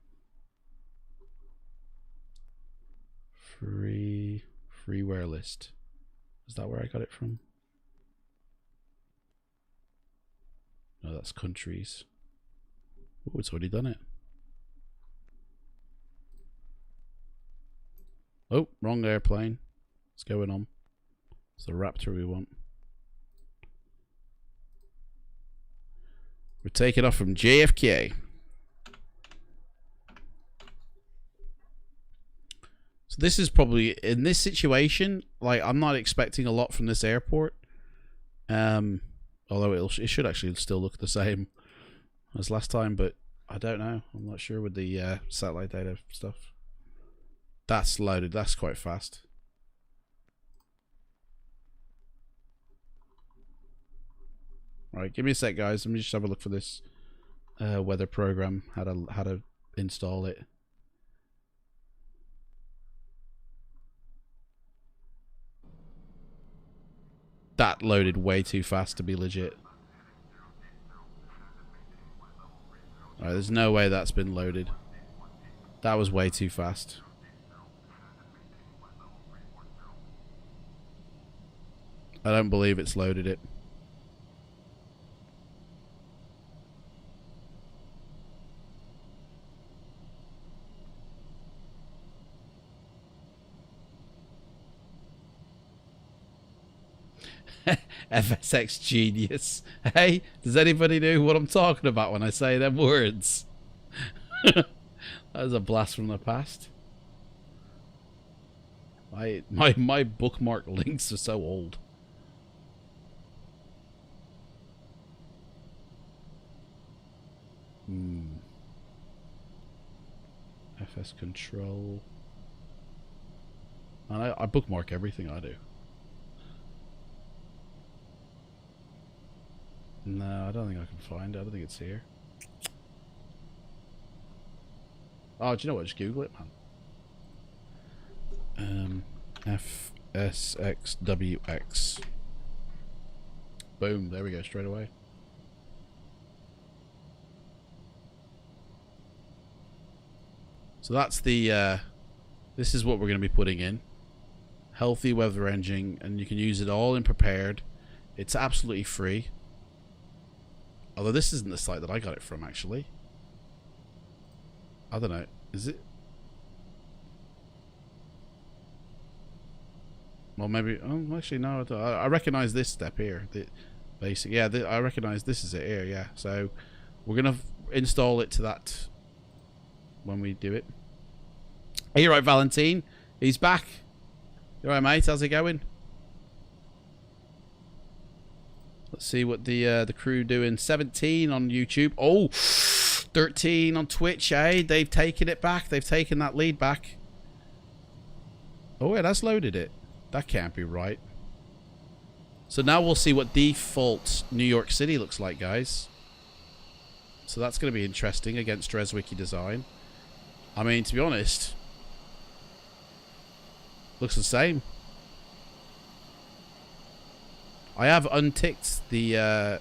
[SPEAKER 1] Freeware list. Is that where I got it from? No, that's countries. Oh, it's already done it. Oh, wrong airplane. What's going on? It's the Raptor we want. We're taking off from JFK. So this is probably, in this situation, like, I'm not expecting a lot from this airport. Although it should actually still look the same as last time, but I don't know. I'm not sure with the satellite data stuff. That's loaded. That's quite fast. Right, give me a sec, guys. Let me just have a look for this weather program. How to install it. That loaded way too fast to be legit. Alright, there's no way that's been loaded. That was way too fast. I don't believe it's loaded it. FSX genius. Hey, does anybody know what I'm talking about when I say them words? That was a blast from the past. My bookmark links are so old. FS control. And I bookmark everything I do. No, I don't think I can find it. I don't think it's here. Oh, do you know what? Just Google it, man. FSX WX. Boom. There we go. Straight away. So that's the, this is what we're going to be putting in. Healthy weather engine, and you can use it all in prepared. It's absolutely free. Although this isn't the site that I got it from, actually. I don't know. Is it? Well, maybe. Oh, actually, no. I recognize this step here. The basic. Yeah, I recognize this is it here. Yeah. So we're gonna install it to that when we do it. Are you right, Valentine? He's back. You alright, mate? How's it going? Let's see what the crew doing. 17 on YouTube. Oh, 13 on Twitch, eh? They've taken it back. They've taken that lead back. Oh, yeah, that's loaded it. That can't be right. So now we'll see what default New York City looks like, guys. So that's going to be interesting against DresWiki Design. I mean, to be honest, looks the same. I have unticked the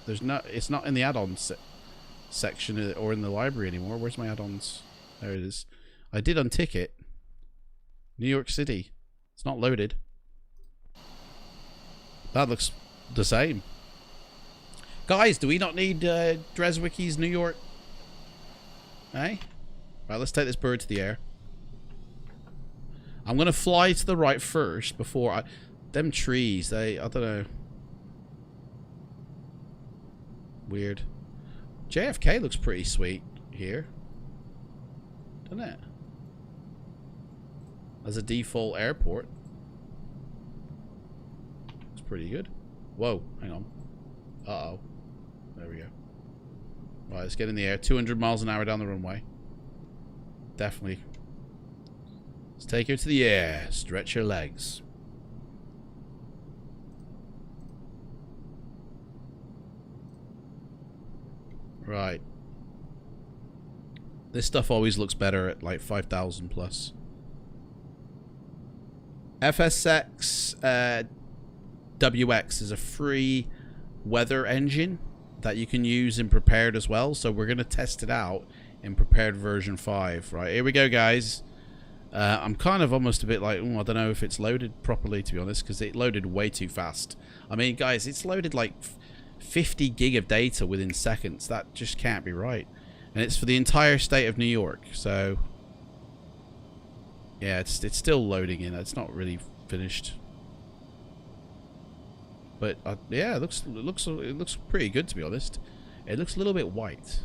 [SPEAKER 1] there's no, it's not in the add-ons section or in the library anymore. Where's my add-ons? There it is. I did untick it. New York City. It's not loaded. That looks the same. Guys, do we not need DresWiki's New York? Hey? Right, let's take this bird to the air. I'm going to fly to the right first before I... Them trees, I don't know. Weird. JFK looks pretty sweet here. Doesn't it? As a default airport. It's pretty good. Whoa, hang on. Uh-oh. There we go. Right, let's get in the air. 200 miles an hour down the runway. Definitely. Let's take her to the air. Stretch your legs. Right. This stuff always looks better at like 5,000 plus. FSX WX is a free weather engine that you can use in prepared as well. So we're going to test it out in prepared version 5. Right, here we go, guys. I'm kind of almost a bit like, I don't know if it's loaded properly, to be honest, because it loaded way too fast. I mean, guys, it's loaded like 50 gig of data within seconds. That just can't be right. And it's for the entire state of New York. So, yeah, it's still loading in. It's not really finished. But yeah, it looks pretty good, to be honest. It looks a little bit white.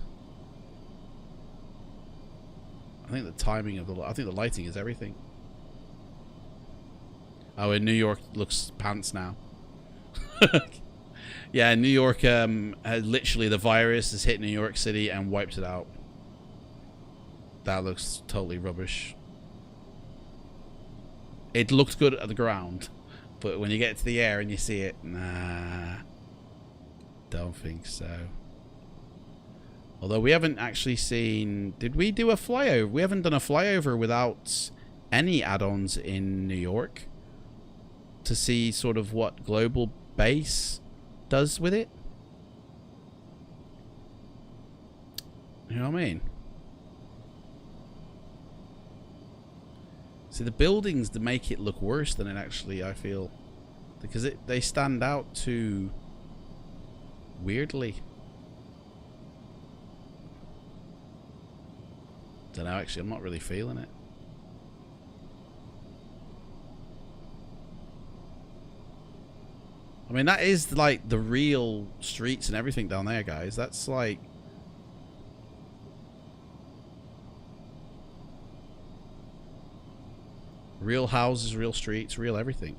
[SPEAKER 1] I think the timing of I think the lighting is everything. Oh, in New York looks pants now. Yeah, New York, literally the virus has hit New York City and wiped it out. That looks totally rubbish. It looked good at the ground, but when you get to the air and you see it, nah, don't think so. Although we haven't actually seen... Did we do a flyover? We haven't done a flyover without any add-ons in New York to see sort of what global base does with it. You know what I mean? See, the buildings that make it look worse than it actually, I feel. Because they stand out too weirdly. Don't know, actually, I'm not really feeling it. I mean, that is like the real streets and everything down there, guys. That's like... real houses, real streets, real everything.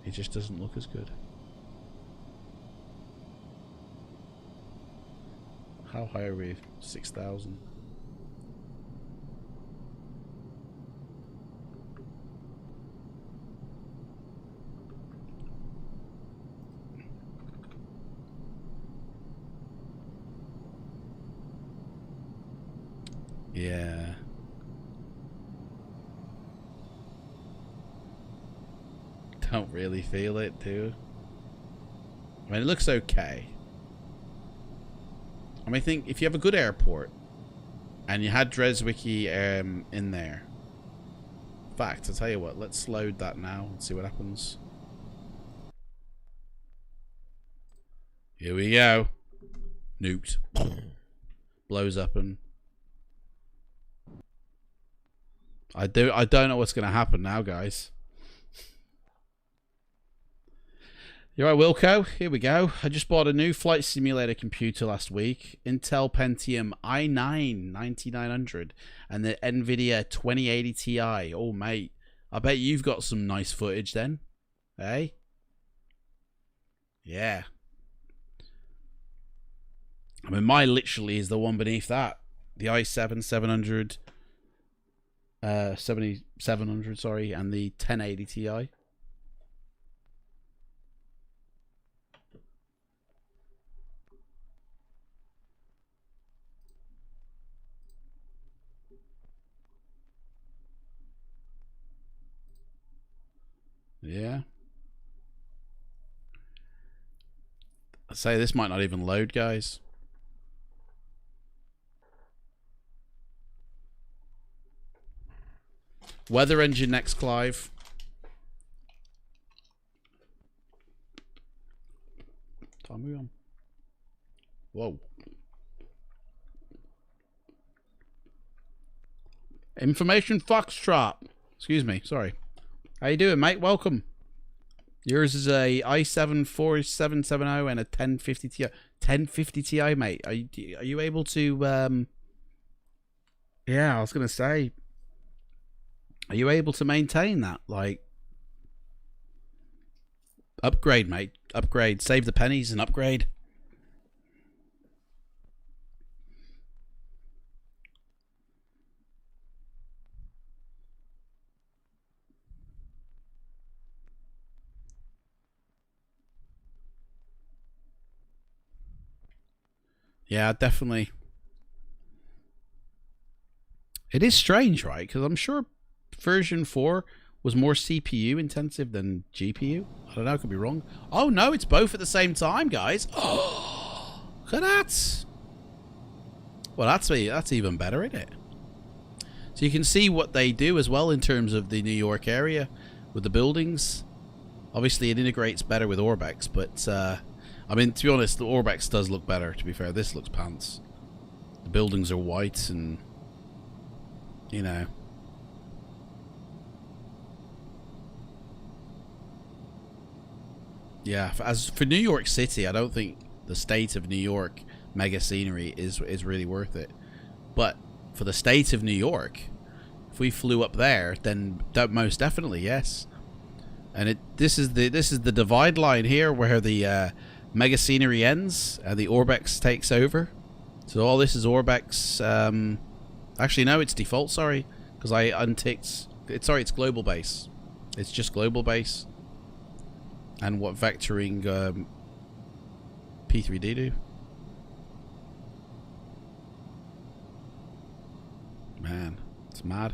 [SPEAKER 1] It just doesn't look as good. How high are we? 6,000. Yeah. Don't really feel it, dude. I mean, it looks okay. I mean, I think if you have a good airport and you had Dreswicki in there. In fact, I'll tell you what, let's load that now and see what happens. Here we go. Nuked. Blows up and... I don't know what's going to happen now, guys. You're right, Wilco. Here we go. I just bought a new flight simulator computer last week. Intel Pentium i9 9900 and the NVIDIA 2080 Ti. Oh, mate. I bet you've got some nice footage then. Hey? Yeah. I mean, mine literally is the one beneath that. The i7 700... 7700, sorry, and the 1080 Ti. Yeah. I'd say this might not even load, guys. Weather engine next, Clive. Time we on. Whoa. Information Foxtrot. Excuse me, sorry. How you doing, mate? Welcome. Yours is a i7 4770 and a 1050 Ti. 1050 Ti, mate. Are you able to yeah, I was gonna say, are you able to maintain that? Like, upgrade, mate. Upgrade. Save the pennies and upgrade. Yeah, definitely. It is strange, right? Because I'm sure version 4 was more CPU intensive than GPU. I don't know, I could be wrong. Oh no, it's both at the same time, guys. Oh, look at that. Well, that's even better, isn't it? So you can see what they do as well in terms of the New York area with the buildings. Obviously, it integrates better with Orbx, but I mean, to be honest, the Orbx does look better, to be fair. This looks pants. The buildings are white and, you know. Yeah, as for New York City, I don't think the state of New York mega scenery is really worth it. But for the state of New York, if we flew up there, then most definitely, yes. And this is the divide line here where the mega scenery ends and the Orbx takes over. So all this is Orbx. Actually, no, it's default. Sorry, because I unticked. It's global base. It's just global base. And what vectoring P3D do? Man, it's mad.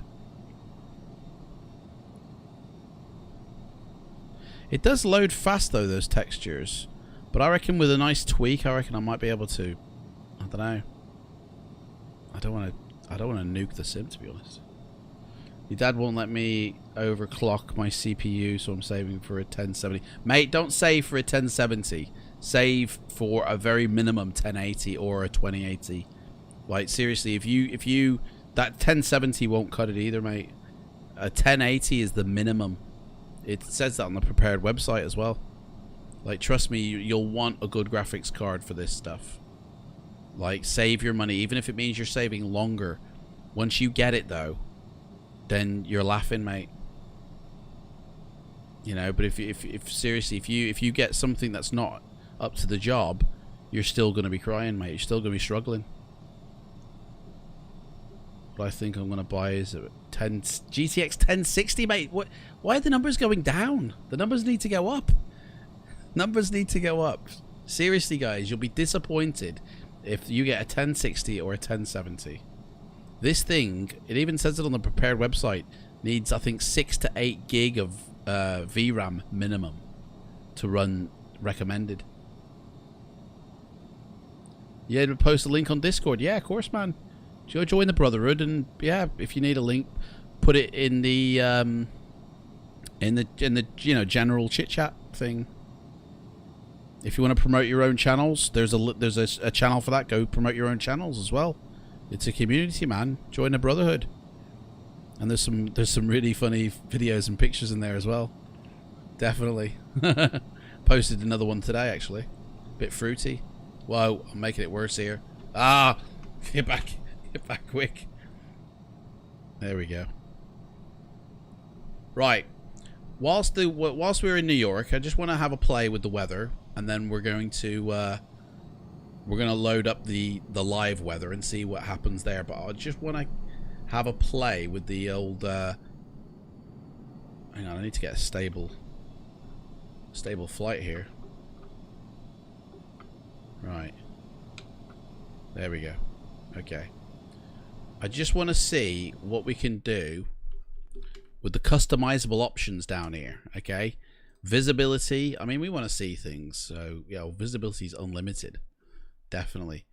[SPEAKER 1] It does load fast though, those textures. But I reckon with a nice tweak, I reckon I might be able to. I don't know. I don't want to nuke the sim, to be honest. Your dad won't let me overclock my CPU, so I'm saving for a 1070. Mate, don't save for a 1070. Save for a very minimum 1080 or a 2080. Like seriously, if you that 1070 won't cut it either, mate. A 1080 is the minimum. It says that on the prepared website as well. Like, trust me, you'll want a good graphics card for this stuff. Like, save your money, even if it means you're saving longer. Once you get it, though, then you're laughing, mate. You know, but if seriously, if you get something that's not up to the job, you're still going to be crying, mate. You're still going to be struggling. What I think I'm going to buy is a GTX 1060, mate. What? Why are the numbers going down? The numbers need to go up. Numbers need to go up. Seriously, guys, you'll be disappointed if you get a 1060 or a 1070. This thing, it even says it on the prepared website, needs, I think, 6 to 8 gig of VRAM minimum to run recommended. Yeah, to post a link on Discord. Yeah, of course, man. Join the Brotherhood, and yeah, if you need a link, put it in the you know, general chit chat thing. If you want to promote your own channels, there's a channel for that. Go promote your own channels as well. It's a community, man. Join the Brotherhood. And there's some really funny videos and pictures in there as well. Definitely. Posted another one today, actually. Bit fruity. Whoa, I'm making it worse here. Ah, get back quick. There we go. Right. Whilst we're in New York, I just want to have a play with the weather, and then we're going to load up the live weather and see what happens there. But I just want to have a play with the old. Hang on, I need to get a stable flight here. Right. There we go. Okay. I just want to see what we can do with the customizable options down here. Okay. Visibility. I mean, we want to see things. So, yeah, visibility is unlimited. Definitely.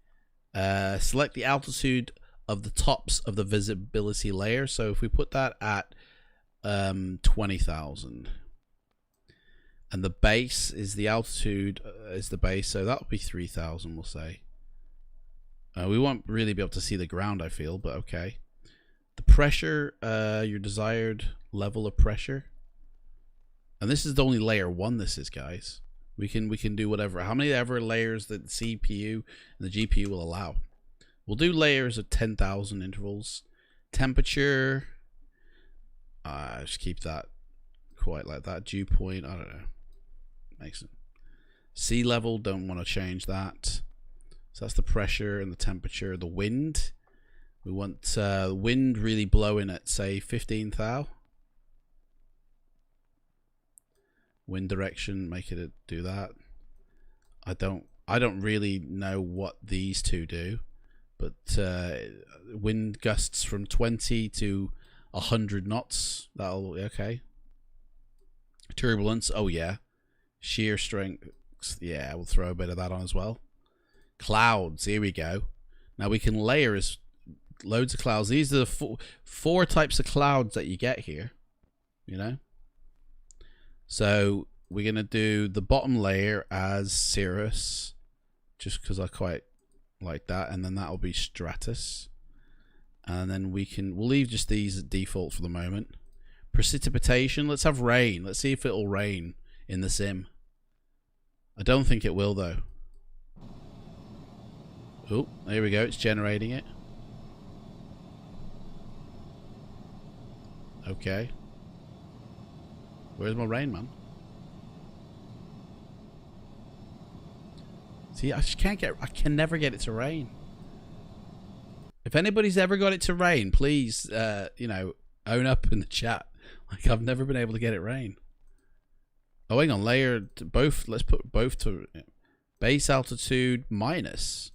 [SPEAKER 1] Select the altitude of the tops of the visibility layer. So if we put that at 20,000. And the base is the altitude is the base, so that would be 3,000, we'll say. We won't really be able to see the ground, I feel, but okay. The pressure, your desired level of pressure. And this is the only layer 1 this is, guys. We can do whatever. How many ever layers that the CPU and the GPU will allow. We'll do layers of 10,000 intervals. Temperature, just keep that quite like that. Dew point, I don't know. Makes it. Sea level, don't want to change that. So that's the pressure and the temperature. The wind, we want wind really blowing at, say, 15 thou. Wind direction, make it do that. I don't really know what these two do, but wind gusts from 20 to 100 knots. That'll okay. Turbulence, oh yeah. Shear strength, yeah, we'll throw a bit of that on as well. Clouds, here we go. Now we can layer loads of clouds. These are the four types of clouds that you get here, you know. So we're gonna do the bottom layer as cirrus, just because I quite like that, and then that'll be stratus, and then we'll leave just these at default for the moment. Precipitation, let's have rain. Let's see if it'll rain in the sim. I don't think it will though. Oh, there we go, it's generating it. Okay. Where's my rain, man? See, I can never get it to rain. If anybody's ever got it to rain, please, you know, own up in the chat. Like, I've never been able to get it rain. Oh, hang on, layer to both. Let's put both to base altitude minus.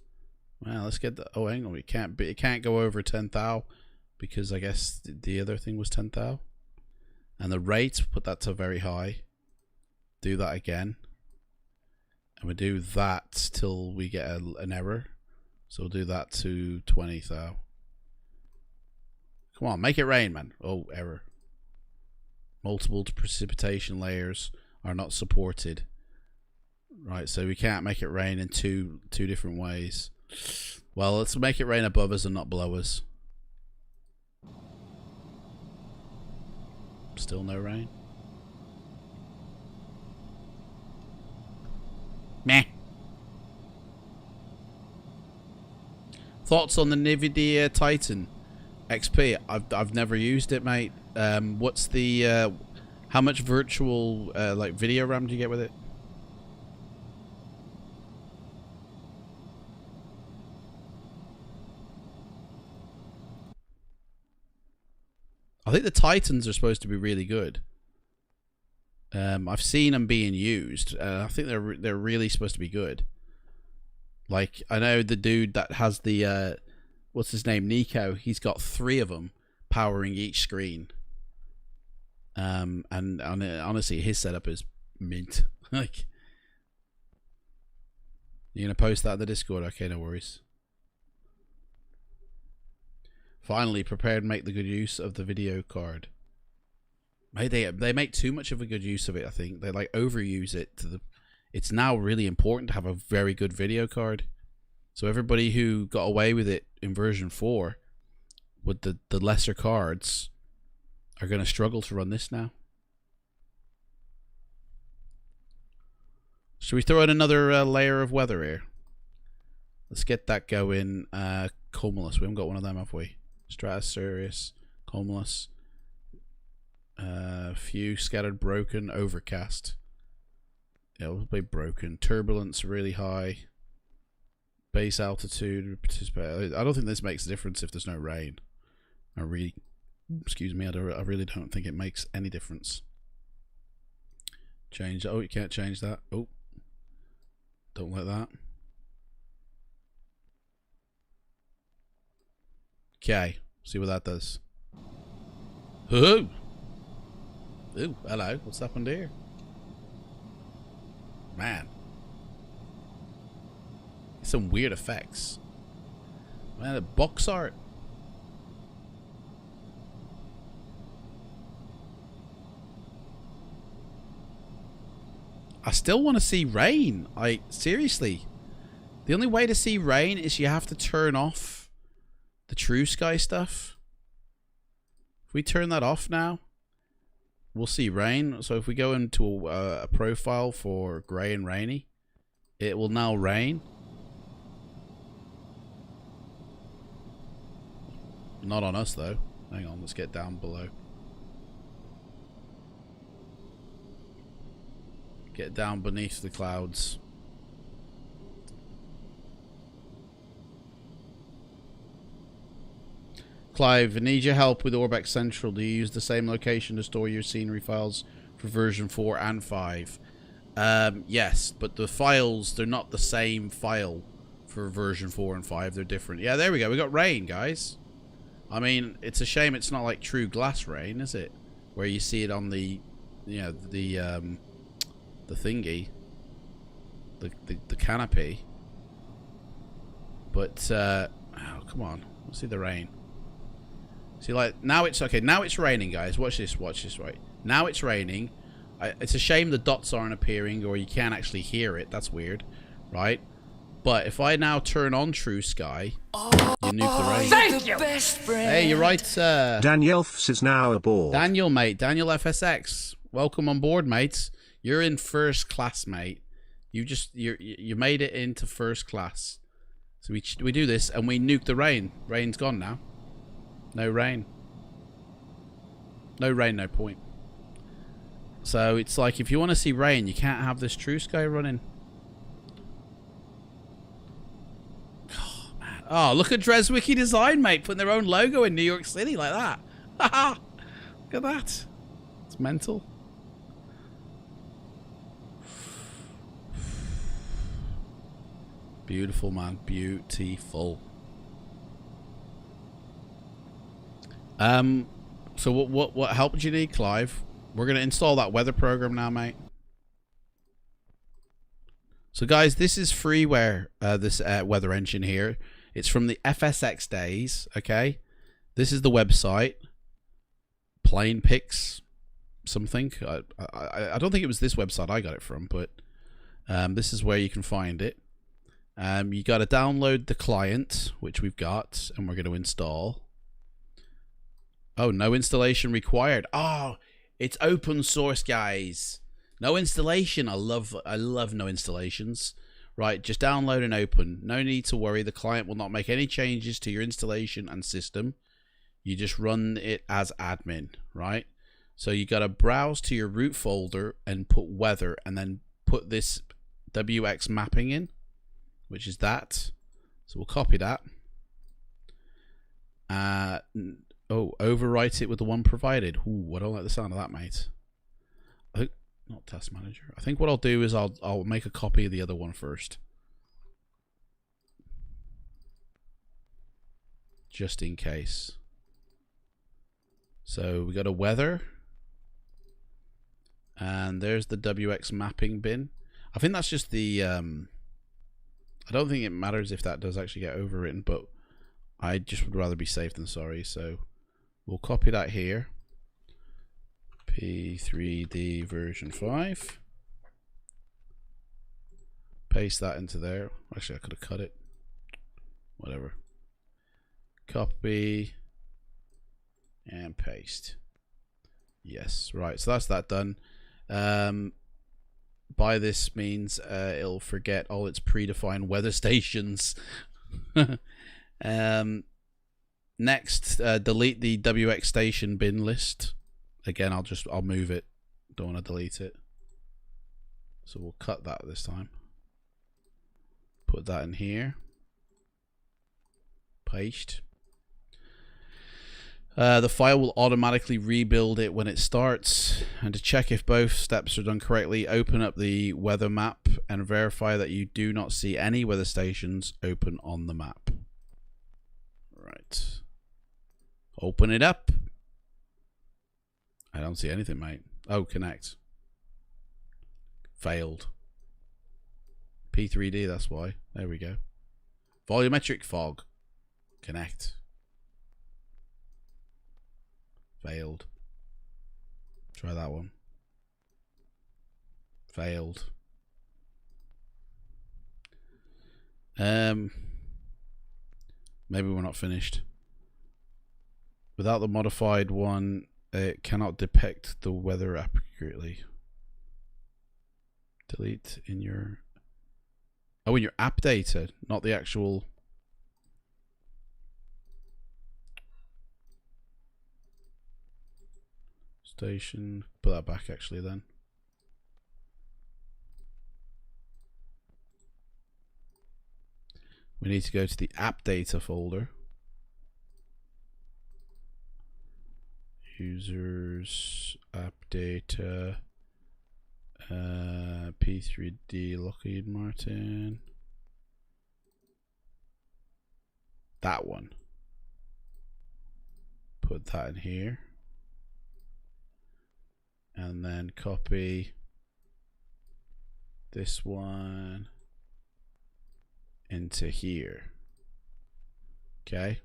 [SPEAKER 1] Well, let's get the. Oh, hang on, it can't go over 10 thou because I guess the other thing was 10 thou. And the rate, put that to very high. Do that again. And we do that till we get an error. So we'll do that to 20 thou. Come on, make it rain, man. Oh, error. Multiple precipitation layers are not supported. Right, so we can't make it rain in two different ways. Well, let's make it rain above us and not below us. Still no rain. Meh. Thoughts on the NVIDIA Titan XP? I've never used it, mate. What's the how much virtual like video RAM do you get with it? I think the Titans are supposed to be really good. I've seen them being used. I think they're really supposed to be good. Like, I know the dude that has the what's his name, Nico. He's got 3 of them powering each screen. And honestly, his setup is mint. Like, you gonna post that in the Discord? Okay, no worries. Finally, prepared to make the good use of the video card. They make too much of a good use of it, I think. They like overuse it to the... It's now really important to have a very good video card. So everybody who got away with it in version 4 with the lesser cards are going to struggle to run this now. Should we throw in another layer of weather here? Let's get that going. Cumulus. We haven't got one of them, have we? Stratus, Sirius, Cumulus. Few scattered, broken, overcast. Yeah, we'll play broken. Turbulence really high. Base altitude. I don't think this makes a difference if there's no rain. Excuse me. I really don't think it makes any difference. Change. Oh, you can't change that. Oh, don't like that. Okay, see what that does. Ooh, ooh, hello. What's happened here? Man, some weird effects. Man, the box art. I still want to see rain. Seriously, the only way to see rain is you have to turn off the true sky stuff. If we turn that off now, we'll see rain. So if we go into a profile for grey and rainy, it will now rain. Not on us though. Hang on, let's get down below. Get down beneath the clouds. Clive, I need your help with Orbx Central. Do you use the same location to store your scenery files for version 4 and 5? Yes, but the files, they're not the same file for version 4 and 5. They're different. Yeah, there we go. We got rain, guys. I mean, it's a shame it's not like true glass rain, is it? Where you see it on the, you know, the thingy, the canopy. But oh, come on, let's see the rain. See, like, now it's okay. Now it's raining, guys. Watch this. Watch this. Right now it's raining. It's a shame the dots aren't appearing, or you can't actually hear it. That's weird, right? But if I now turn on True Sky, you nuke the rain.
[SPEAKER 2] Thank you.
[SPEAKER 1] Hey, you're right, sir.
[SPEAKER 4] Daniel Fs is now aboard.
[SPEAKER 1] Daniel, mate. Daniel FSX. Welcome on board, mates. You're in first class, mate. You made it into first class. So we do this and we nuke the rain. Rain's gone now. No rain. No rain, no point. So it's like, if you want to see rain, you can't have this True Sky running. Oh, man. Oh, look at Dreswiki Design, mate, putting their own logo in New York City like that. Haha. Look at that. It's mental. Beautiful, man. Beautiful. So what help do you need, Clive? We're gonna install that weather program now, mate. So guys, this is freeware, this weather engine here. It's from the FSX days, okay? This is the website. Plane Pics something. I don't think it was this website I got it from, but this is where you can find it. You got to download the client, which we've got, and we're going to install. Oh, no installation required. Oh, it's open source, guys. No installation. I love no installations. Right, just download and open. No need to worry. The client will not make any changes to your installation and system. You just run it as admin, right? So you got to browse to your root folder and put weather, and then put this WX mapping in, which is that. So we'll copy that. Overwrite it with the one provided. Ooh, I don't like the sound of that, mate. Not test manager. I think what I'll do is I'll make a copy of the other one first, just in case. So we got a weather, and there's the WX mapping bin. I think that's just the I don't think it matters if that does actually get overwritten, but I just would rather be safe than sorry. So we'll copy that here. P3Dv5. Paste that into there. Actually, I could have cut it. Whatever. Copy and paste. Yes, right. So that's that done. By this means it'll forget all its predefined weather stations. Next, delete the WX station bin list. Again, I'll move it. Don't want to delete it. So we'll cut that this time. Put that in here. Paste. The file will automatically rebuild it when it starts. And to check if both steps are done correctly, open up the weather map and verify that you do not see any weather stations open on the map. Right. Open it up. I don't see anything, mate. Oh, connect. Failed. P3D, that's why. There we go. Volumetric fog. Connect. Failed. Try that one. Failed. Maybe we're not finished. Without the modified one, it cannot depict the weather accurately. Delete in your... Oh, in your app data, not the actual... station. Put that back actually then. We need to go to the app data folder. Users, app data, P3D, Lockheed Martin. That one. Put that in here. And then copy this one into here. Okay.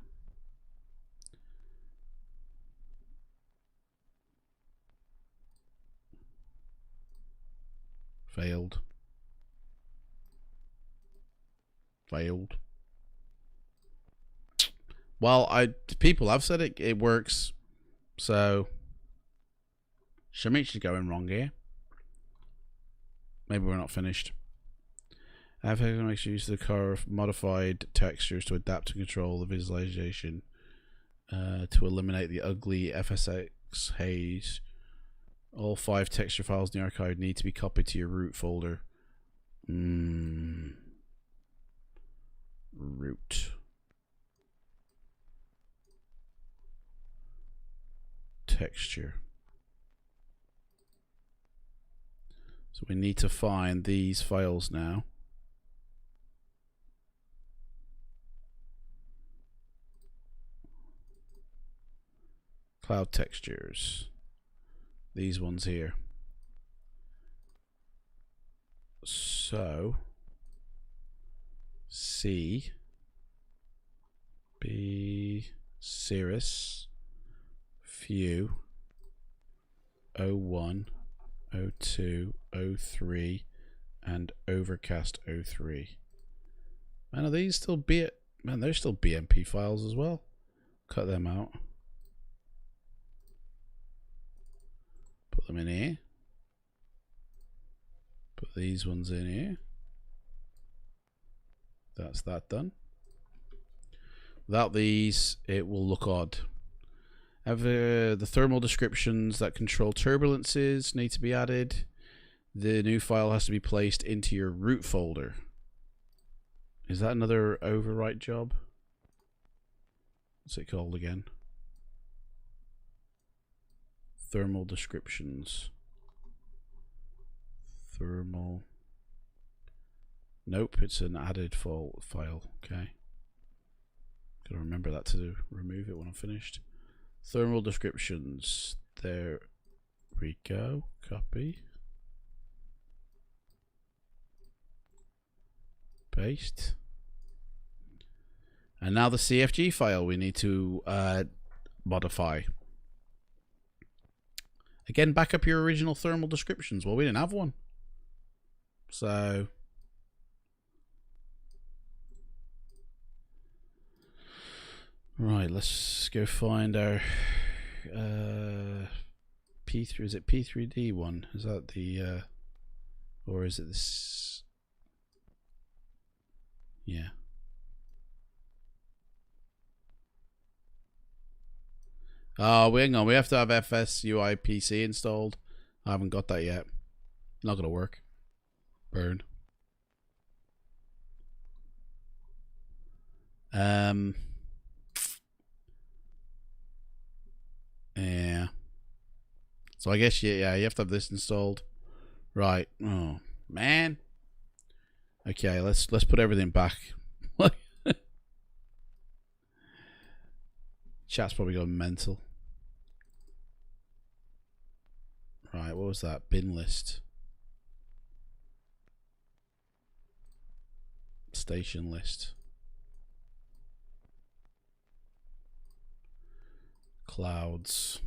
[SPEAKER 1] Failed. Failed. Well, people have said it works, so something's going wrong here. Maybe we're not finished. FSX makes use of the curve modified textures to adapt and control the visualization to eliminate the ugly FSX haze. All 5 texture files in the archive need to be copied to your root folder. Root. Texture. So we need to find these files now. Cloud textures. These ones here. So C B Cirrus View 01 02 03 and Overcast 03. Man, are these still man, they're still BMP files as well. Cut them out. Put them in here. these ones in here. That's that done. Without these, it will look odd. The thermal descriptions that control turbulences need to be added. The new file has to be placed into your root folder. Is that another overwrite job? What's it called again? Thermal descriptions. Thermal. Nope, it's an added file. Okay. Gotta remember that to remove it when I'm finished. Thermal descriptions. There we go. Copy. Paste. And now the CFG file we need to modify. Again, back up your original thermal descriptions. Well, we didn't have one. So right, let's go find our P3. Is it P3D1? Is that the or is it this? Yeah. Oh, hang on. We have to have FSUI PC installed. I haven't got that yet. Not gonna work. Burn. Yeah. So I guess yeah, you have to have this installed. Right. Oh man. Okay, let's put everything back. Chat's probably going mental. Right, what was that? Bin list. Station list. Clouds.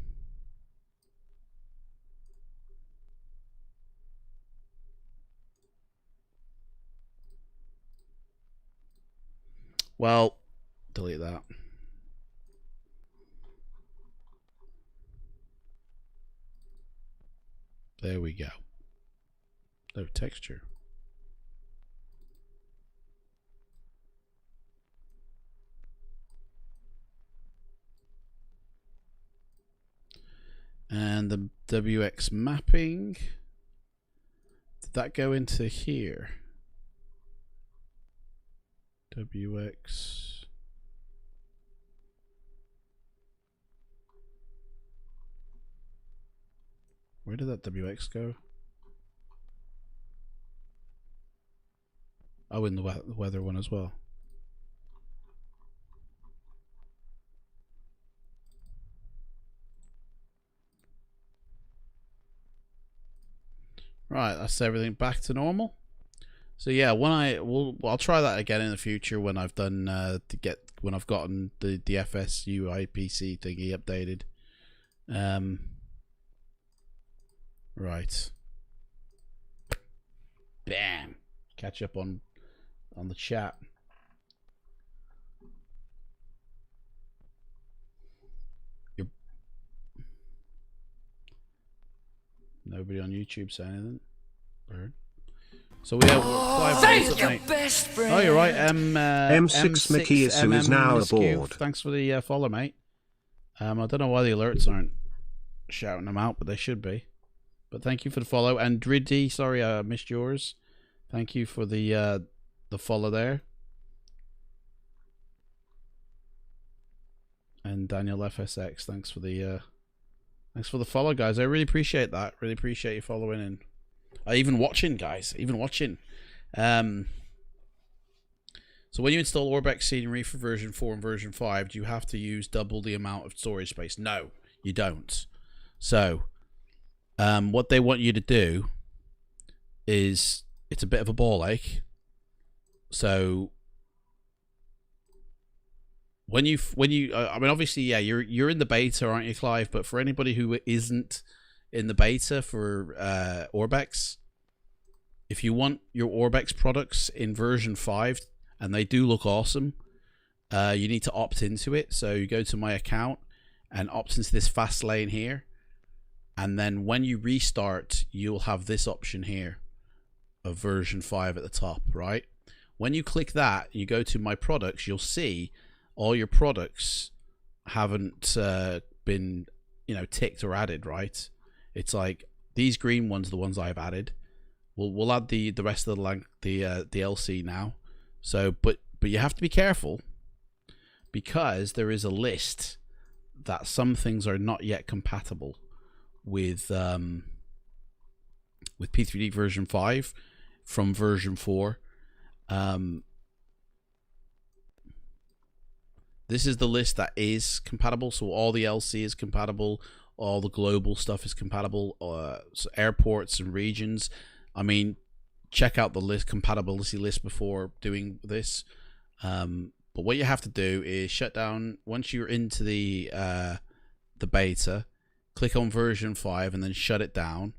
[SPEAKER 1] Well, delete that. There we go. No texture. And the WX mapping, did that go into here? WX. Where did that WX go? Oh, in the weather one as well. Right, that's everything back to normal. So yeah, I'll try that again in the future when I've done when I've gotten the FSUI PC thingy updated. Right. Bam. Catch up on the chat. Nobody on YouTube saying anything. Bird. So we have 5 minutes up, mate.
[SPEAKER 2] Best friend.
[SPEAKER 1] Oh, you're right.
[SPEAKER 4] M6 Mikiyasu is now aboard.
[SPEAKER 1] Thanks for the follow, mate. I don't know why the alerts aren't shouting them out, but they should be. But thank you for the follow. And Driddy, sorry I missed yours. Thank you for the follow there. And Daniel FSX, thanks for the follow, guys. I really appreciate that. Really appreciate you following and even watching, guys. Even watching. So when you install Orbx scenery for version 4 and version 5, do you have to use double the amount of storage space? No, you don't. So what they want you to do is, it's a bit of a ball ache. So when you I mean, obviously, yeah, you're in the beta, aren't you, Clive? But for anybody who isn't in the beta for Orbx, if you want your Orbx products in version 5, and they do look awesome, you need to opt into it. So you go to my account and opt into this fast lane here, and then when you restart, you'll have this option here. of version 5 at the top, right? When you click that, you go to my products, you'll see all your products haven't been, you know, ticked or added, right? It's like these green ones are the ones I've added. We'll add the rest of the LC now. So, but you have to be careful, because there is a list that some things are not yet compatible with P3D version 5 from version 4. This is the list that is compatible, so all the LC is compatible, all the global stuff is compatible, so airports and regions. I mean, check out the list, compatibility list, before doing this. But what you have to do is shut down, once you're into the beta, click on version 5 and then shut it down.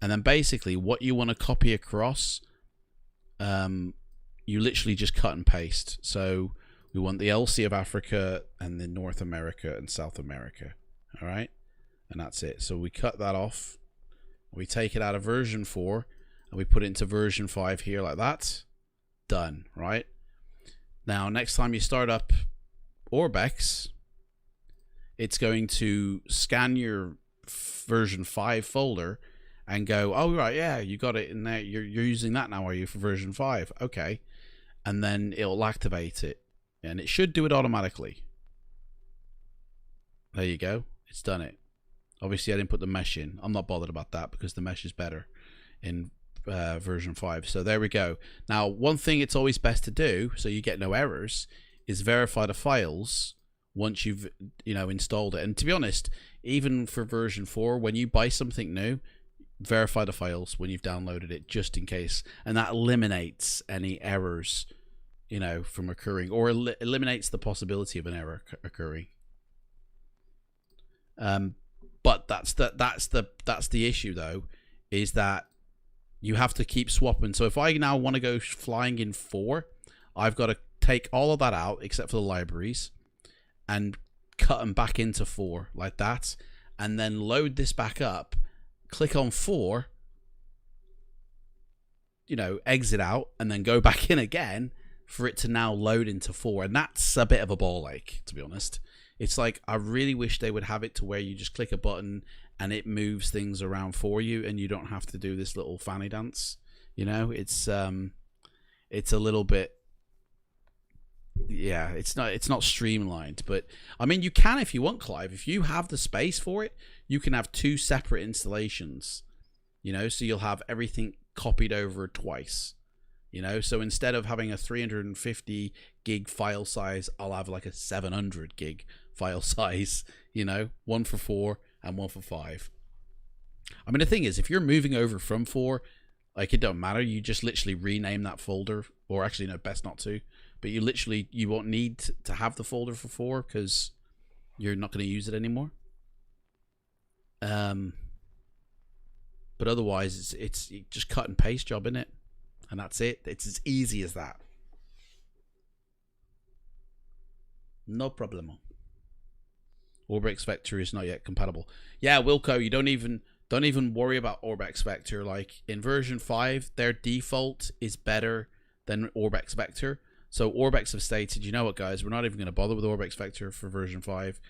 [SPEAKER 1] And then basically what you want to copy across, you literally just cut and paste. So we want the LC of Africa and then North America and South America. All right. And that's it. So we cut that off. We take it out of version 4 and we put it into version 5 here like that. Done. Right. Now, next time you start up Orbx, it's going to scan your version 5 folder and go, oh, right, yeah, you got it in there. You're using that now, are you, for version 5? Okay. And then it'll activate it. And it should do it automatically. There you go. It's done it. Obviously, I didn't put the mesh in. I'm not bothered about that because the mesh is better in version 5. So there we go. Now, one thing it's always best to do, so you get no errors, is verify the files once you've, you know, installed it. And to be honest, even for version 4, when you buy something new, verify the files when you've downloaded it, just in case. And that eliminates any errors, you know, from occurring, or eliminates the possibility of an error occurring. But that's the issue, though, is that you have to keep swapping. So if I now want to go flying in 4, I've got to take all of that out except for the libraries and cut them back into 4 like that, and then load this back up, click on 4, you know, exit out, and then go back in again for it to now load into 4. And that's a bit of a ball ache, to be honest. It's like, I really wish they would have it to where you just click a button and it moves things around for you, and you don't have to do this little fanny dance. You know, it's a little bit, yeah, it's not streamlined. But I mean, you can, if you want, Clive, if you have the space for it, you can have 2 separate installations, you know, so you'll have everything copied over twice, you know. So instead of having a 350 gig file size, I'll have like a 700 gig file size, you know, one for 4 and one for 5. I mean, the thing is, if you're moving over from 4, like, it don't matter. You just literally rename that folder, or actually, no, best not to. But you won't need to have the folder for 4 because you're not going to use it anymore. But otherwise, it's just cut and paste job, isn't it? And that's it. It's as easy as that. No problemo. Orbx Vector is not yet compatible. Yeah, Wilco, you don't even worry about Orbx Vector. Like, in version 5, their default is better than Orbx Vector. So Orbx have stated, you know what, guys, we're not even going to bother with Orbx Vector for version 5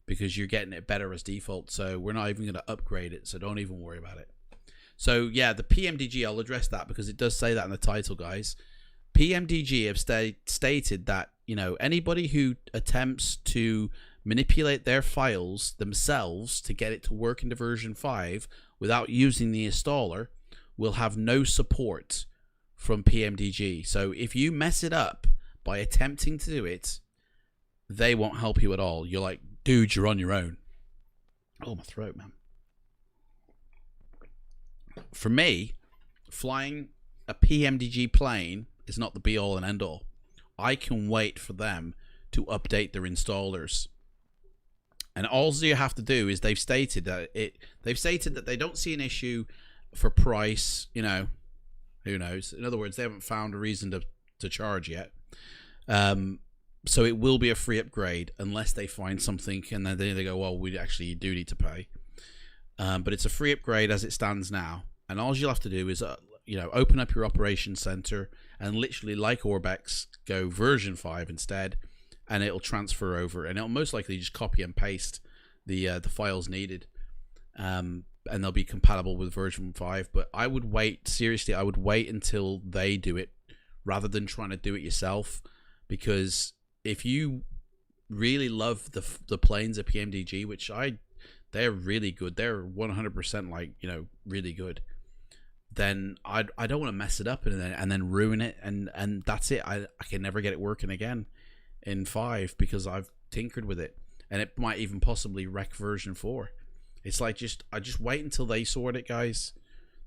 [SPEAKER 1] because you're getting it better as default. So we're not even going to upgrade it. So don't even worry about it. So yeah, the PMDG, I'll address that because it does say that in the title, guys. PMDG have stated that, you know, anybody who attempts to manipulate their files themselves to get it to work into version 5 without using the installer will have no support from PMDG. So if you mess it up by attempting to do it, they won't help you at all. You're like, dude, you're on your own. Oh, my throat, man. For me, flying a PMDG plane is not the be-all and end-all. I can wait for them to update their installers. And all you have to do is they've stated that they don't see an issue for price, you know, who knows? In other words, they haven't found a reason to charge yet. So it will be a free upgrade unless they find something and then they go, well, we actually do need to pay. But it's a free upgrade as it stands now. And all you'll have to do is, you know, open up your operations center and literally, like Orbx, go version 5 instead, and it'll transfer over, and it'll most likely just copy and paste the files needed, and they'll be compatible with version 5. But I would wait, seriously, I would wait until they do it rather than trying to do it yourself, because if you really love the planes at PMDG, which they're really good, they're 100% like, you know, really good, then I don't want to mess it up and then ruin it, and that's it. I can never get it working again in 5 because I've tinkered with it, and it might even possibly wreck version 4. It's like, I just wait until they sort it, guys.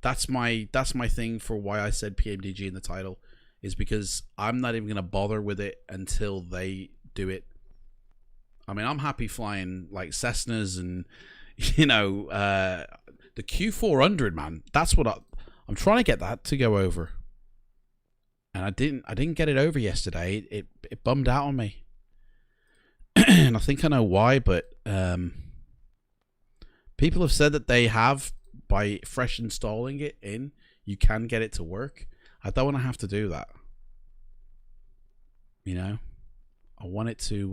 [SPEAKER 1] That's my thing for why I said PMDG in the title, is because I'm not even gonna bother with it until they do it. I mean, I'm happy flying like Cessnas and, you know, the Q400, man. That's what I'm trying to get that to go over, and I didn't get it over yesterday. It bummed out on me, and I think I know why. But people have said that they have, by fresh installing it in, you can get it to work. I don't want to have to do that. You know, I want it to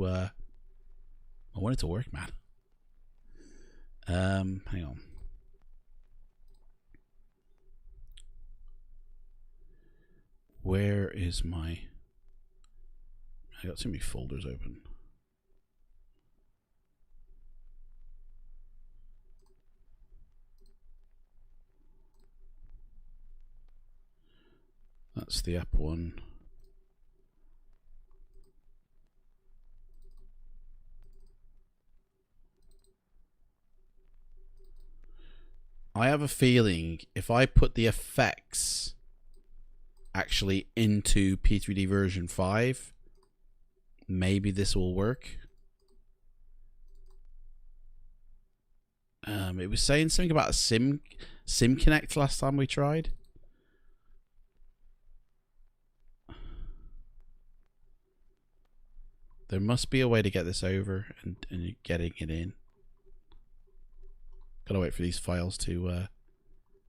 [SPEAKER 1] work, man. Hang on. Where is my... I got too many folders open. That's the app one. I have a feeling if I put the effects actually into P3D version 5, maybe this will work. It was saying something about a sim connect last time we tried. There must be a way to get this over and getting it in. Gotta wait for these files to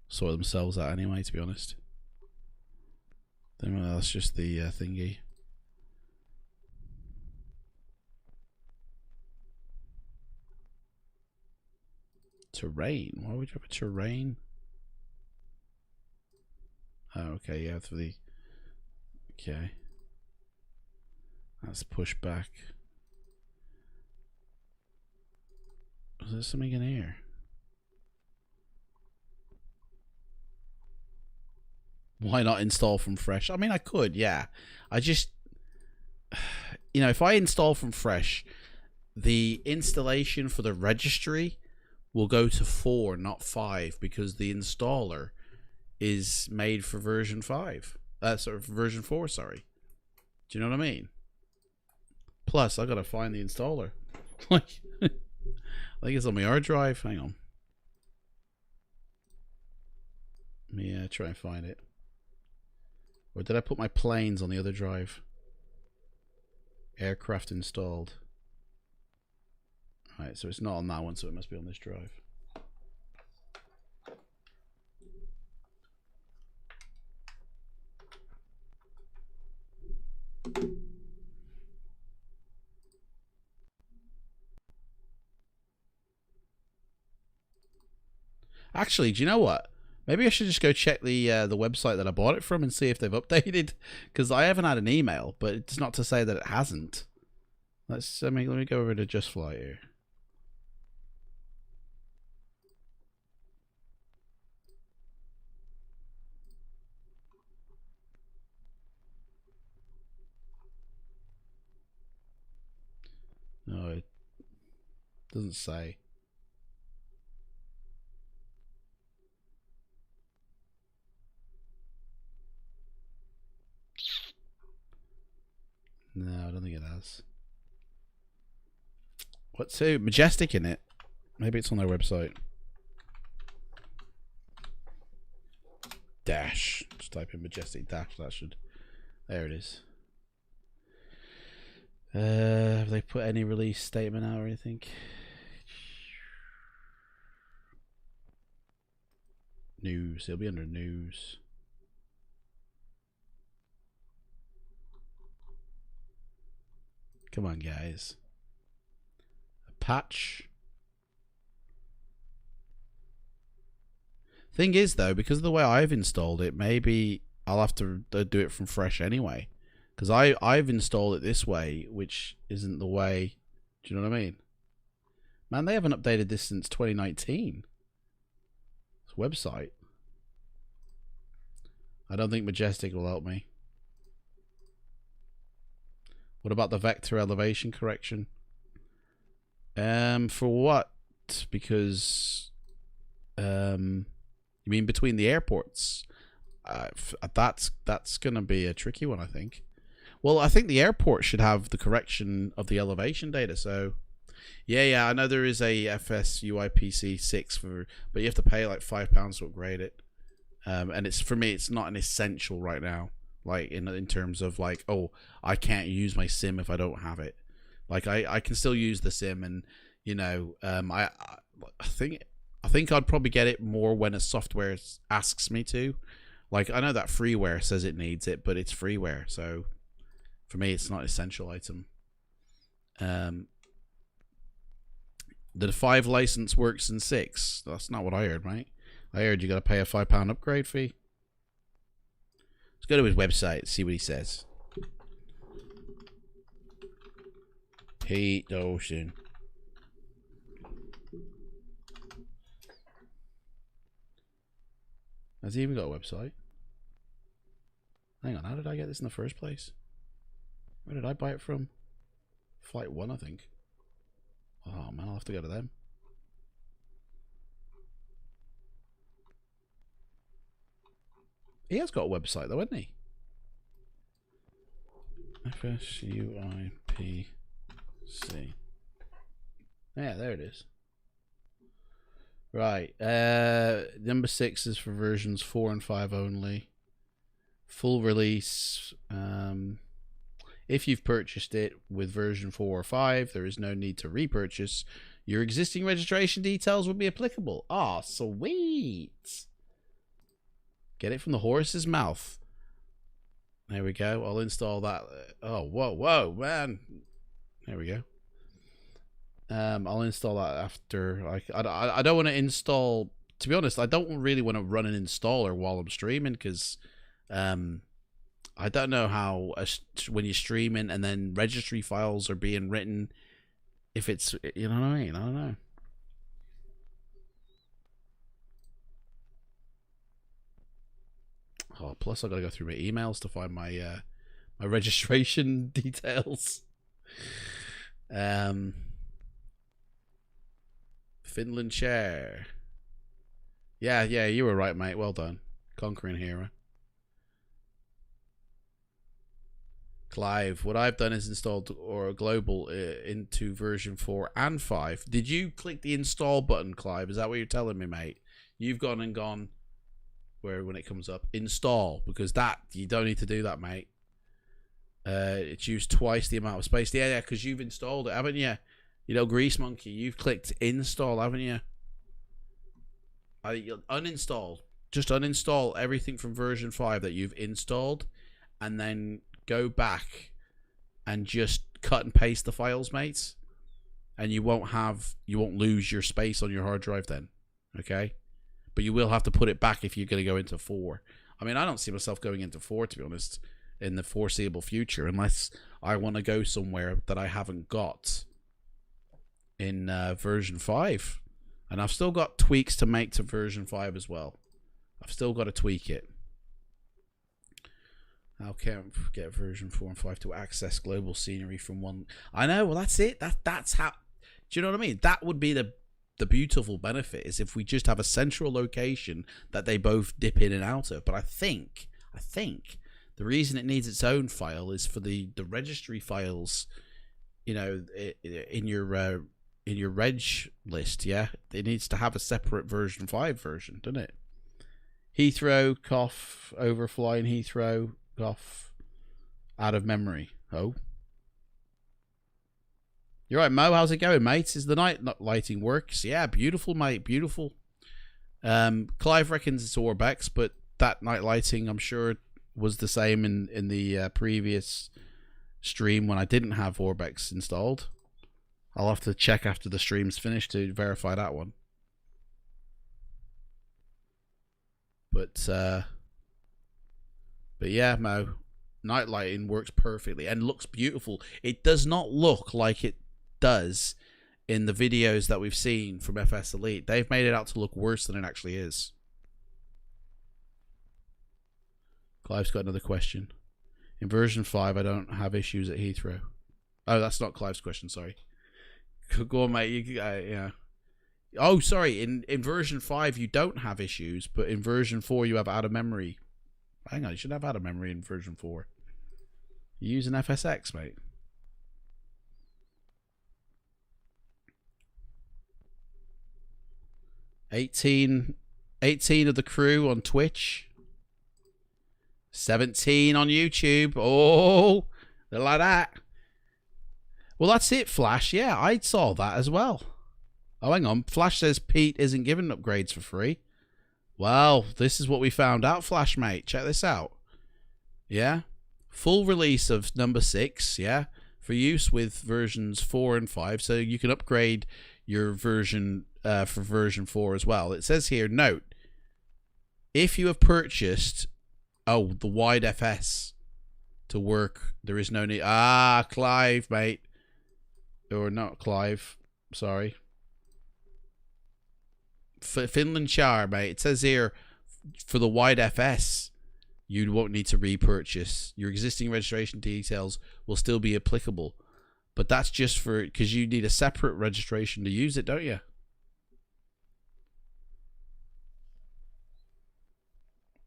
[SPEAKER 1] sort themselves out anyway, to be honest. Then that's just the thingy. Terrain? Why would you have a terrain? Oh, okay, yeah, for the... Okay. That's push back. Was there something in here? Why not install from fresh? I mean, I could, yeah. I just... You know, if I install from fresh, the installation for the registry will go to 4, not 5, because the installer is made for version 5. Sorry, version 4, sorry. Do you know what I mean? Plus, I gotta find the installer. Like, I think it's on my hard drive. Hang on. Let me try and find it. Or did I put my planes on the other drive? Aircraft installed. Alright, so it's not on that one, so it must be on this drive. Actually, do you know what? Maybe I should just go check the website that I bought it from and see if they've updated, because I haven't had an email, but it's not to say that it hasn't. Let me go over to Just Fly here. No, it doesn't say. No, I don't think it has. What's so Majestic in it? Maybe it's on their website. Dash. Just type in Majestic Dash. That should... There it is. Have they put any release statement out or anything? News. It'll be under news. Come on, guys. A patch. Thing is, though, because of the way I've installed it, maybe I'll have to do it from fresh anyway. Because I've installed it this way, which isn't the way. Do you know what I mean? Man, they haven't updated this since 2019. This website. I don't think Majestic will help me. What about the vector elevation correction? For what? Because you mean between the airports? That's gonna be a tricky one, I think. Well, I think the airport should have the correction of the elevation data. So, yeah, I know there is a FSUIPC6 but you have to pay like £5 to upgrade it. And it's, for me, it's not an essential right now. Like in terms of like, oh, I can't use my sim if I don't have it. Like I can still use the sim, and you know, I think I'd probably get it more when a software asks me to. Like I know that freeware says it needs it, but it's freeware, so for me it's not an essential item. The 5 license works in 6. That's not what I heard, mate. I heard you got to pay a £5 upgrade fee. Let's go to his website and see what he says. Pete Ocean. Has he even got a website? Hang on, how did I get this in the first place? Where did I buy it from? Flight 1, I think. Oh man, I'll have to go to them. He has got a website though, hasn't he? FSUIPC. Yeah, there it is. Right. Number 6 is for versions 4 and 5 only. Full release. If you've purchased it with version 4 or 5, there is no need to repurchase. Your existing registration details will be applicable. Ah, sweet. Get it from the horse's mouth. There we go. I'll install that. Oh, whoa, man. There we go. I'll install that after. Like, I don't want to install. To be honest, I don't really want to run an installer while I'm streaming because, I don't know how when you're streaming and then registry files are being written, if it's, you know what I mean. I don't know. Oh, plus I gotta go through my emails to find my my registration details. Finland chair. Yeah, you were right, mate. Well done. Conquering hero. Clive, what I've done is installed or global into version 4 and 5. Did you click the install button, Clive? Is that what you're telling me, mate? You've gone where when it comes up, install, because that, you don't need to do that, mate. It's used twice the amount of space. Yeah, because you've installed it, haven't you? You know, grease monkey, you've clicked install, haven't you? Uninstall. Just uninstall everything from version 5 that you've installed, and then go back and just cut and paste the files, mates, and you won't lose your space on your hard drive then, okay? But you will have to put it back if you're going to go into 4. I mean, I don't see myself going into 4, to be honest, in the foreseeable future, unless I want to go somewhere that I haven't got in version 5. And I've still got tweaks to make to version 5 as well. I've still got to tweak it. How can I get version 4 and 5 to access global scenery from one? I know, well, that's it. That's how. Do you know what I mean? That would be the beautiful benefit, is if we just have a central location that they both dip in and out of. But I think the reason it needs its own file is for the registry files, you know, in your reg list. Yeah, it needs to have a separate version 5 version, doesn't it? Heathrow, cough, overflying Heathrow, cough, out of memory. Oh, you're right, Mo. How's it going, mate? Is the night lighting works? Yeah, beautiful, mate. Beautiful. Clive reckons it's Orbx, but that night lighting, I'm sure, was the same in the previous stream when I didn't have Orbx installed. I'll have to check after the stream's finished to verify that one. But yeah, Mo, night lighting works perfectly and looks beautiful. It does not look like it does in the videos that we've seen from FS Elite. They've made it out to look worse than it actually is. Clive's got another question. In version 5, I don't have issues at Heathrow. Oh, that's not Clive's question, sorry. Go on, mate. Yeah. Oh, sorry. In version 5, you don't have issues, but in version 4, you have out of memory. Hang on, you should have out of memory in version 4. You're using FSX, mate. $18 of the crew on Twitch. 17 on YouTube. Oh, they're like that. Well, that's it, Flash. Yeah, I saw that as well. Oh, hang on. Flash says Pete isn't giving upgrades for free. Well, this is what we found out, Flash, mate. Check this out. Yeah. Full release of number 6, yeah, for use with versions 4 and 5. So you can upgrade your version for version 4 as well. It says here, note, if you have purchased... Oh, the wide FS to work, there is no need. Ah, Clive, mate. Or not Clive. Sorry. Finland Char, mate. It says here, for the wide FS, you won't need to repurchase. Your existing registration details will still be applicable. But that's just for, because you need a separate registration to use it, don't you?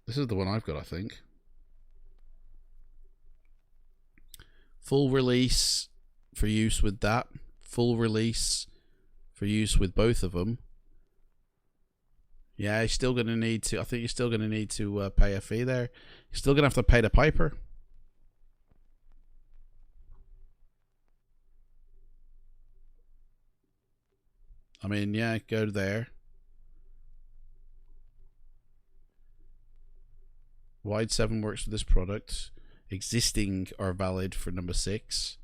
[SPEAKER 1] This is the one I've got, I think. Full release for use with that. Full release for use with both of them. Yeah, you're still going to need to... I think you're still going to need to pay a fee there. You're still going to have to pay the piper. I mean, yeah, go there. Wide 7 works for this product. Existing are valid for number 6.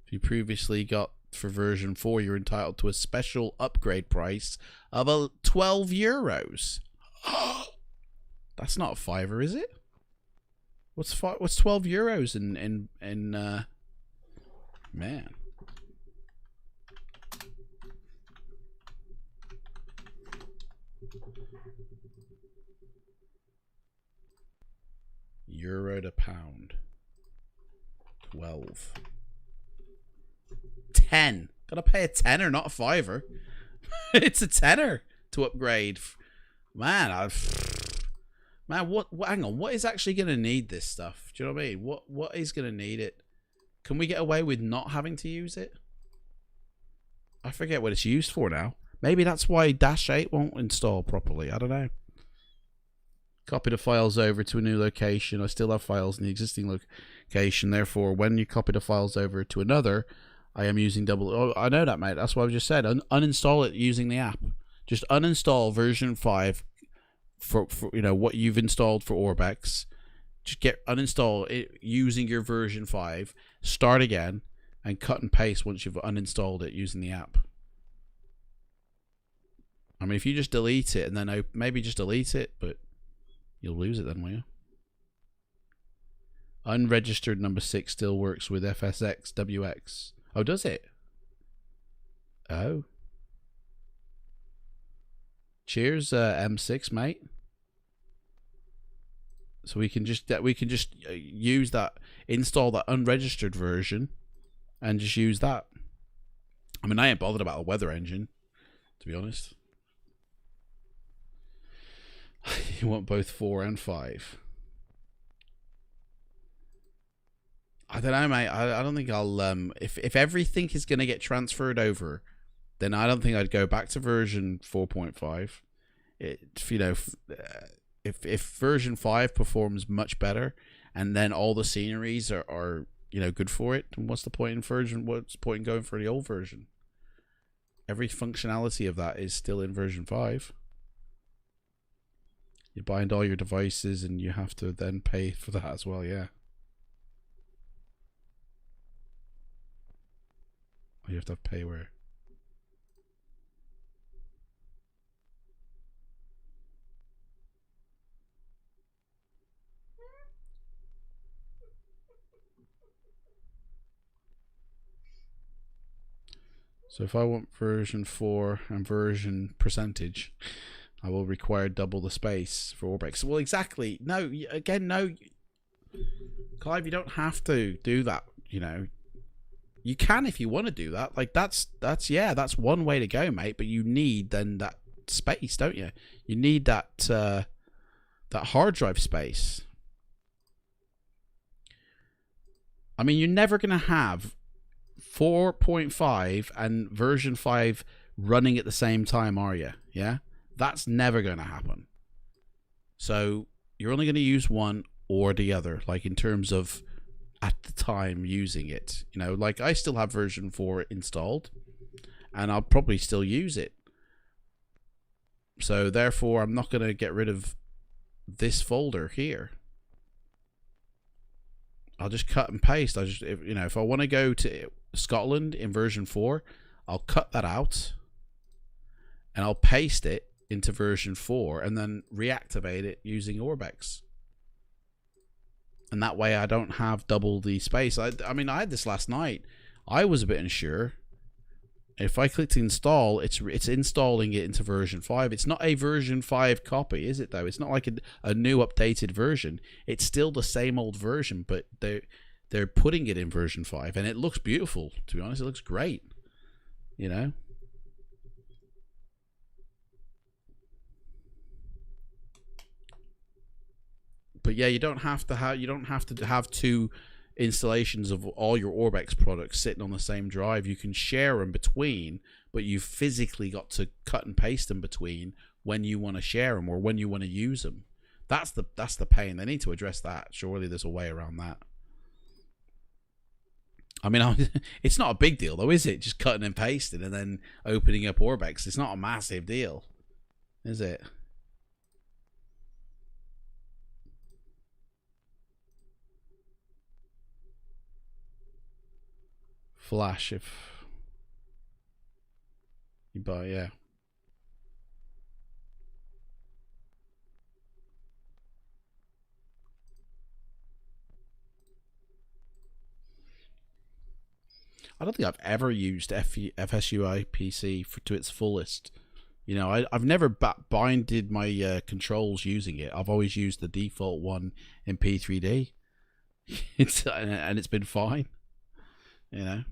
[SPEAKER 1] If you previously got for version 4, you're entitled to a special upgrade price of €12. That's not a fiver, is it? What's €12 in man? Euro to pound. 12. 10. Gotta pay a tenner, not a fiver. It's a tenner to upgrade. Man, what? Hang on. What is actually gonna need this stuff? Do you know what I mean? What is gonna need it? Can we get away with not having to use it? I forget what it's used for now. Maybe that's why Dash 8 won't install properly. I don't know. Copy the files over to a new location. I still have files in the existing location. Therefore, when you copy the files over to another, I am using double... Oh, I know that, mate. That's what I just said. Uninstall it using the app. Just uninstall version 5 for you know, what you've installed for Orbx. Just uninstall it using your version 5. Start again and cut and paste once you've uninstalled it using the app. I mean, if you just delete it and then maybe just delete it, but... You'll lose it then, will you? Unregistered number 6 still works with FSX WX. Oh, does it? Oh. Cheers, M6, mate. So we can just use that, install that unregistered version, and just use that. I mean, I ain't bothered about a weather engine, to be honest. You want both 4 and 5. I don't know, mate. I don't think I'll... If everything is going to get transferred over, then I don't think I'd go back to version 4.5. You know, if version 5 performs much better, and then all the sceneries are you know, good for it, then what's the point in going for the old version? Every functionality of that is still in version 5. You bind all your devices and you have to then pay for that as well, yeah. Or you have to pay where? So if I want version 4 and version percentage, I will require double the space for Orbx. Well, exactly. No, again, no. Clive, you don't have to do that, you know. You can if you want to do that. Like, that's one way to go, mate. But you need then that space, don't you? You need that, that hard drive space. I mean, you're never going to have 4.5 and version 5 running at the same time, are you? Yeah, that's never going to happen. So you're only going to use one or the other, like in terms of at the time using it. You know, like I still have version 4 installed and I'll probably still use it. So therefore I'm not going to get rid of this folder here. I'll just cut and paste. If I want to go to Scotland in version 4, I'll cut that out and I'll paste it into version 4 and then reactivate it using Orbx. And that way I don't have double the space. I mean, I had this last night. I was a bit unsure. If I clicked install, it's installing it into version 5. It's not a version 5 copy, is it though? It's not like a new updated version. It's still the same old version, but they're putting it in version 5 and it looks beautiful, to be honest. It looks great, you know. But yeah, you don't have to have two installations of all your Orbx products sitting on the same drive. You can share them between, but you've physically got to cut and paste them between when you want to share them or when you want to use them. That's the pain. They need to address that. Surely there's a way around that. I mean, it's not a big deal though, is it? Just cutting and pasting and then opening up Orbx. It's not a massive deal, is it? Flash if you buy, yeah. I don't think I've ever used FSUI PC to its fullest. You know, I've never binded my controls using it. I've always used the default one in P3D. And it's been fine. You know.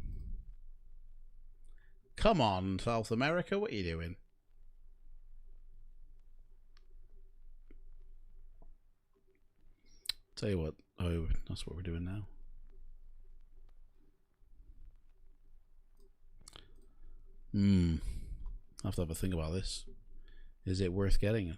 [SPEAKER 1] Come on, South America, what are you doing? Tell you what, oh, that's what we're doing now. I have to have a think about this. Is it worth getting it?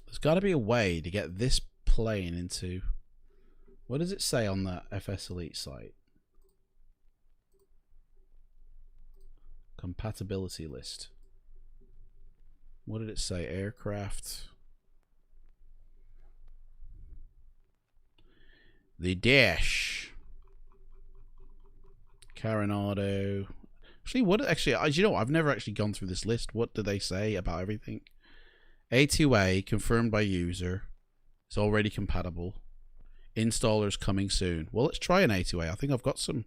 [SPEAKER 1] There's got to be a way to get this plane into... What does it say on the FS Elite site? Compatibility list. What did it say? Aircraft. The Dash. Carenado. Actually, you know, I've never actually gone through this list. What do they say about everything? A2A confirmed by user. It's already compatible. Installers coming soon. Well, let's try an A2A. I think I've got some.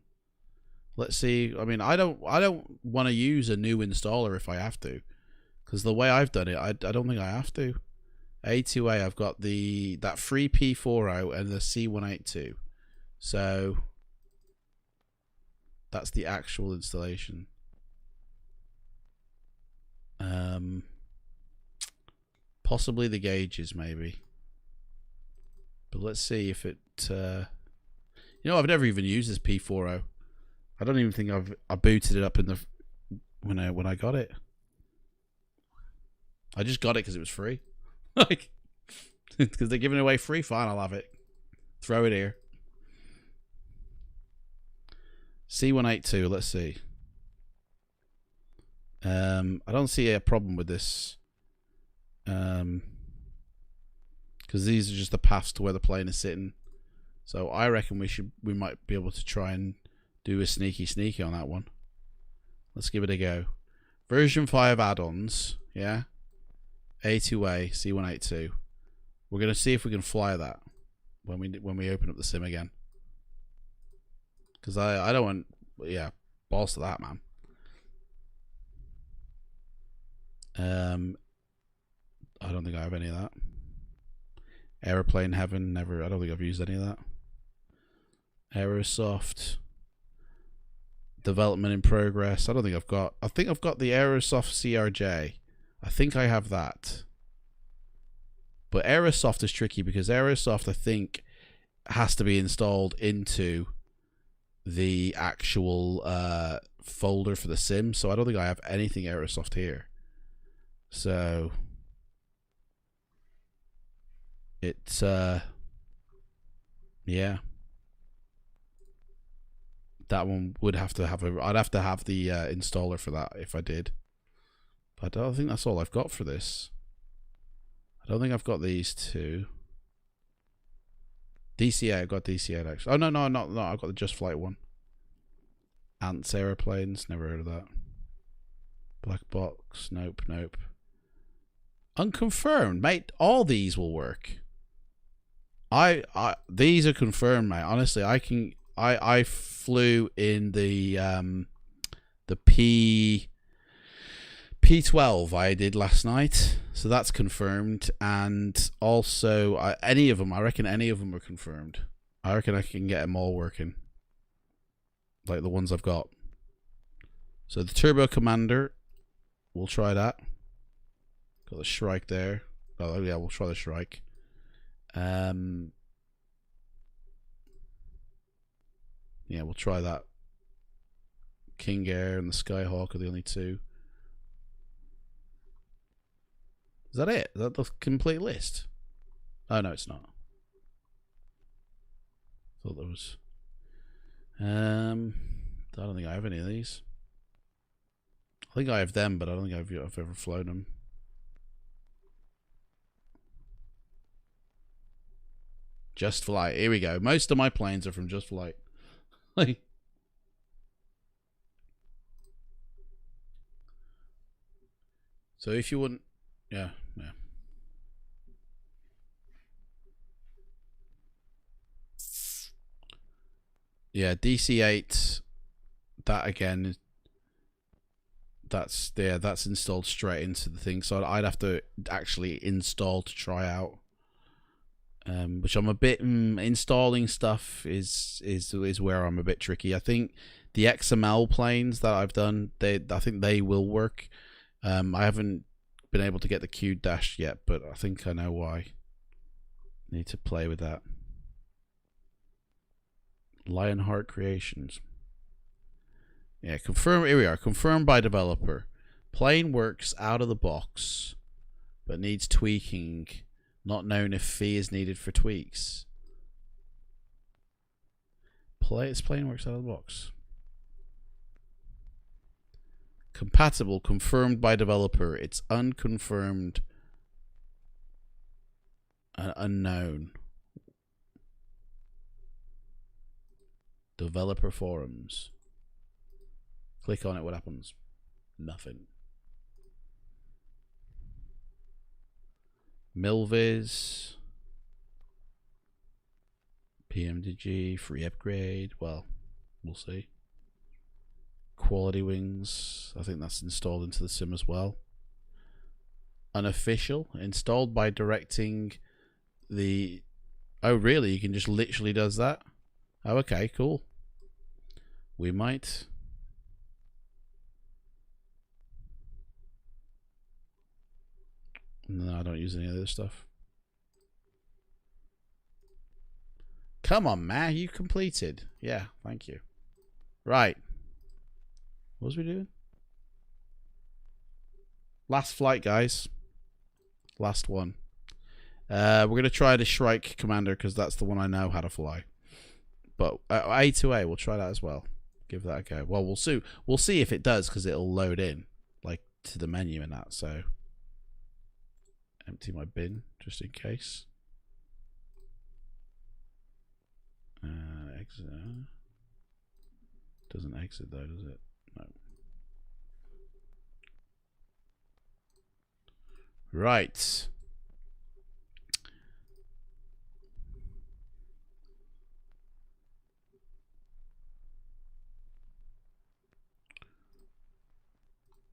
[SPEAKER 1] Let's see. I mean, I don't want to use a new installer if I have to, because the way I've done it, I don't think I have to. A2A, I've got that free P40 and the C182. So that's the actual installation. Possibly the gauges, maybe. But let's see if it... you know, I've never even used this P40. I don't even think I booted it up in the when I got it. I just got it because it was free. Like, because they're giving it away free. Fine, I'll have it. Throw it here. C182, let's see. I don't see a problem with this. Because these are just the paths to where the plane is sitting. So I reckon we might be able to try and do a sneaky on that one. Let's give it a go. Version 5 add-ons, yeah. A2A, C182. We're gonna see if we can fly that when we open up the sim again. Because I don't want, yeah, balls to that, man. I don't think I have any of that. Aeroplane Heaven, never. I don't think I've used any of that. Aerosoft. Development in progress. I don't think I've got. I think I've got the Aerosoft CRJ. I think I have that. But Aerosoft is tricky because Aerosoft, I think, has to be installed into the actual folder for the sim. So I don't think I have anything Aerosoft here. So it's yeah. That one would have to have I'd have to have the installer for that if I did. But I don't think that's all I've got for this. I don't think I've got these two. DCA, I've got DCA actually. Oh no, I've got the Just Flight one. Ants Aeroplanes, never heard of that. Black Box, nope. Unconfirmed, mate. All these will work. These are confirmed, mate. Honestly, I flew in the P12 I did last night, so that's confirmed. And also any of them, I reckon any of them are confirmed. I reckon I can get them all working, like the ones I've got. So the Turbo Commander, we'll try that. Got the Shrike there. Oh yeah, we'll try the Shrike. Yeah, we'll try that. King Air and the Skyhawk are the only two. Is that it? Is that the complete list? Oh no, it's not. Thought there was. I don't think I have any of these. I think I have them, but I don't think I've ever flown them. Just Flight. Here we go. Most of my planes are from Just Flight. So if you wouldn't, yeah. Yeah, DC8. That again. That's installed straight into the thing. So I'd have to actually install to try out. Which I'm a bit installing stuff is where I'm a bit tricky. I think the XML planes that I've done, I think they will work. I haven't been able to get the Q dash yet, but I think I know why. Need to play with that. Lionheart Creations. Yeah, confirm. Here we are. Confirmed by developer. Plane works out of the box, but needs tweaking. Not known if fee is needed for tweaks. Its plane works out of the box. Compatible, confirmed by developer. It's unconfirmed and unknown. Developer forums. Click on it, what happens? Nothing. Milviz. PMDG, free upgrade. Well, we'll see. Quality Wings. I think that's installed into the sim as well. Unofficial. Installed by directing the... Oh, really? You can just literally does that? Oh, okay, cool. We might... No, I don't use any of this stuff. Come on, man. You completed. Yeah, thank you. Right. What was we doing? Last flight, guys. Last one. We're going to try the Shrike Commander because that's the one I know how to fly. But A2A, we'll try that as well. give that a go. Well, we'll see. We'll see if it does, because it'll load in like to the menu and that. So empty my bin just in case. Exit. Doesn't exit though, does it? No. Right.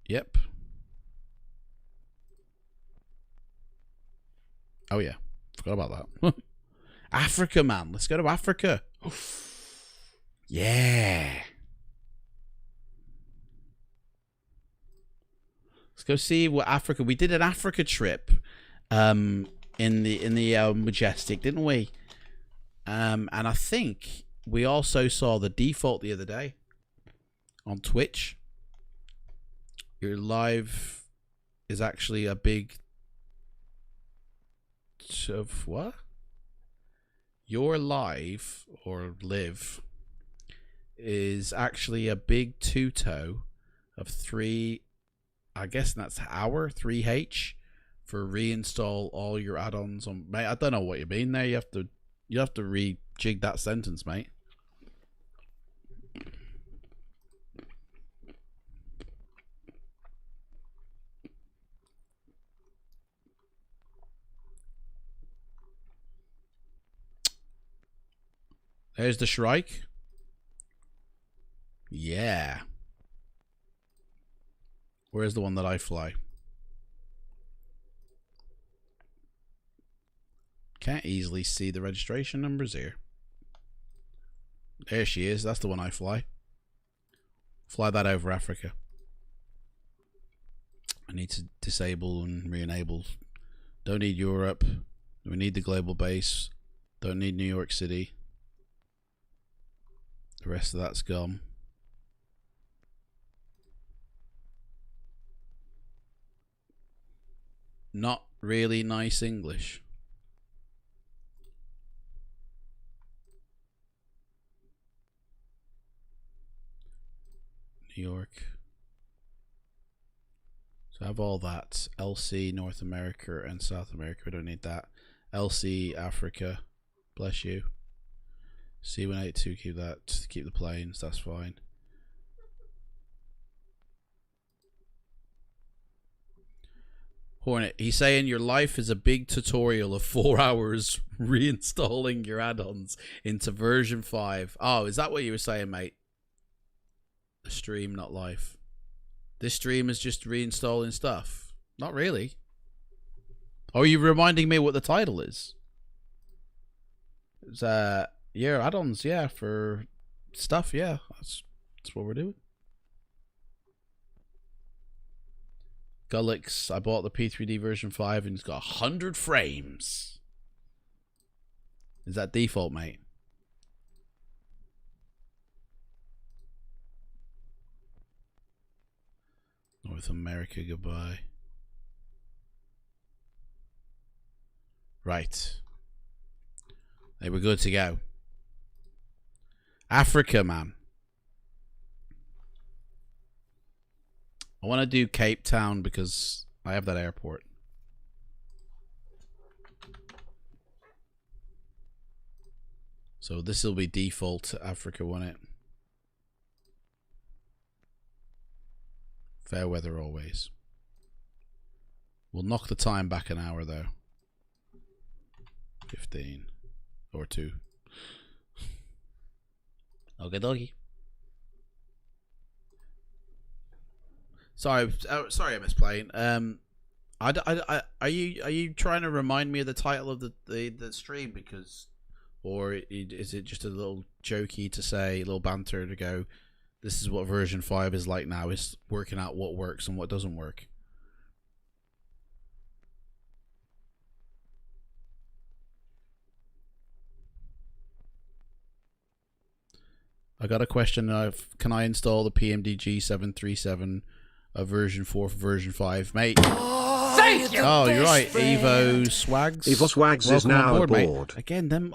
[SPEAKER 1] Yep. Oh yeah, forgot about that. Africa, man. Let's go to Africa. Yeah. Let's go see what Africa. We did an Africa trip, in the Majestic, didn't we? And I think we also saw the default the other day on Twitch. Your live is actually a big of what? Your live or live is actually a big two-toe of 3, I guess that's 3H for reinstall all your add-ons on. Mate, I don't know what you mean there. You have to rejig that sentence, mate. There's the Shrike. Yeah. Where's the one that I fly? Can't easily see the registration numbers here. There she is. That's the one I fly. Fly that over Africa. I need to disable and re-enable. Don't need Europe. We need the global base. Don't need New York City. The rest of that's gone. Not really nice English. New York. So I have all that. LC, North America and South America. We don't need that. LC, Africa. Bless you. C182, keep that. Keep the planes. That's fine. Hornet, he's saying your life is a big tutorial of 4 hours reinstalling your add-ons into version 5. Oh, is that what you were saying, mate? The stream, not life. This stream is just reinstalling stuff. Not really. Oh, are you reminding me what the title is? It's yeah, add-ons, yeah, for stuff, yeah. That's what we're doing. Gullix, I bought the P3D version 5 and it's got 100 frames. Is that default, mate? North America, goodbye. Right. They were good to go. Africa, man. I want to do Cape Town because I have that airport. So this will be default Africa, won't it? Fair weather always. We'll knock the time back an hour though. 15 or 2. Okay, doggy. Sorry, I missed playing. Are you trying to remind me of the title of the stream because, or is it just a little jokey to say, a little banter to go, this is what version 5 is like now? It's working out what works and what doesn't work. I got a question of, can I install the PMDG 737 version 4 for version 5? Mate.
[SPEAKER 2] Thank you!
[SPEAKER 1] Oh, you're right. Evo Swags.
[SPEAKER 4] Evo Swags is now aboard.
[SPEAKER 1] Again, them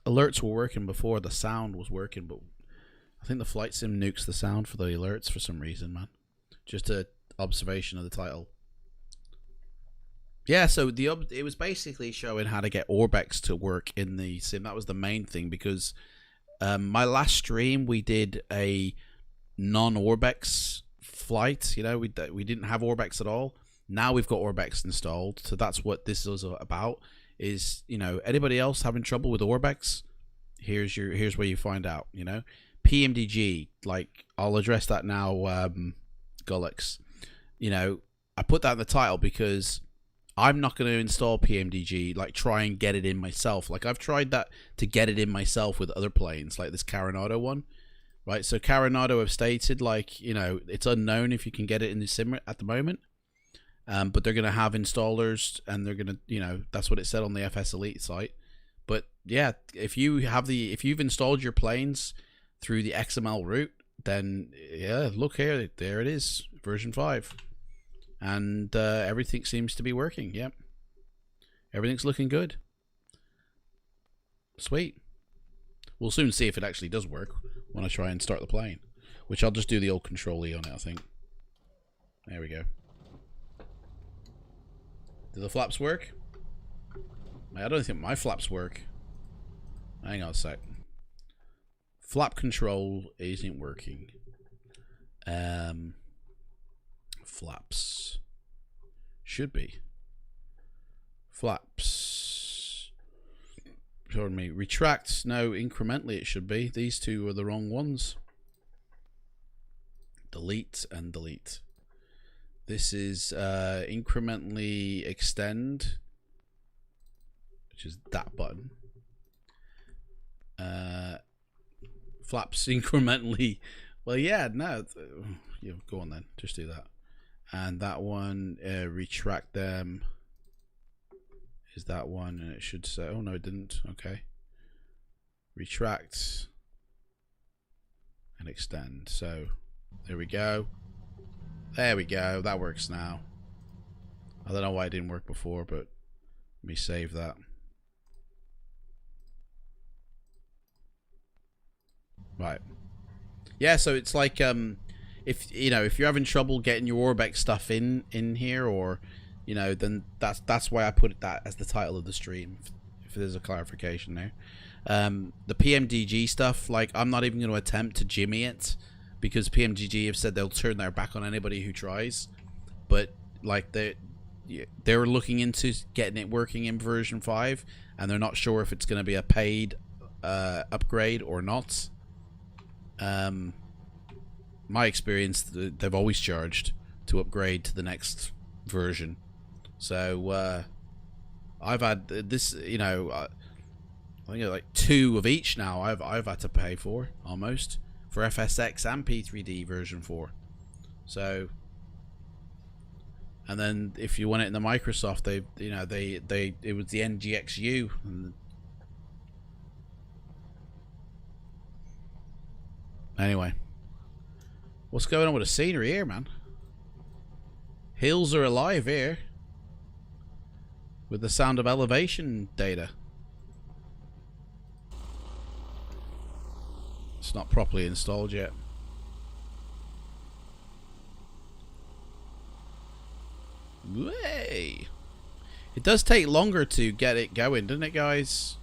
[SPEAKER 1] alerts were working before. The sound was working, but I think the flight sim nukes the sound for the alerts for some reason, man. Just a observation of the title. Yeah, so it was basically showing how to get Orbx to work in the sim. That was the main thing, because my last stream we did a non-Orbx flight. You know, we didn't have Orbx at all. Now we've got Orbx installed, so that's what this is about. Is, you know, anybody else having trouble with Orbx? Here's where you find out. You know, PMDG. Like, I'll address that now. Gullix. You know, I put that in the title because I'm not going to install PMDG, like try and get it in myself. Like, I've tried that to get it in myself with other planes, like this Carenado one, right? So Carenado have stated, like, you know, it's unknown if you can get it in the sim at the moment, but they're going to have installers, and they're going to, you know, that's what it said on the FS Elite site. But yeah, if you've installed your planes through the XML route, then yeah, look here, there it is, version 5. And everything seems to be working. Yep, everything's looking good. Sweet. We'll soon see if it actually does work when I try and start the plane, which I'll just do the old Control-E on it, I think. There we go. Do the flaps work? I don't think my flaps work. Hang on a sec. Flap control isn't working. Flaps should be. Flaps. Pardon me. Retract. No, incrementally it should be. These two are the wrong ones. Delete and delete. This is incrementally extend, which is that button. Flaps incrementally. Well, yeah, no. Yeah, go on then. Just do that. And that one, retract them, is that one, and it should say, oh no, it didn't. Okay. Retract and extend. So there we go. There we go. That works now. I don't know why it didn't work before, but let me save that. Right. Yeah, so it's like if you're having trouble getting your Orbx stuff in here, or you know, then that's why I put that as the title of the stream, if there's a clarification there. The PMDG stuff, like, I'm not even going to attempt to jimmy it, because PMDG have said they'll turn their back on anybody who tries. But like, they're looking into getting it working in version 5, and they're not sure if it's going to be a paid upgrade or not. My experience, they've always charged to upgrade to the next version. So I've had this, you know, I think like 2 of each now I've had to pay for, almost, for FSX and P3D version 4. So, and then if you want it in the Microsoft, it was the NGXU. Anyway, what's going on with the scenery here, man? Hills are alive here with the sound of elevation data. It's not properly installed yet. Way. It does take longer to get it going, doesn't it, guys?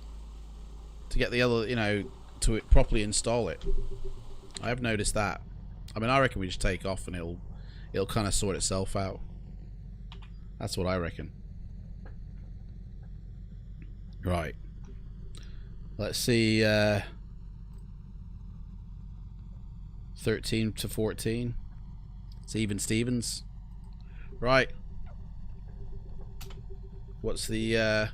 [SPEAKER 1] To get the other, you know, to properly install it. I have noticed that. I mean, I reckon we just take off and it'll kind of sort itself out. That's what I reckon. Right. Let's see. 13 to 14. It's even Stevens. Right. What's the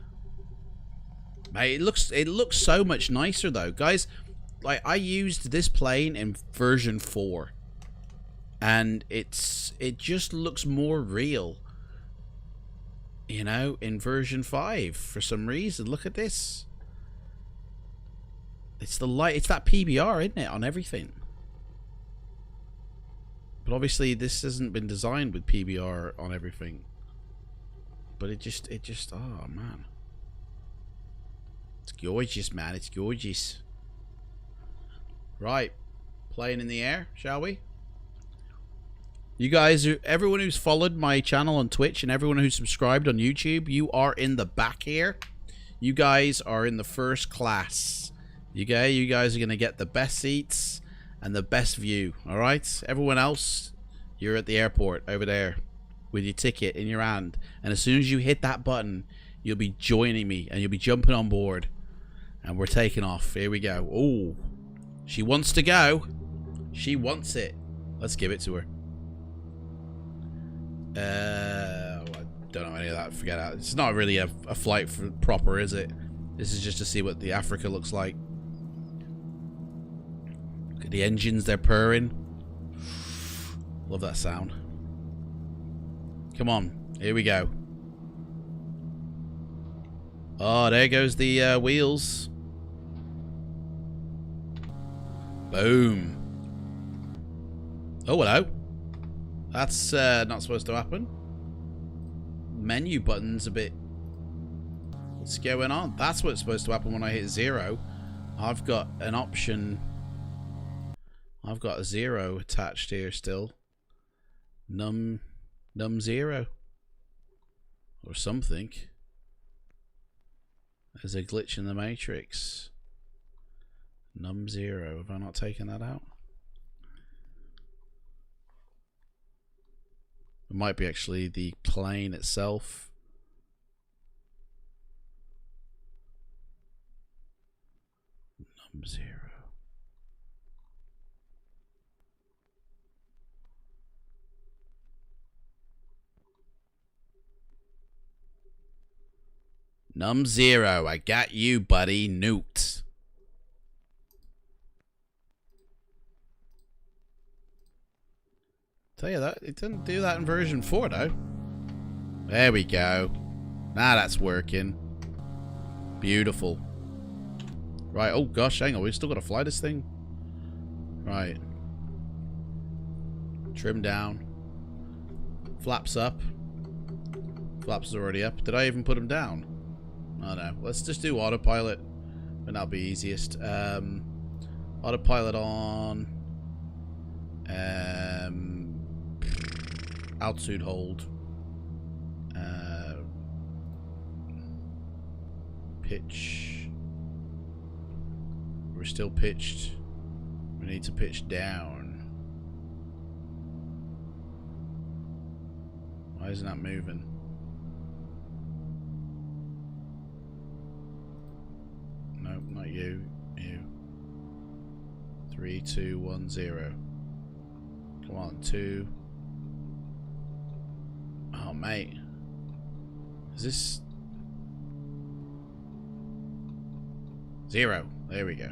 [SPEAKER 1] mate, it looks so much nicer though, guys. Like, I used this plane in version 4, and it just looks more real, you know, in version 5 for some reason. Look at this. It's the light. It's that PBR, isn't it, on everything? But obviously this hasn't been designed with PBR on everything. But it just oh man, it's gorgeous, man. It's gorgeous. Right, Plane in the air, shall we? You guys, everyone who's followed my channel on Twitch and everyone who's subscribed on YouTube, you are in the back here. You guys are in the first class. You guys are going to get the best seats and the best view, alright? Everyone else, you're at the airport over there with your ticket in your hand. And as soon as you hit that button, you'll be joining me and you'll be jumping on board. And we're taking off. Here we go. Oh, she wants to go. She wants it. Let's give it to her. I don't know any of that. Forget it. It's not really a flight for proper, is it? This is just to see what the Africa looks like. Look at the engines, they're purring. Love that sound. Come on, here we go. Oh, there goes the wheels. Boom. Oh, hello. That's not supposed to happen. Menu button's a bit... What's going on? That's what's supposed to happen when I hit 0. I've got an option. I've got a 0 attached here still. Num 0. Or something. There's a glitch in the matrix. Num 0. Have I not taken that out? It might be actually the plane itself. Num 0. Num 0. I got you, buddy. Nuked. Tell you that, it didn't do that in version 4 though. There we go. Now that's working. Beautiful. Right, oh gosh, hang on, we've still got to fly this thing. Right. Trim down. Flaps up. Flaps are already up. Did I even put them down? Oh no. Let's just do autopilot. And that'll be easiest. Autopilot on. Altitude hold. Pitch. We're still pitched. We need to pitch down. Why isn't that moving? No, not you. You. 3, 2, 1, 0. Come on, 2. Oh, mate. Is this... 0. There we go.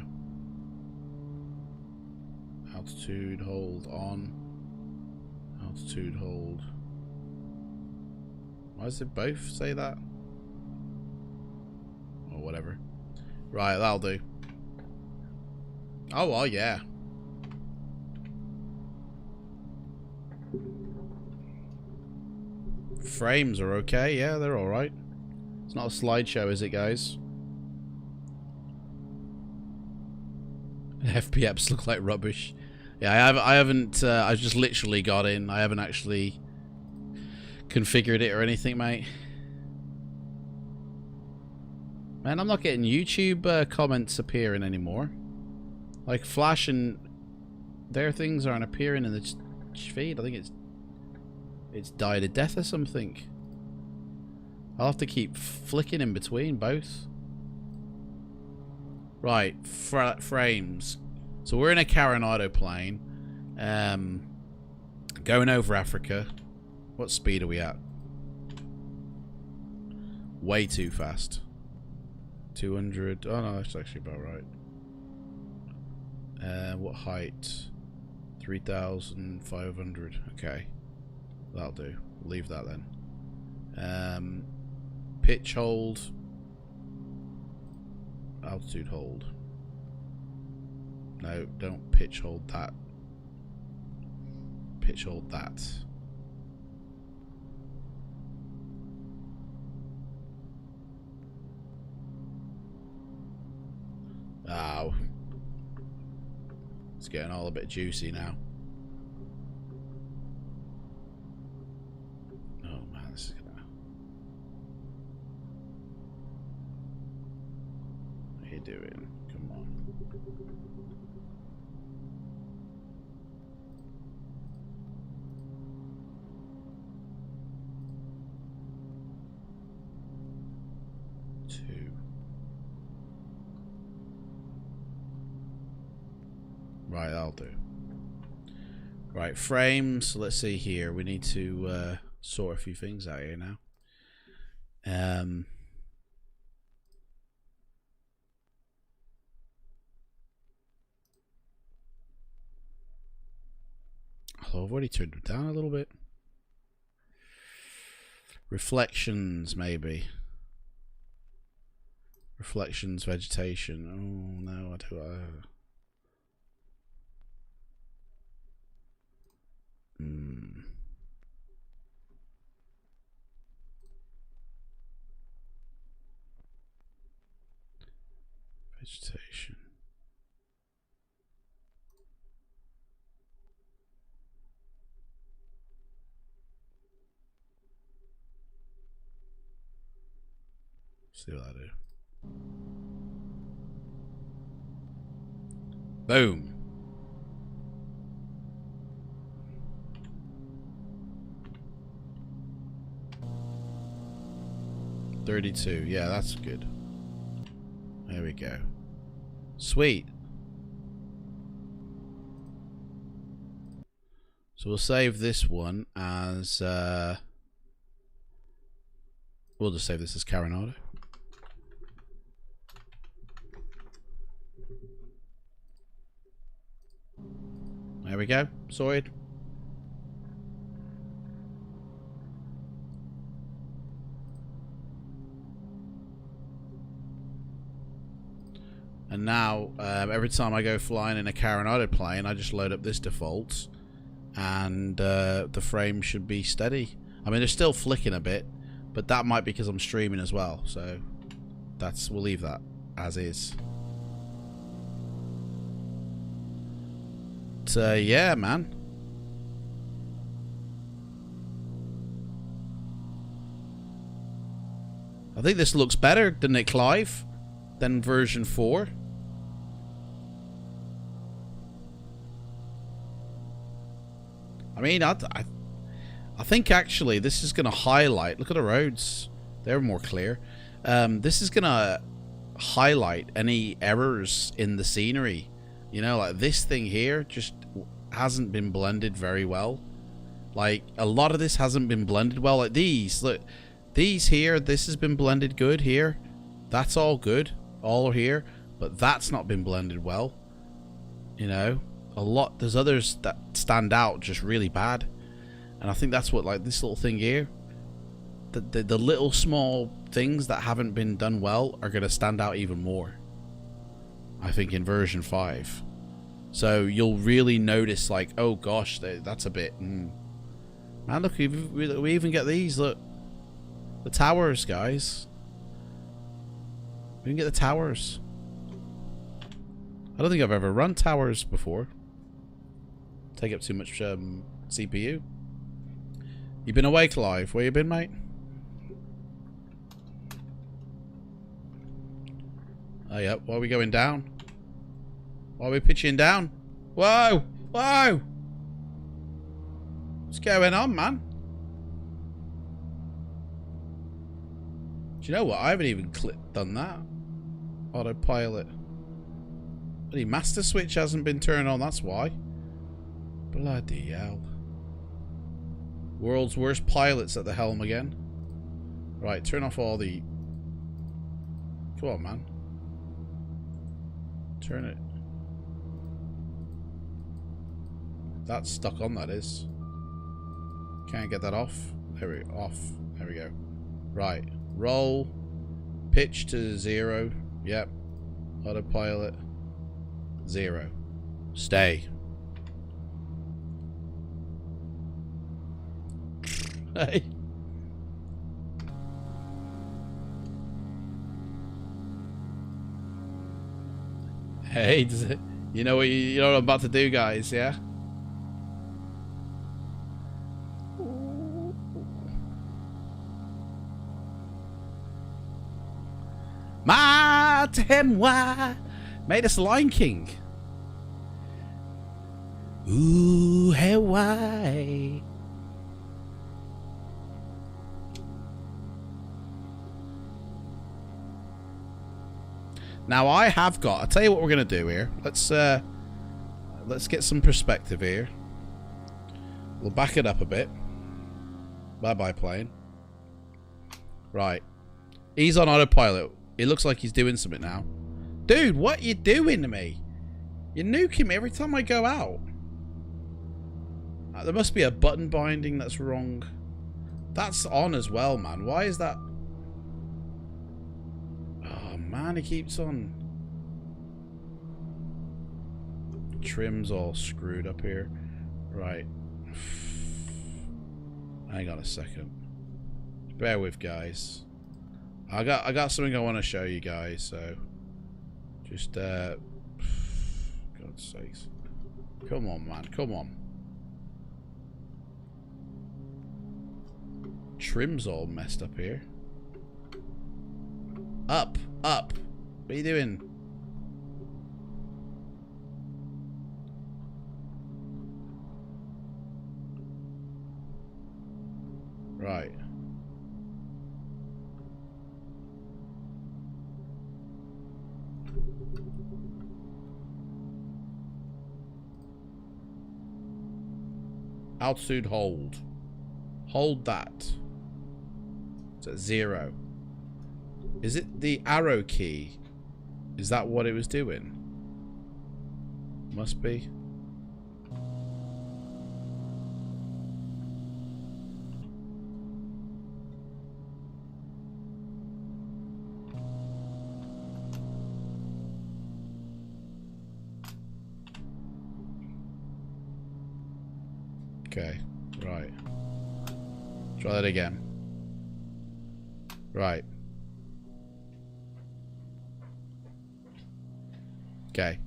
[SPEAKER 1] Altitude hold on. Altitude hold. Why does it both say that? Or whatever. Right, that'll do. Oh, well, yeah. Frames are okay. Yeah, they're alright. It's not a slideshow, is it, guys? FPEPs look like rubbish. Yeah, I haven't, I just literally got in. I haven't actually configured it or anything, mate. Man, I'm not getting YouTube comments appearing anymore. Like Flash and their things aren't appearing in the feed. I think it's died a death or something. I'll have to keep flicking in between both. Right, frames. So we're in a Carenado plane. Going over Africa. What speed are we at? Way too fast. 200. Oh no, that's actually about right. What height? 3,500. Okay. That'll do. Leave that then. Pitch hold. Altitude hold. No, don't pitch hold that. Pitch hold that. Oh. It's getting all a bit juicy now. Oh man, this is gonna... What are you doing? Come on. Right, that'll do. Right, frames. Let's see here. We need to sort a few things out here now. Oh, I've already turned them down a little bit. Reflections, maybe. Reflections, vegetation. Oh no, I do. Vegetation. See what I do. Boom. $32. Yeah, that's good. There we go. Sweet. So we'll save this one as we'll just save this as Carenado. There we go. Sorted. And now, every time I go flying in a Carenado plane, I just load up this default, and the frame should be steady. I mean, they're still flicking a bit, but that might be because I'm streaming as well. So we'll leave that as is. So yeah, man. I think this looks better, doesn't it, Clive? Than version 4. I mean, I think actually this is going to highlight... Look at the roads. They're more clear. This is going to highlight any errors in the scenery. You know, like this thing here just hasn't been blended very well. Like, a lot of this hasn't been blended well. Like these, look. These here, this has been blended good here. That's all good. All here. But that's not been blended well. You know? There's others that stand out just really bad, and I think that's what, like, this little thing here, the little small things that haven't been done well are going to stand out even more, I think, in version 5. So you'll really notice, like, oh gosh, that's a bit man, look, we even get these, look, the towers, guys. We can get the towers. I don't think I've ever run towers before. Take up too much CPU. You been away, Clive? Where you been, mate? Oh, yeah. Why are we going down? Why are we pitching down? Whoa! Whoa! What's going on, man? Do you know what? I haven't even done that. Autopilot. The master switch hasn't been turned on, that's why. Bloody hell. World's worst pilots at the helm again. Right, turn off all the... Come on, man. Turn it. That's stuck on, that is. Can't get that off. There we go. Off. There we go. Right. Roll. Pitch to 0. Yep. Autopilot. 0. Stay. Hey. Hey, You know what I'm about to do, guys, yeah? Why made us Lion King. Ooh, hey, why? Now I have got. I'll tell you what we're gonna do here. Let's get some perspective here. We'll back it up a bit. Bye-bye, plane. Right. He's on autopilot. It looks like he's doing something now. Dude, what you doing to me? You're nuking me every time I go out. There must be a button binding that's wrong. That's on as well, man. Why is that? Oh, man, he keeps on. Trim's all screwed up here. Right. Hang on a second. Bear with, guys. I got something I want to show you guys, so just God's sakes. Come on, man, come on. Trim's all messed up here. Up. What are you doing? Right. Altitude hold. Hold that. It's at 0. Is it the arrow key? Is that what it was doing? Must be. Okay, right. Try that again. Right. Okay.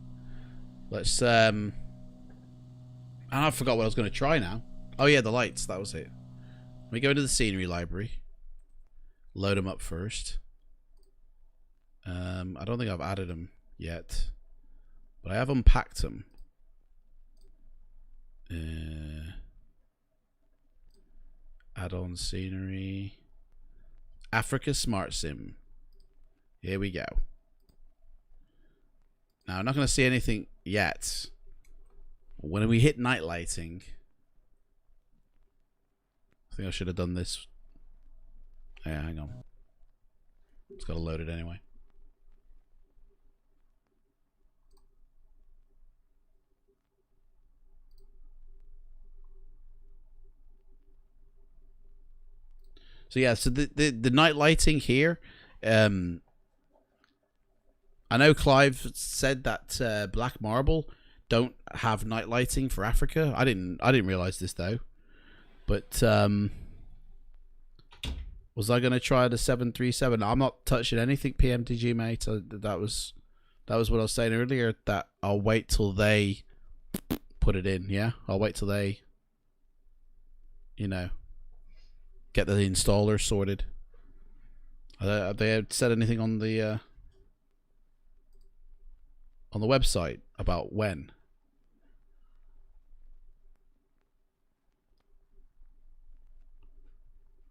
[SPEAKER 1] Let's and I forgot what I was going to try now. Oh yeah, the lights, that was it. Let me go into the scenery library. Load them up first. I don't think I've added them yet, but I have unpacked them. Add-on scenery. Africa Smart Sim. Here we go. Now, I'm not going to see anything yet. When we hit night lighting, I think I should have done this. Yeah, hang on. It's got to load it anyway. So yeah, so the night lighting here, I know Clive said that Black Marble don't have night lighting for Africa. I didn't realize this though. But was I gonna try the 737? I'm not touching anything PMDG, mate. That was what I was saying earlier. That I'll wait till they put it in. Yeah, I'll wait till they, you know, get the installer sorted. Have they said anything on the website about when?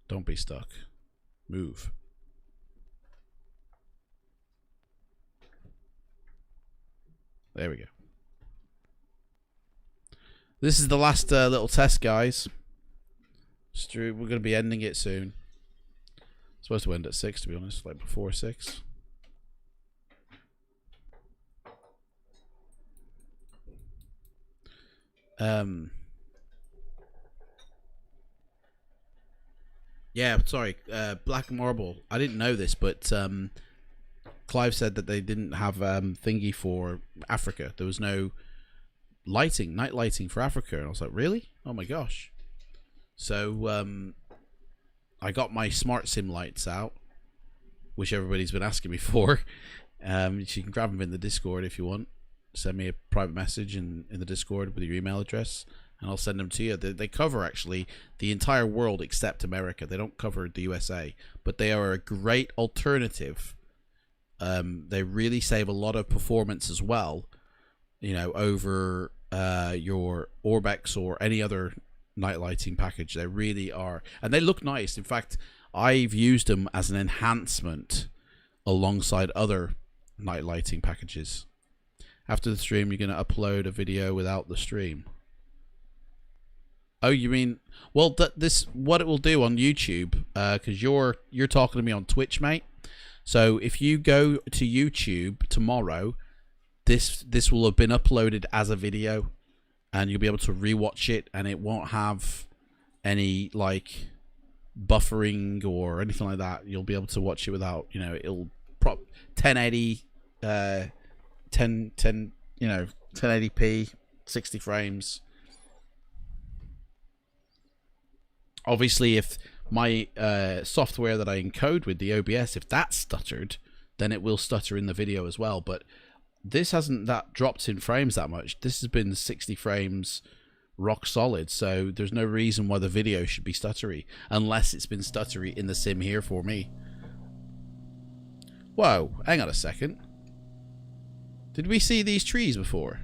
[SPEAKER 1] Don't be stuck. Move. There we go. This is the last little test, guys. We're going to be ending it soon. It's supposed to end at 6, to be honest, like before 6. Yeah, sorry, Black Marble. I didn't know this, but Clive said that they didn't have thingy for Africa. There was no lighting, night lighting for Africa, and I was like, really? Oh my gosh. So I got my smart sim lights out, which everybody's been asking me for. You can grab them in the Discord if you want. send me a private message in the Discord with your email address, and I'll send them to you. They cover actually the entire world except America. They don't cover the USA, but they are a great alternative. They really save a lot of performance as well, you know, over your Orbx or any other night lighting package. They really are, and they look nice. In fact, I've used them as an enhancement alongside other night lighting packages. After the stream, you're going to upload a video without the stream. Oh, you mean, well, this what it will do on YouTube, because you're talking to me on Twitch, mate. So if you go to YouTube tomorrow, this will have been uploaded as a video, and you'll be able to rewatch it, and it won't have any like buffering or anything like that. You'll be able to watch it without, you know, it'll 1080 you know, 1080p 60 frames. Obviously, if my software that I encode with the OBS, if that stuttered, then it will stutter in the video as well. But this hasn't dropped in frames that much. This has been 60 frames rock solid, so there's no reason why the video should be stuttery, unless it's been stuttery in the sim here for me. Whoa, hang on a second. Did we see these trees before?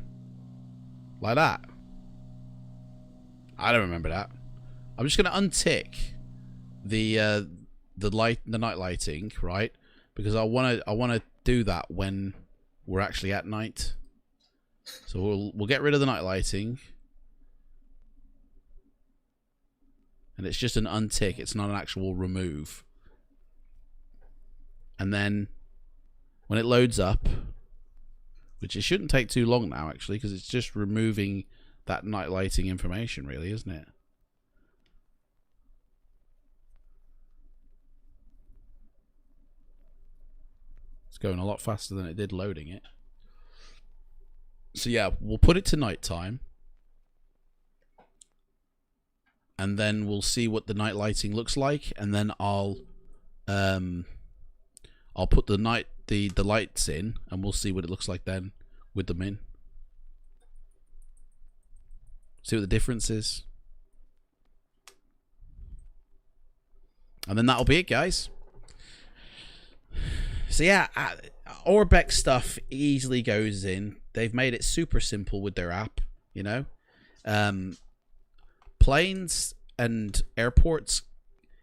[SPEAKER 1] Like that? I don't remember that. I'm just gonna untick the night lighting, right? Because I wanna do that when we're actually at night. So we'll get rid of the night lighting. And it's just an untick, it's not an actual remove. And then when it loads up, which it shouldn't take too long now actually, because it's just removing that night lighting information really, isn't it? It's going a lot faster than it did loading it. So yeah, we'll put it to nighttime. And then we'll see what the night lighting looks like, and then I'll put the lights in, and we'll see what it looks like then with them in. See what the difference is. And then that'll be it, guys. So yeah, Orbx stuff easily goes in. They've made it super simple with their app, you know. Planes and airports,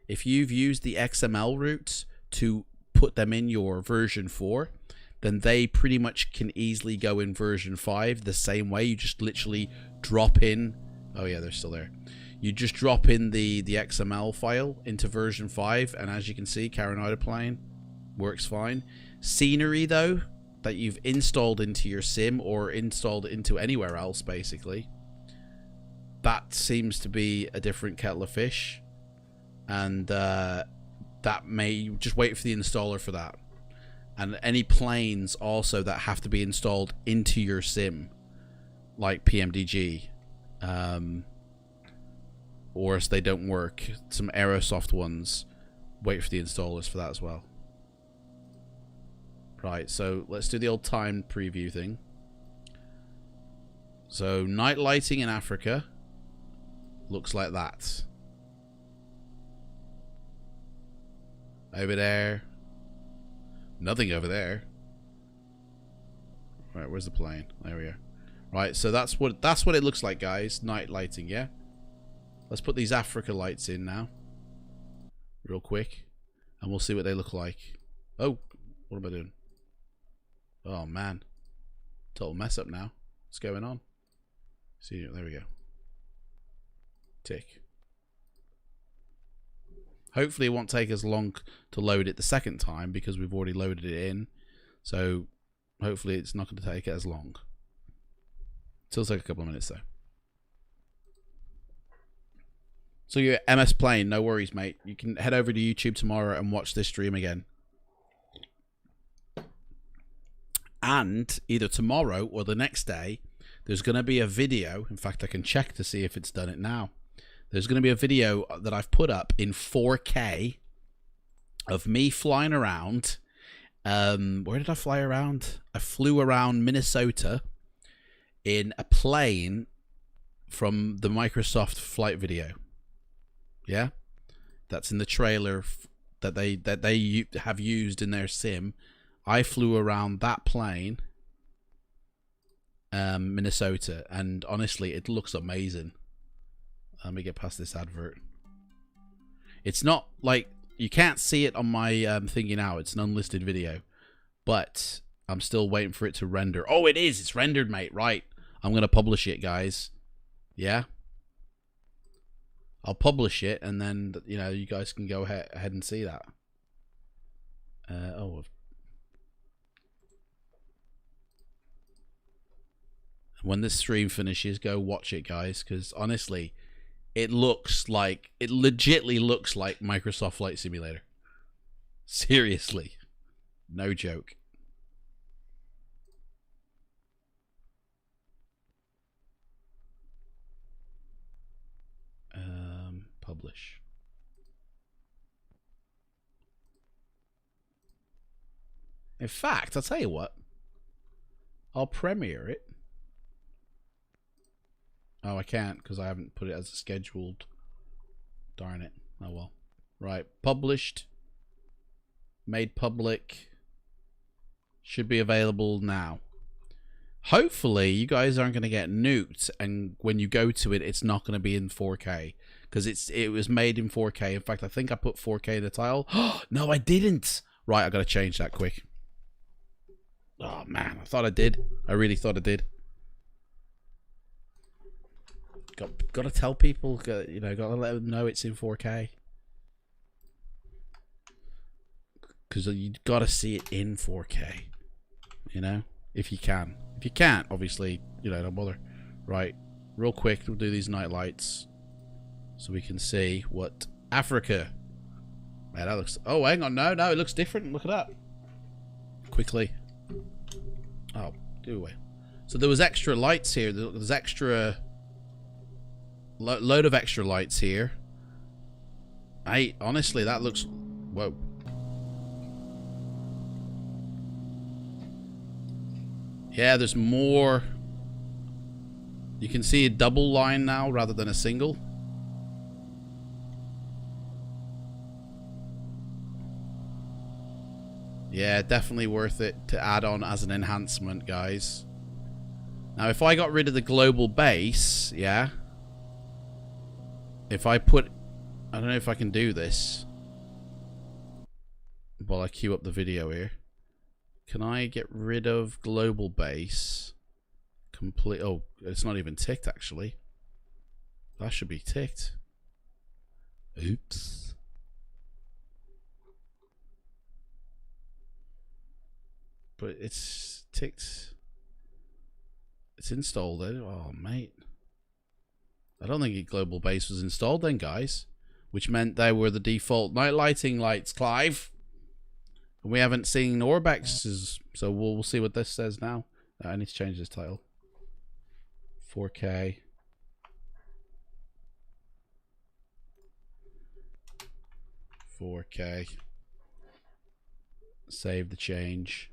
[SPEAKER 1] if you've used the XML routes to put them in your version 4, then they pretty much can easily go in version 5 the same way. You just literally drop in, oh yeah, they're still there. You just drop in the XML file into version 5, and as you can see, Carenado plane works fine. Scenery though, that you've installed into your sim or installed into anywhere else basically, that seems to be a different kettle of fish, and that may just wait for the installer for that. And any planes also that have to be installed into your sim, like PMDG, or else they don't work. Some Aerosoft ones, wait for the installers for that as well. Right, so let's do the old time preview thing. So night lighting in Africa looks like that. Over there, nothing over there. Right, where's the plane? There we are. Right, so that's what it looks like, guys. Night lighting, yeah. Let's put these Africa lights in now, real quick, and we'll see what they look like. Oh, what am I doing? Oh man, total mess up now. What's going on? See, there we go. Tick. Hopefully it won't take as long to load it the second time because we've already loaded it in. So hopefully it's not going to take it as long. Still take a couple of minutes though. So you're MS Plane, no worries, mate. You can head over to YouTube tomorrow and watch this stream again. And either tomorrow or the next day, there's going to be a video. In fact, I can check to see if it's done it now. There's going to be a video that I've put up in 4K of me flying around. Where did I fly around? I flew around Minnesota in a plane from the Microsoft flight video. Yeah, that's in the trailer that they have used in their sim. I flew around that plane, Minnesota, and honestly, it looks amazing. Let me get past this advert. It's not like you can't see it on my thingy now. It's an unlisted video, but I'm still waiting for it to render. Oh, it is. It's rendered, mate. Right. I'm gonna publish it, guys. Yeah. I'll publish it, and then you guys can go ahead and see that. When this stream finishes, go watch it, guys, because honestly, it legitly looks like Microsoft Flight Simulator. Seriously, no joke. Publish. In fact, I'll tell you what. I'll premiere it. Oh, I can't because I haven't put it as scheduled. Darn it. Oh well. Right. Published. Made public. Should be available now. Hopefully, you guys aren't going to get nuked, and when you go to it, it's not going to be in 4K. Because it was made in 4K. In fact, I think I put 4K in the title. No, I didn't. Right, I got to change that quick. Oh, man. I thought I did. I really thought I did. Got to tell people, got to let them know it's in 4K. Because you got to see it in 4K. If you can. If you can't, obviously, don't bother. Right, real quick, we'll do these night lights. So we can see what Africa. Man, that looks. Oh, hang on, no, it looks different. Look at that. Quickly. Oh, do away. So there was extra lights here. There's extra. Load of extra lights here. Honestly, that looks. Whoa. Yeah, there's more. You can see a double line now rather than a single. Yeah, definitely worth it to add on as an enhancement, guys. Now, if I got rid of the global base, yeah. If I put... I don't know if I can do this. While I queue up the video here. Can I get rid of global base? Oh, it's not even ticked, actually. That should be ticked. Oops. But it's ticked. It's installed. Oh, mate. I don't think global base was installed then, guys. Which meant they were the default night lighting lights, Clive. And we haven't seen Orbx's, so we'll see what this says now. I need to change this title. 4K. Save the change.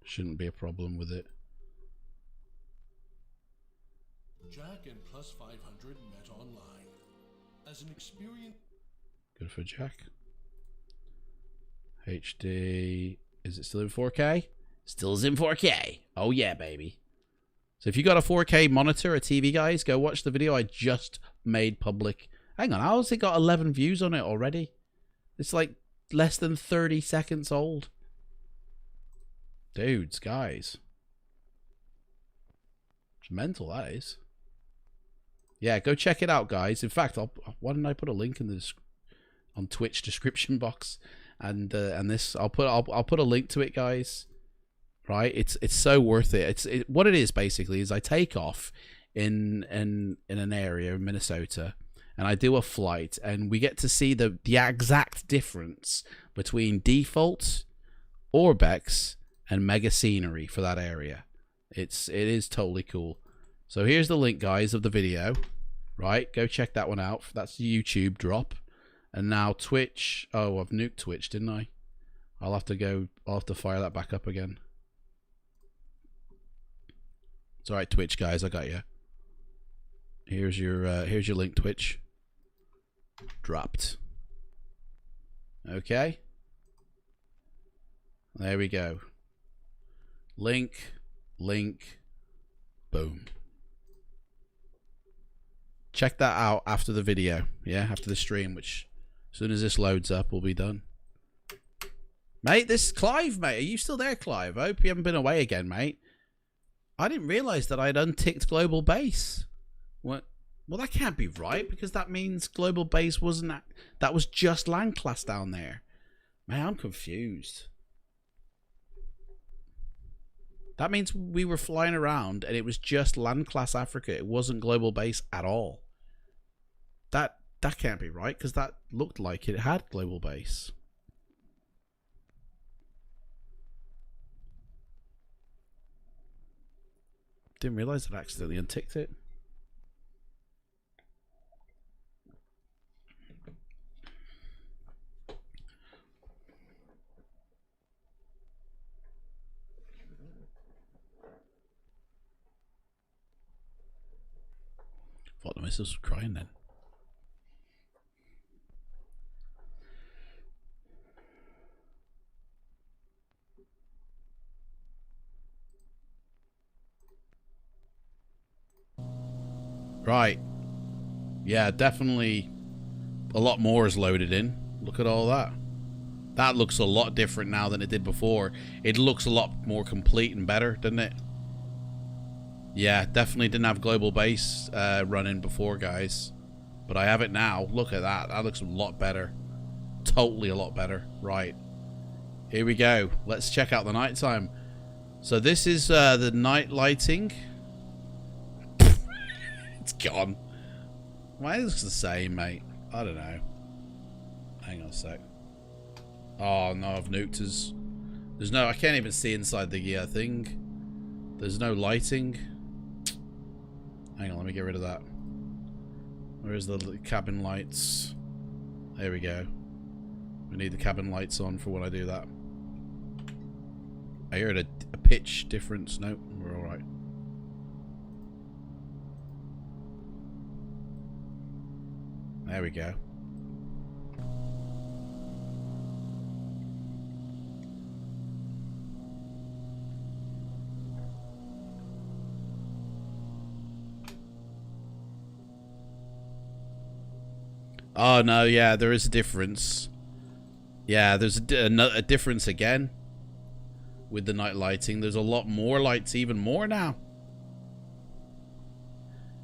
[SPEAKER 1] Shouldn't be a problem with it.
[SPEAKER 5] Jack and Plus 500 met online. As an experience.
[SPEAKER 1] Good for Jack. HD. Is it still in 4K? Still is in 4K. Oh yeah, baby. So if you got a 4K monitor, a TV, guys, go watch the video I just made public. Hang on, how's it got 11 views on it already? It's like less than 30 seconds old. Dudes, guys. It's mental, that is. Yeah, go check it out, guys. In fact, why don't I put a link in the on Twitch description box, and this I'll put a link to it, guys. Right? It's so worth it. What it is basically is I take off in an area in Minnesota, and I do a flight, and we get to see the exact difference between default, Orbx, and mega scenery for that area. It is totally cool. So here's the link, guys, of the video. Right, go check that one out. That's the YouTube drop. And now Twitch. Oh, I've nuked Twitch, didn't I? I'll have to fire that back up again. It's alright, Twitch guys, I got you. Here's your link, Twitch. Dropped. Okay. There we go. Link, boom. Check that out after the video, yeah, after the stream, which as soon as this loads up, we'll be done. Mate, this is Clive, mate. Are you still there, Clive? I hope you haven't been away again, mate. I didn't realise that I'd unticked global base. What? Well, that can't be right, because that means global base wasn't that was just land class down there. Man, I'm confused. That means we were flying around and it was just land class Africa. It wasn't global base at all. That can't be right, because that looked like it had global base. Didn't realize I accidentally unticked it. Thought the missus was crying then. Right. Yeah, definitely a lot more is loaded in. Look at all that. That looks a lot different now than it did before. It looks a lot more complete and better, doesn't it? Yeah, definitely didn't have global base running before, guys. But I have it now. Look at that. That looks a lot better. Totally a lot better. Right. Here we go. Let's check out the nighttime. So this is the night lighting. It's gone. Why is it the same, mate? I don't know. Hang on a sec. Oh no, I've nuked us. There's no, I can't even see inside the thing. There's no lighting. Hang on, let me get rid of that. Where's the cabin lights? There we go. We need the cabin lights on for when I do that. I heard a pitch difference. Nope, we're alright. There we go. Oh no, yeah, there is a difference. Yeah, there's a difference again with the night lighting. There's a lot more lights, even more now.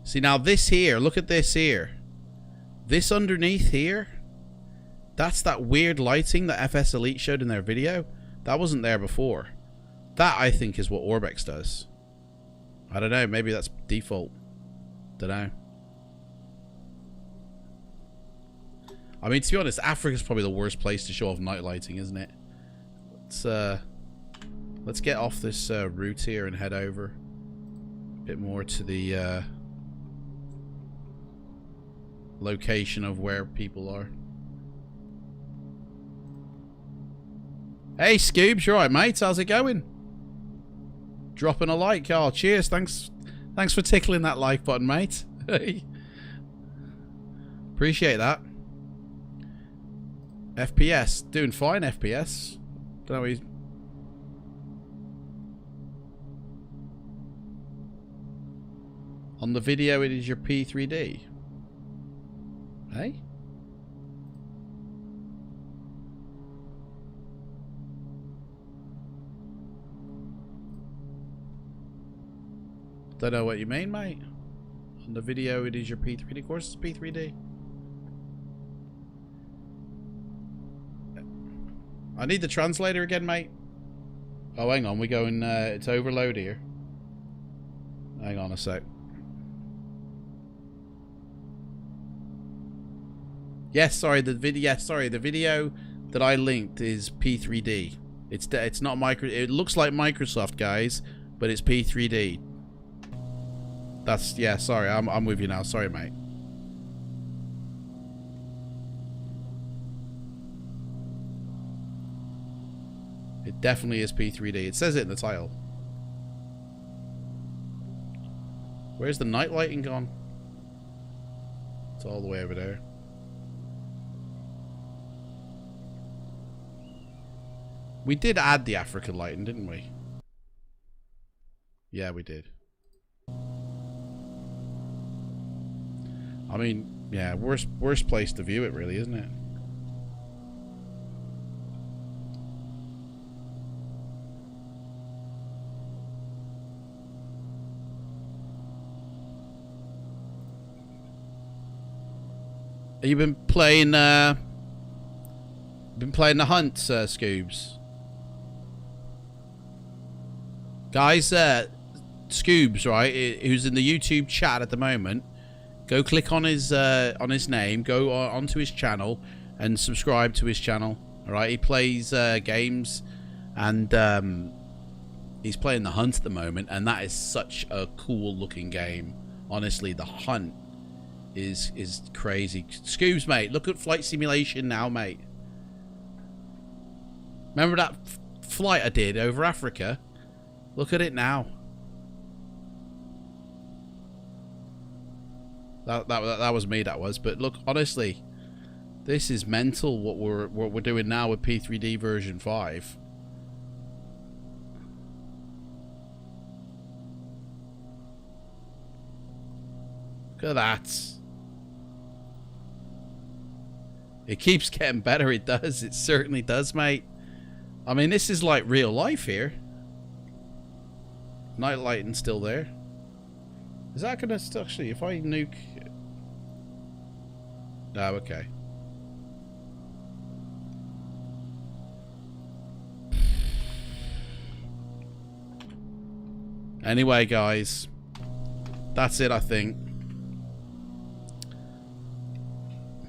[SPEAKER 1] See, now this here, look at this here. This underneath here, that's that weird lighting that FS Elite showed in their video. That wasn't there before. That, I think, is what Orbx does. I don't know, maybe that's default. Don't know. I mean, to be honest, Africa's probably the worst place to show off night lighting, isn't it? Let's get off this route here and head over a bit more to the location of where people are. Hey, Scoobs, you alright, mate? How's it going? Dropping a like. Oh, cheers. Thanks for tickling that like button, mate. Appreciate that. FPS. Doing fine, FPS. Don't know he's... On the video, it is your P3D. Hey? Don't know what you mean, mate. On the video, it is your P3D. Of course, it's P3D. I need the translator again, mate. Oh, hang on. We're going, it's overload here. Hang on a sec. Yes, sorry, the video that I linked is P3D. It's not micro. It looks like Microsoft, guys, but it's P3D. That's, yeah, sorry, I'm with you now. Sorry, mate. It definitely is P3D. It says it in the title. Where's the night lighting gone? It's all the way over there. We did add the African lighting, didn't we? Yeah, we did. I mean, yeah, worst place to view it, really, isn't it? Have you been playing the hunt, Scoobs? Guys, Scoobs, right, who's in the YouTube chat at the moment, go click on his name, go onto his channel and subscribe to his channel. All right, he plays games, and he's playing the hunt at the moment, and that is such a cool looking game. Honestly, the hunt is crazy. Scoobs, mate, look at Flight Simulation now, mate. Remember that flight I did over Africa? Look at it now. That was me, that was. But look, honestly, this is mental what we're doing now with P3D version 5. Look at that. It keeps getting better, it does. It certainly does, mate. I mean, this is like real life here. Night lighting's still there. Is that gonna actually, if I nuke? Oh, okay. Anyway, guys, that's it, I think.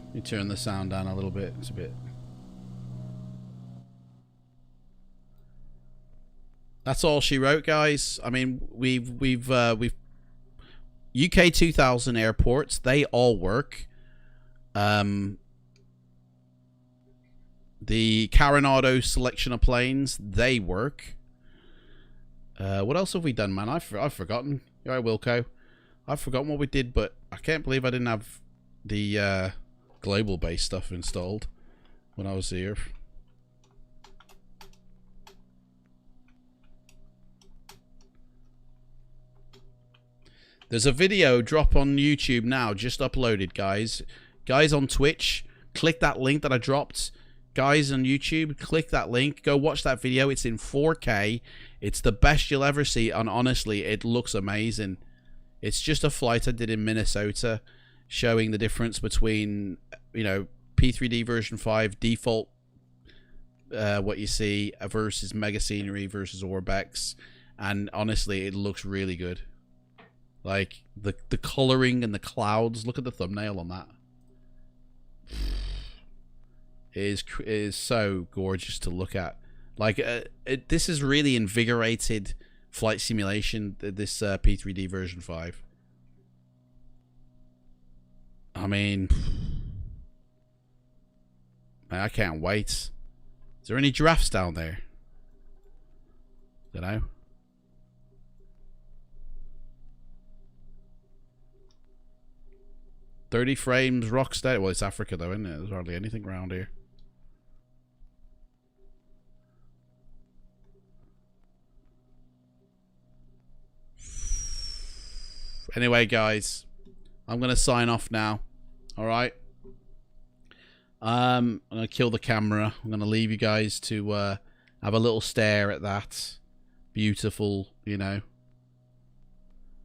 [SPEAKER 1] Let me turn the sound down a little bit. It's a bit. That's all she wrote, guys. I mean, we've UK2000 airports. They all work. The Carenado selection of planes, they work. What else have we done, man? I've forgotten. You're right, Wilco. I've forgotten what we did, but I can't believe I didn't have the global base stuff installed when I was here. There's a video drop on YouTube now, just uploaded, guys. Guys on Twitch, click that link that I dropped. Guys on YouTube, click that link. Go watch that video. It's in 4K. It's the best you'll ever see, and honestly, it looks amazing. It's just a flight I did in Minnesota, showing the difference between, you know, P3D version 5 default, what you see, versus Mega Scenery versus Orbx, and honestly, it looks really good. Like the coloring and the clouds. Look at the thumbnail on that. It is so gorgeous to look at. Like this is really invigorated flight simulation. This P3D version 5. I mean, man, I can't wait. Is there any giraffes down there? Don't know. $30 frames, rock steady. Well, it's Africa though, isn't it? There's hardly anything around here. Anyway, guys, I'm gonna sign off now. All right. I'm gonna kill the camera. I'm gonna leave you guys to have a little stare at that beautiful, you know,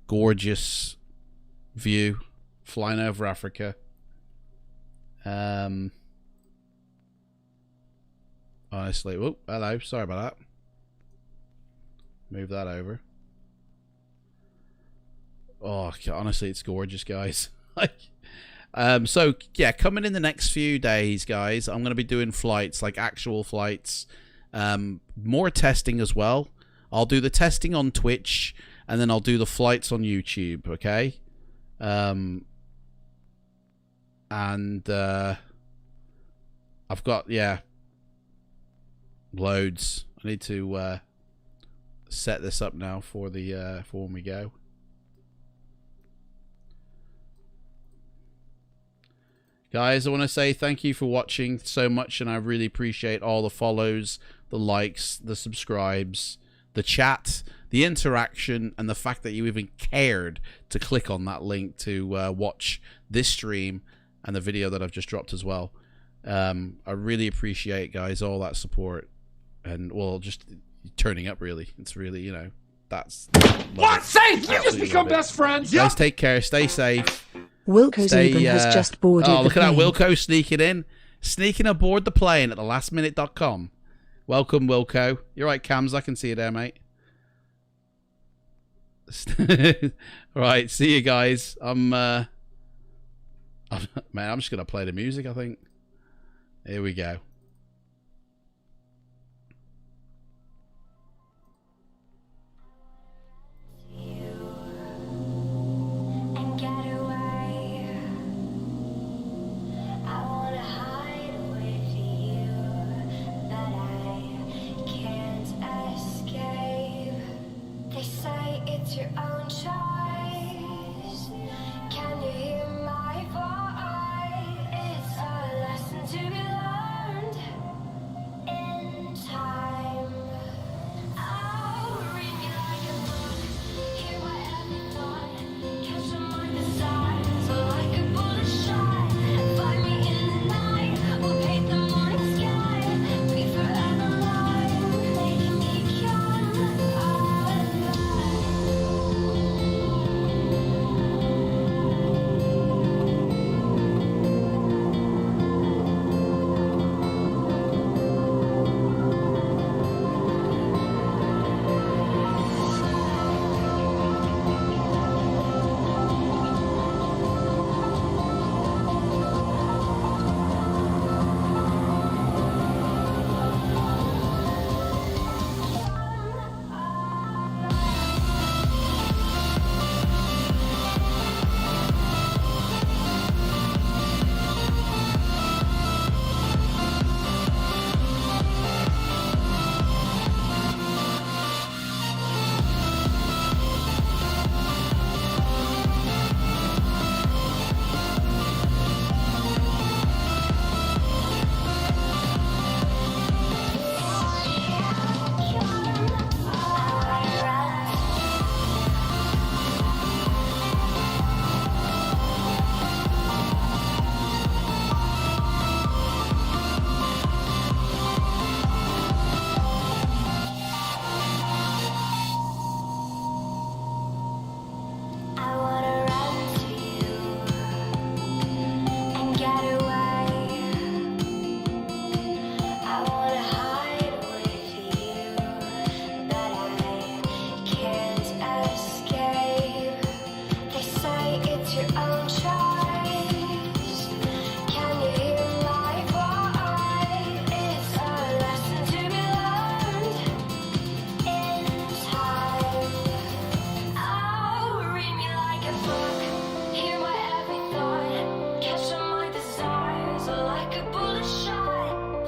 [SPEAKER 1] gorgeous view. Flying over Africa. Honestly, whoop, hello, sorry about that. Move that over. Oh, honestly, it's gorgeous, guys. So yeah, coming in the next few days, guys, I'm gonna be doing flights, like actual flights. More testing as well. I'll do the testing on Twitch, and then I'll do the flights on YouTube. Okay. And I've got, yeah, loads. I need to set this up now for the for when we go. Guys, I want to say thank you for watching so much, and I really appreciate all the follows, the likes, the subscribes, the chat, the interaction, and the fact that you even cared to click on that link to watch this stream and the video that I've just dropped as well. I really appreciate, guys, all that support, and, well, just turning up, really. It's really, you know, that's...
[SPEAKER 2] What? Safe! You just become best friends!
[SPEAKER 1] Guys, take care, stay safe.
[SPEAKER 3] Wilco's Eben has just boarded
[SPEAKER 1] Oh, look
[SPEAKER 3] the
[SPEAKER 1] at that,
[SPEAKER 3] plane.
[SPEAKER 1] Wilco sneaking in. Sneaking aboard the plane at thelastminute.com. Welcome, Wilco. You're right, Cams, I can see you there, mate. Right, see you guys. Man, I'm just going to play the music, I think. Here we go.
[SPEAKER 6] Your own choice. Can you hear my voice? It's a lesson to be learned in time. Oh, read me like a book, hear my every thought, catch them like the stars, or like a bullet shot. Find me in the night, we'll paint the morning sky. We forever alive, making me come alive.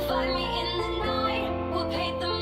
[SPEAKER 6] Find me in the night, we'll paint the